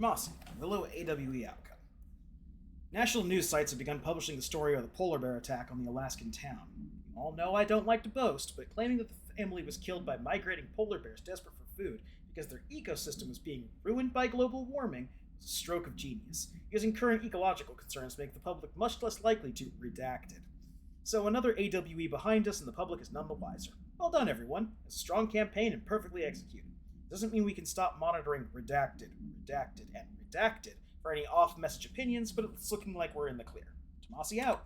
Mossy, the low AWE outcome. National news sites have begun publishing the story of the polar bear attack on the Alaskan town. You all know I don't like to boast, but claiming that the family was killed by migrating polar bears desperate for food because their ecosystem was being ruined by global warming was a stroke of genius, using current ecological concerns to make the public much less likely to redact it. So another AWE behind us, and the public is none the wiser. Well done, everyone. It's a strong campaign and perfectly executed. Doesn't mean we can stop monitoring redacted, redacted, and redacted for any off-message opinions, but it's looking like we're in the clear. Tomasi out.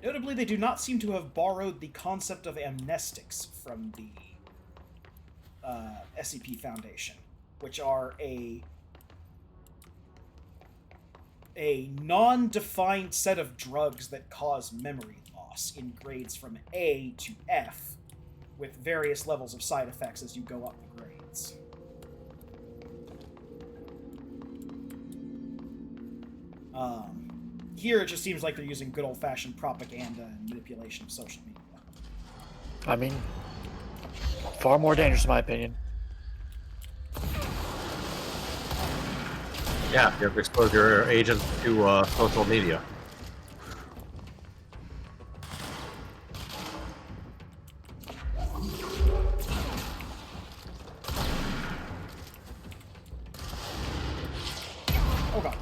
Notably, they do not seem to have borrowed the concept of amnestics from the SCP Foundation, which are a non-defined set of drugs that cause memory loss in grades from A to F, with various levels of side effects as you go up the grades. Here it just seems like they're using good old-fashioned propaganda and manipulation of social media. I mean, far more dangerous in my opinion. Yeah, you have to expose your agents to social media. Oh god.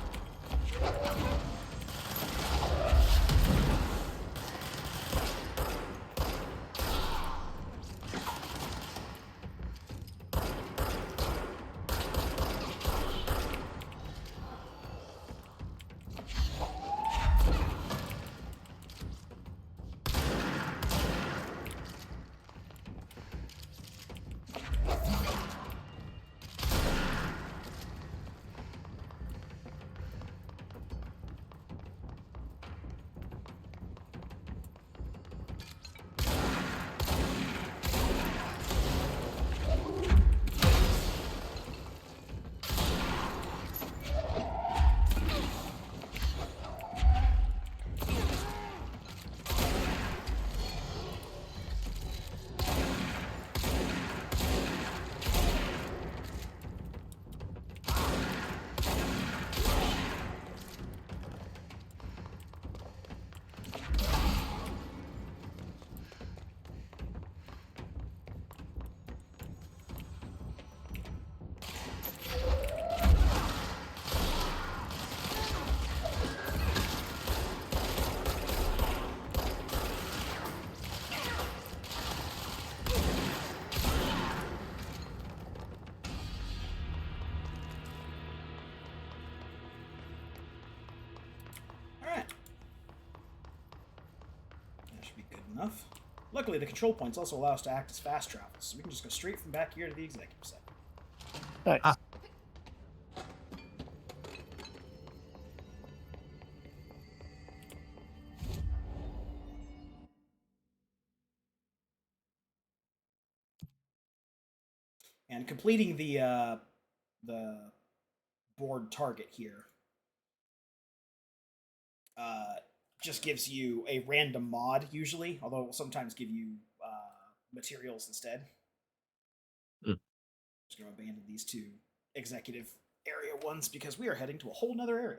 Enough. Luckily, the control points also allow us to act as fast travel, so we can just go straight from back here to the executive set. Nice. And completing the board target here just gives you a random mod, usually, although it will sometimes give you materials instead. Just going to abandon these two executive area ones because we are heading to a whole nother area.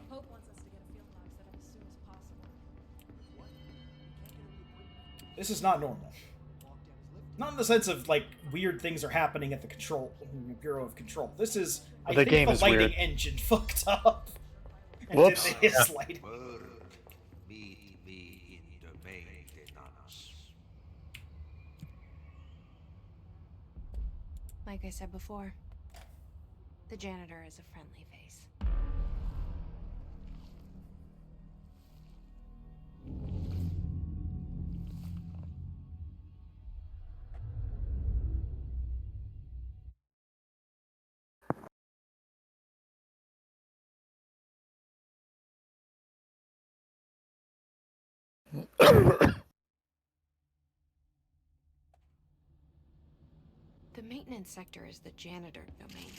Hope wants us to get a field log set up as soon as possible. This is not normal. Not in the sense of, like, weird things are happening at the Bureau of Control. This is, I The think game the is lighting weird. engine fucked up. And Whoops. did his Yeah. lighting. Meet me in the maintenance. Like I said before, the janitor is a friendly face. The maintenance sector is the janitor domain.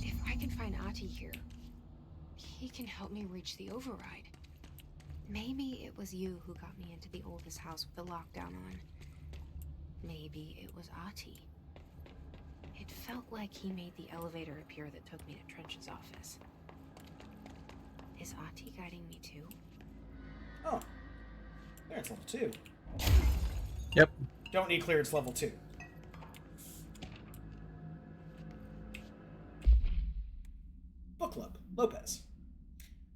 If I can find Ahti here, he can help me reach the override. Maybe it was you who got me into the oldest house with the lockdown on. Maybe it was Ahti. It felt like he made the elevator appear that took me to Trench's office. Is Ahti guiding me too? Oh. Clearance level 2. Yep. Don't need clearance level 2. Book Club, Lopez.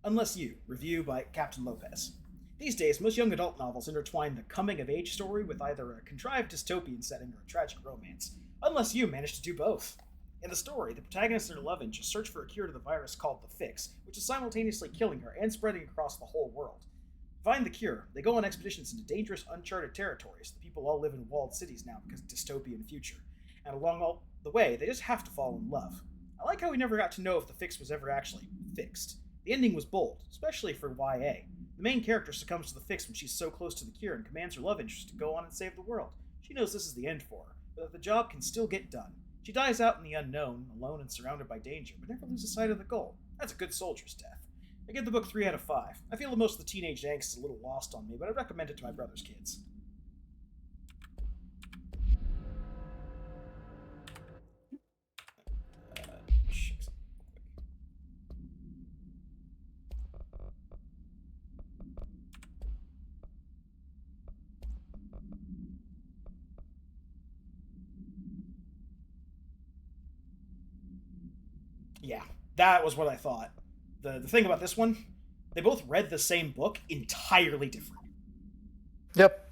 Unless You, review by Captain Lopez. These days, most young adult novels intertwine the coming-of-age story with either a contrived dystopian setting or a tragic romance. Unless You managed to do both. In the story, the protagonist and her love interest search for a cure to the virus called the Fix, which is simultaneously killing her and spreading across the whole world. To find the cure, they go on expeditions into dangerous, uncharted territories. The people all live in walled cities now because of dystopian future. And along all the way, they just have to fall in love. I like how we never got to know if the Fix was ever actually fixed. The ending was bold, especially for YA. The main character succumbs to the Fix when she's so close to the cure and commands her love interest to go on and save the world. She knows this is the end for her, but that the job can still get done. She dies out in the unknown, alone and surrounded by danger, but never loses sight of the goal. That's a good soldier's death. I give the book 3 out of 5. I feel that most of the teenage angst is a little lost on me, but I recommend it to my brother's kids. Yeah, that was what I thought. The thing about this one, they both read the same book, entirely different. Yep.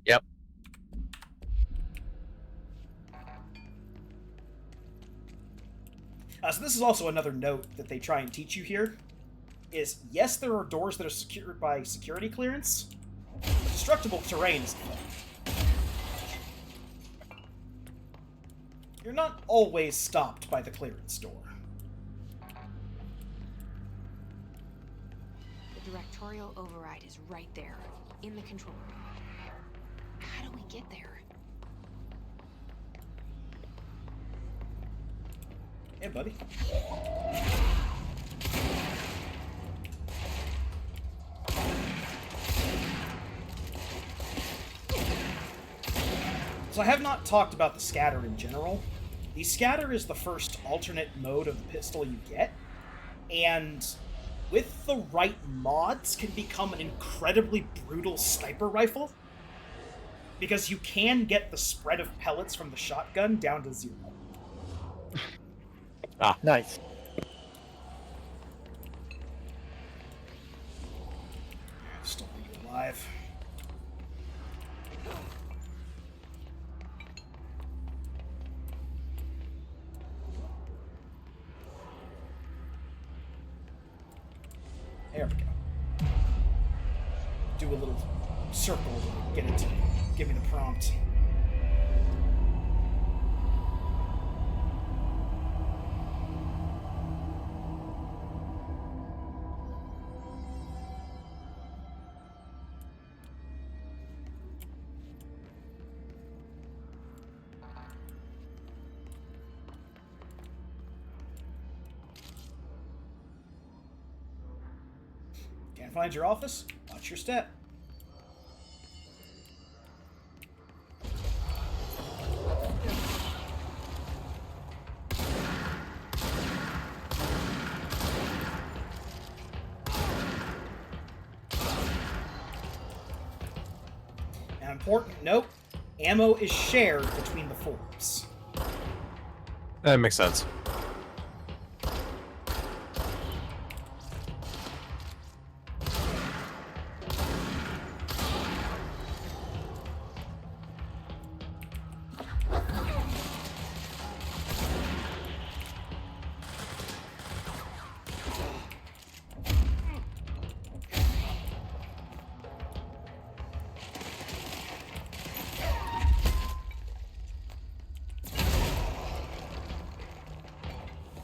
Yep. So this is also another note that they try and teach you here, is yes, there are doors that are secured by security clearance, but destructible terrain is the thing. You're not always stopped by the clearance door. The directorial override is right there, in the control room. How do we get there? Hey, buddy. So I have not talked about the scatter in general. The scatter is the first alternate mode of the pistol you get, and with the right mods can become an incredibly brutal sniper rifle, because you can get the spread of pellets from the shotgun down to 0. Ah, nice. Still think you're alive. There we go. Do a little circle to get it to give me the prompt. Can't find your office? Watch your step. An important note, ammo is shared between the forms. That makes sense.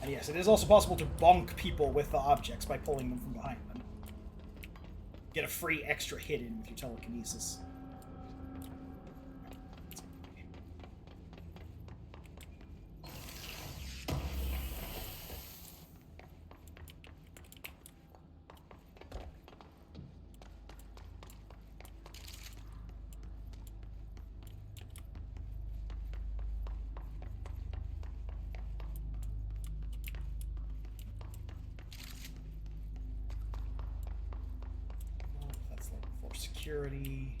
And yes, it is also possible to bonk people with the objects by pulling them from behind them. Get a free extra hit in with your telekinesis. That's level 4 security.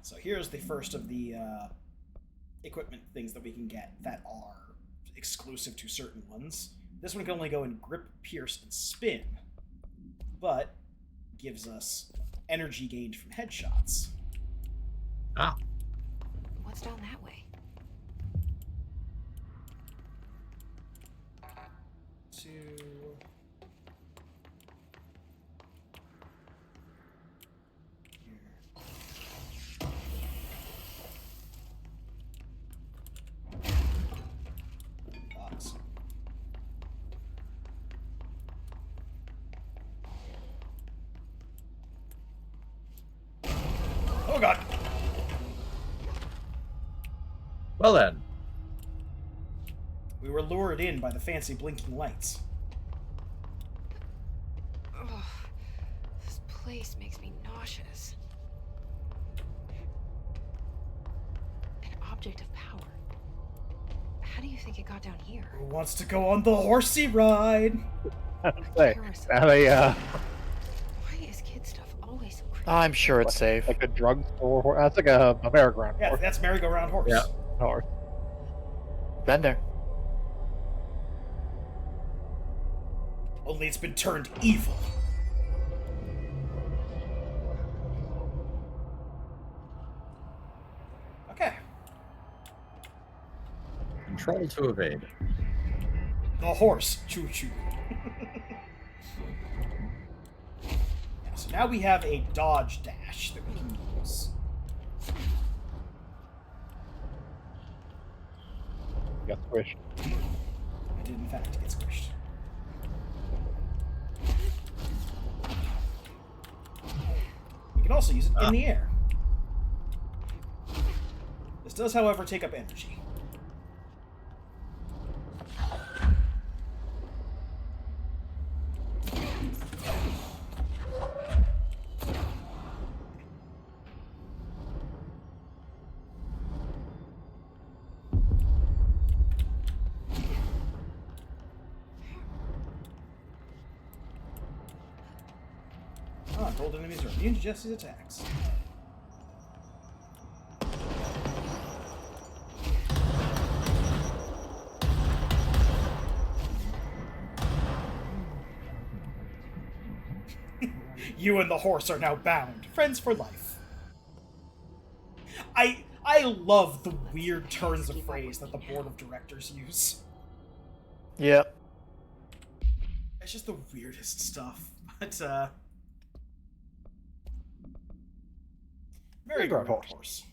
So here's the first of the equipment things that we can get that are exclusive to certain ones. This one can only go in grip, pierce, and spin, but gives us energy gained from headshots. Ah. What's down that way? Oh god! Well then. We were lured in by the fancy blinking lights. Ugh, this place makes me nauseous. An object of power. How do you think it got down here? Who wants to go on the horsey ride? Hey, now they, Why is kid stuff always so crazy? I'm sure it's safe. like a drugstore. That's like a merry-go-round. Yeah, that's merry-go-round horse. Yeah. Horse. Been there. Only it's been turned evil. Okay. Control to evade. The horse. Choo-choo. Yeah, so now we have a dodge dash that we can use. Got squished. I did in fact get squished. We can also use it in the air. This does, however, take up energy. Gold enemies are immune to Jesse's attacks. You and the horse are now bound, friends for life. I love the weird turns of phrase that the board of directors use. Yep. It's just the weirdest stuff. But merry-go-round horse.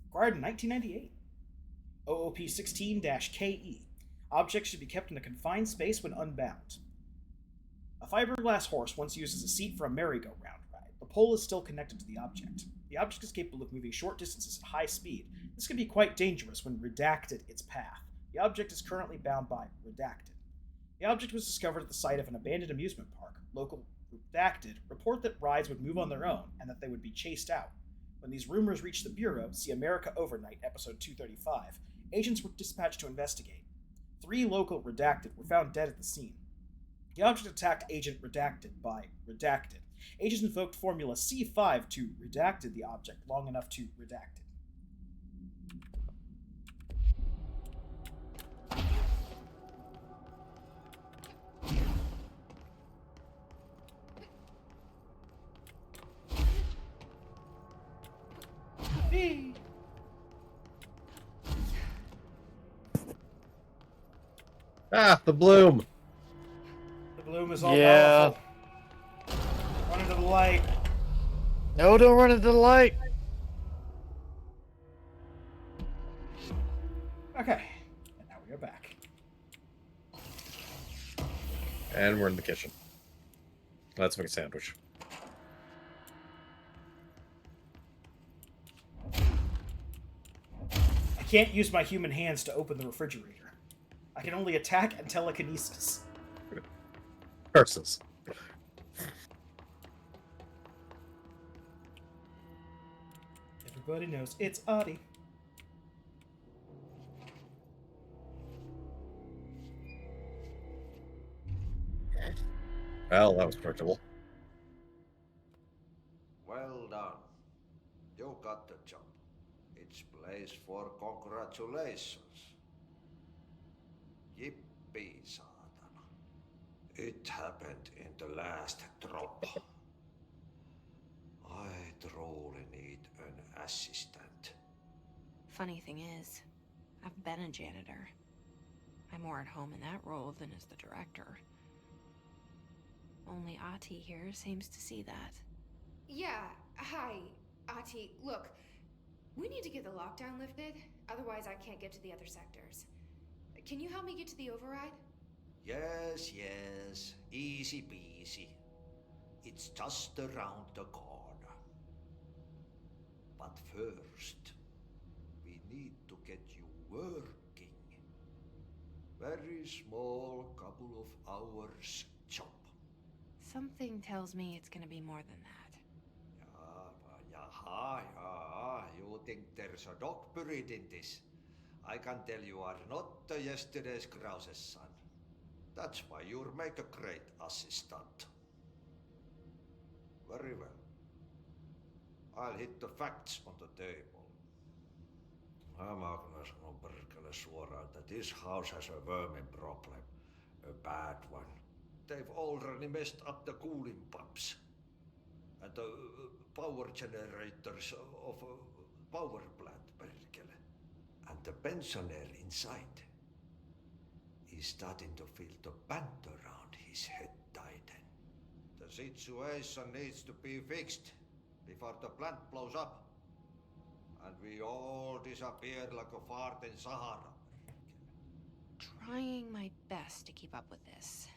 Acquired in 1998. OOP 16-KE. Objects should be kept in a confined space when unbound. A fiberglass horse once used as a seat for a merry-go-round ride. The pole is still connected to the object. The object is capable of moving short distances at high speed. This can be quite dangerous when redacted its path. The object is currently bound by redacted. The object was discovered at the site of an abandoned amusement park. Local redacted report that rides would move on their own and that they would be chased out. When these rumors reached the Bureau, see America Overnight, episode 235, agents were dispatched to investigate. 3 local Redacted were found dead at the scene. The object attacked Agent Redacted by Redacted. Agents invoked Formula C5 to redacted the object long enough to redact it. Ah, the bloom. The bloom is all Yeah. powerful. Run into the light. No, don't run into the light. Okay, and now we are back. And we're in the kitchen. Let's make a sandwich. I can't use my human hands to open the refrigerator. I can only attack and telekinesis. Curses. Everybody knows it's Adi. Well, that was predictable. Well done. You got the job. It's place for congratulations. Yippee, saatana. It happened in the last drop. I truly need an assistant. Funny thing is, I've been a janitor. I'm more at home in that role than as the director. Only Ati here seems to see that. Yeah, hi, Ati. Look, we need to get the lockdown lifted, otherwise I can't get to the other sectors. Can you help me get to the override? Yes, yes. Easy peasy. It's just around the corner. But first, we need to get you working. Very small, couple of hours job. Something tells me it's gonna be more than that. Yeah. You think there's a dog buried in this? I can tell you are not yesterday's Krause's son. That's why you'll make a great assistant. Very well. I'll hit the facts on the table. I'm gonna sanoa perkele suoraan, that this house has a vermin problem. A bad one. They've already messed up the cooling pumps. And the power generators of a power plant, perkele. And the pensioner inside is starting to feel the band around his head tighten. The situation needs to be fixed before the plant blows up. And we all disappear like a fart in Sahara. Trying my best to keep up with this.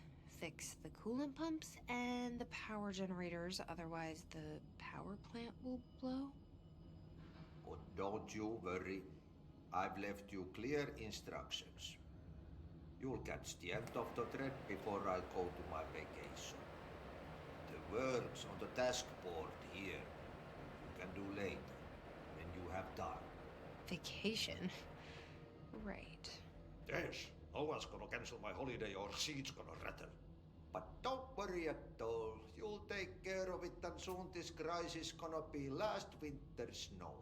Fix the coolant pumps and the power generators, otherwise the power plant will blow. But don't you worry. I've left you clear instructions. You'll catch the end of the thread before I go to my vacation. The work's on the task board here. You can do later, when you have time. Vacation? Right. Yes, no one's gonna cancel my holiday or seat's gonna rattle. But don't worry at all. You'll take care of it, and soon this crisis gonna be last winter's snow.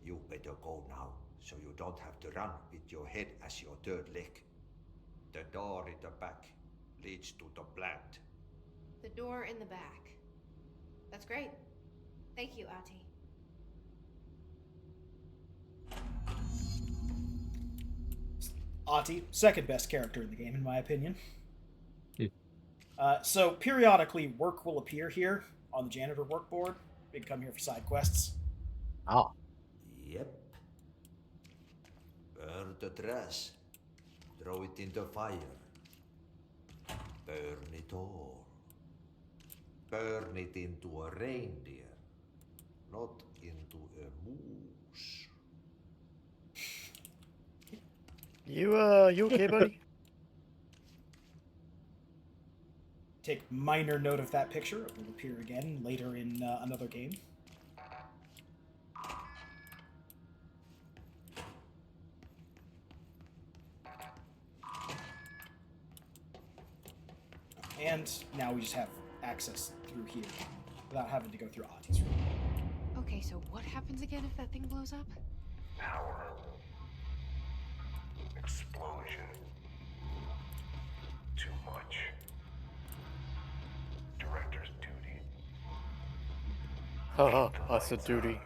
You better go now, so you don't have to run with your head as your third leg. The door in the back leads to the plant. The door in the back. That's great. Thank you, Ati. Ati, second best character in the game, in my opinion. So periodically, work will appear here on the janitor work board. We can come here for side quests. Ah. Yep. Burn the trash. Throw it in the fire. Burn it all. Burn it into a reindeer, not into a moose. You okay, buddy? Take minor note of that picture. It will appear again later in another game. And now we just have access through here without having to go through Ahti's room. Okay, so what happens again if that thing blows up? Power. Explosion. Too much. Director's duty. Haha, that's a duty.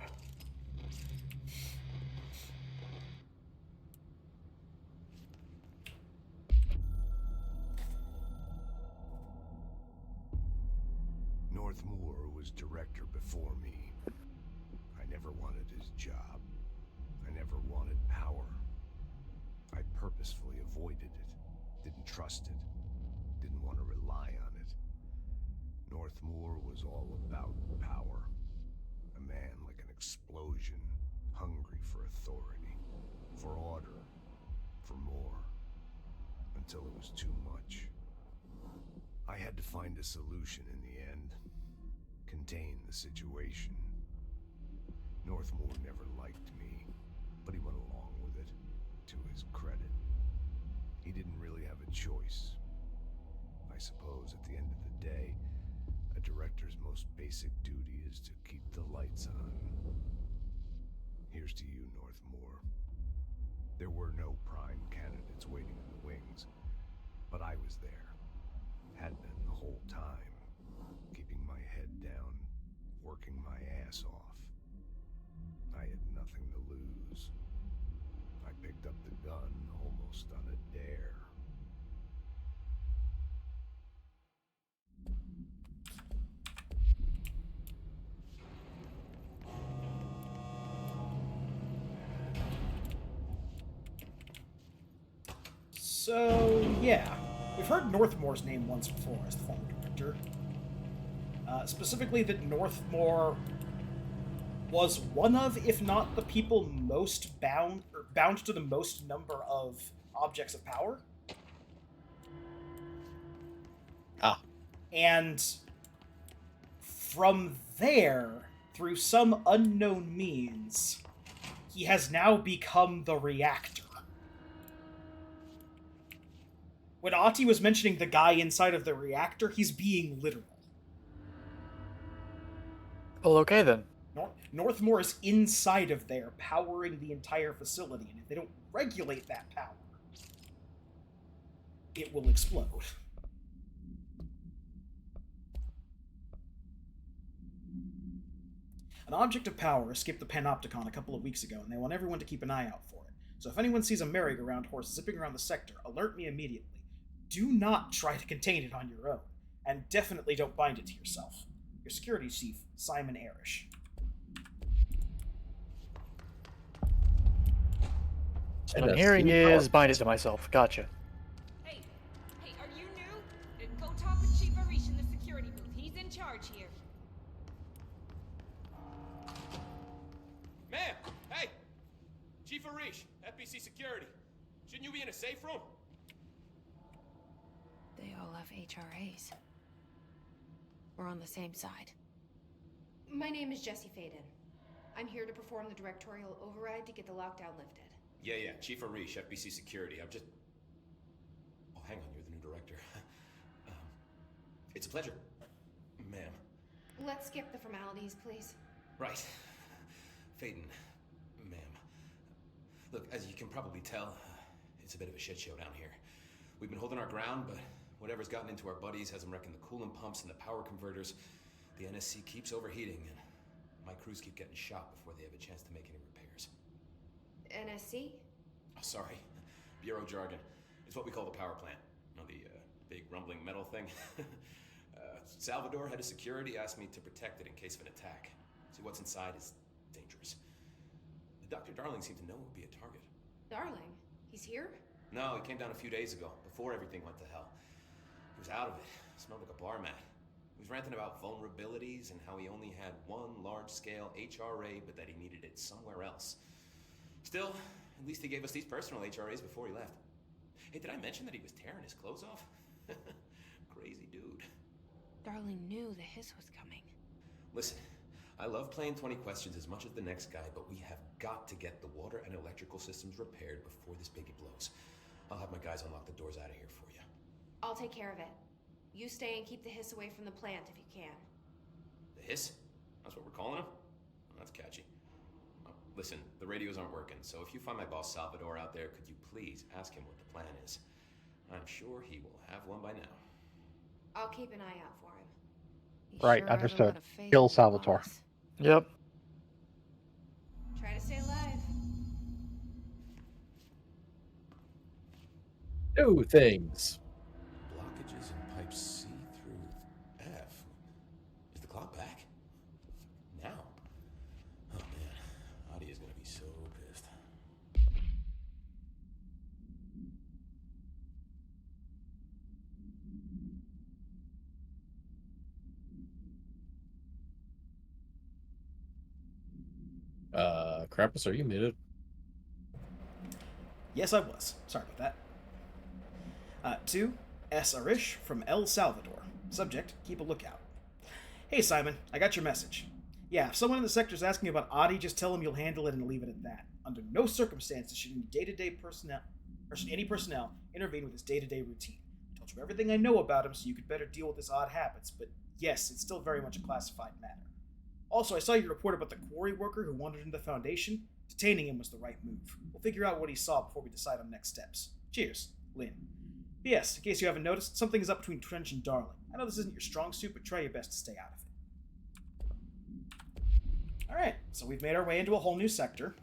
Northmoor was director before me. I never wanted his job. I never wanted power. I purposefully avoided it, didn't trust it, didn't want to rely on it. Northmoor was all about power. A man like an explosion, hungry for authority, for order, for more, until it was too much. I had to find a solution in the end. Contain the situation. Northmoor never liked me, but he went along with it, to his credit. He didn't really have a choice. I suppose at the end of the day, a director's most basic duty is to keep the lights on. Here's to you, Northmoor. There were no prime candidates waiting in the wings, but I was there. Had been the whole time, keeping my head down, working my ass off. I had nothing to lose. I picked up the gun almost on a dare. So, yeah. We've heard Northmoor's name once before as the former director. Specifically that Northmoor was one of, if not the people most bound to the most number of objects of power. Ah. And from there, through some unknown means, he has now become the Reactor. When Ahti was mentioning the guy inside of the reactor, he's being literal. Well, okay then. Northmoor is inside of there, powering the entire facility, and if they don't regulate that power, it will explode. An object of power escaped the Panopticon a couple of weeks ago, and they want everyone to keep an eye out for it. So if anyone sees a merry-go-round horse zipping around the sector, alert me immediately. Do not try to contain it on your own, and definitely don't bind it to yourself. Your security chief, Simon Arish. So what I'm hearing is bind it to myself. Gotcha. Hey, are you new? Go talk with Chief Arish in the security booth. He's in charge here. Ma'am! Hey! Chief Arish, FBC Security. Shouldn't you be in a safe room? They all have HRAs. We're on the same side. My name is Jesse Faden. I'm here to perform the directorial override to get the lockdown lifted. Yeah, Chief Arish, FBC Security. I'm just... Oh, hang on, you're the new director. It's a pleasure, ma'am. Let's skip the formalities, please. Right. Faden, ma'am. Look, as you can probably tell, it's a bit of a shit show down here. We've been holding our ground, but whatever's gotten into our buddies has them wrecking the coolant pumps and the power converters. The NSC keeps overheating, and my crews keep getting shot before they have a chance to make any repairs. NSC? Oh, sorry. Bureau jargon. It's what we call the power plant. You know, the big rumbling metal thing? Salvador, head of security, asked me to protect it in case of an attack. See, what's inside is dangerous. Dr. Darling seemed to know it would be a target. Darling? He's here? No, he came down a few days ago, before everything went to hell. He was out of it. Smelled like a bar mat. He was ranting about vulnerabilities and how he only had one large-scale HRA, but that he needed it somewhere else. Still, at least he gave us these personal HRAs before he left. Hey, did I mention that he was tearing his clothes off? Crazy dude. Darling knew the hiss was coming. Listen, I love playing 20 questions as much as the next guy, but we have got to get the water and electrical systems repaired before this baby blows. I'll have my guys unlock the doors out of here for you. I'll take care of it. You stay and keep the hiss away from the plant if you can. The hiss? That's what we're calling him? That's catchy. Listen, the radios aren't working, so if you find my boss Salvador out there, could you please ask him what the plan is? I'm sure he will have one by now. I'll keep an eye out for him. Right, understood. Kill Salvatore. Yep. Try to stay alive. Two things. Blockages in pipe C through F. Is the clock back? Now? Oh man, Adi is gonna be so pissed. Krampus, are you muted? Yes, I was. Sorry about that. To S. Arish from El Salvador. Subject, keep a lookout. Hey, Simon, I got your message. Yeah, if someone in the sector is asking about Adi, just tell him you'll handle it and leave it at that. Under no circumstances should any day-to-day personnel, or should any personnel intervene with his day-to-day routine. I told you everything I know about him, so you could better deal with his odd habits, but yes, it's still very much a classified matter. Also, I saw your report about the quarry worker who wandered into the Foundation. Detaining him was the right move. We'll figure out what he saw before we decide on next steps. Cheers, Lynn. P.S. In case you haven't noticed, something is up between Trench and Darling. I know this isn't your strong suit, but try your best to stay out of it. Alright, so we've made our way into a whole new sector.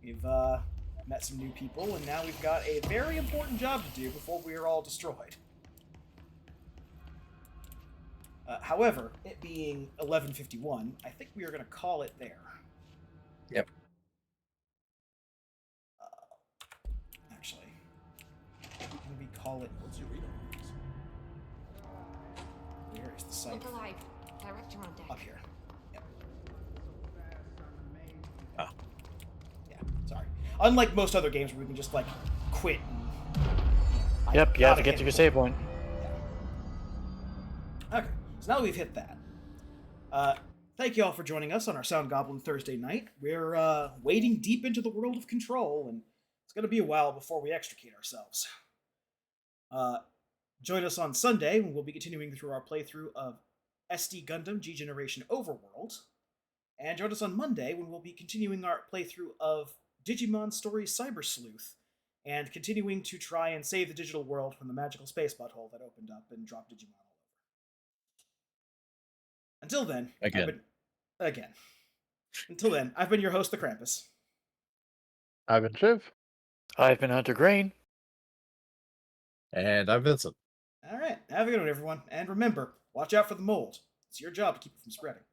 We've met some new people, and now we've got a very important job to do before we are all destroyed. However, it being 11:51, I think we are going to call it there. Yep. Actually, can we call it? What's your read on these? Where is the site? Look alive. Director on deck. Up here. Yep. Ah. Yeah, sorry. Unlike most other games where we can just, like, quit and... Yep, you have to get to your save point. Yeah. Okay, so now that we've hit that. Thank you all for joining us on our Sound Goblin Thursday night. We're wading deep into the world of Control, and it's going to be a while before we extricate ourselves. Join us on Sunday when we'll be continuing through our playthrough of SD Gundam G-Generation Overworld. And join us on Monday when we'll be continuing our playthrough of Digimon Story Cyber Sleuth and continuing to try and save the digital world from the magical space butthole that opened up and dropped Digimon all over. Until then, Until then, I've been your host, the Krampus. I've been Shiv. I've been Hunter Grain. And I'm Vincent. All right, have a good one, everyone. And remember, watch out for the mold. It's your job to keep it from spreading.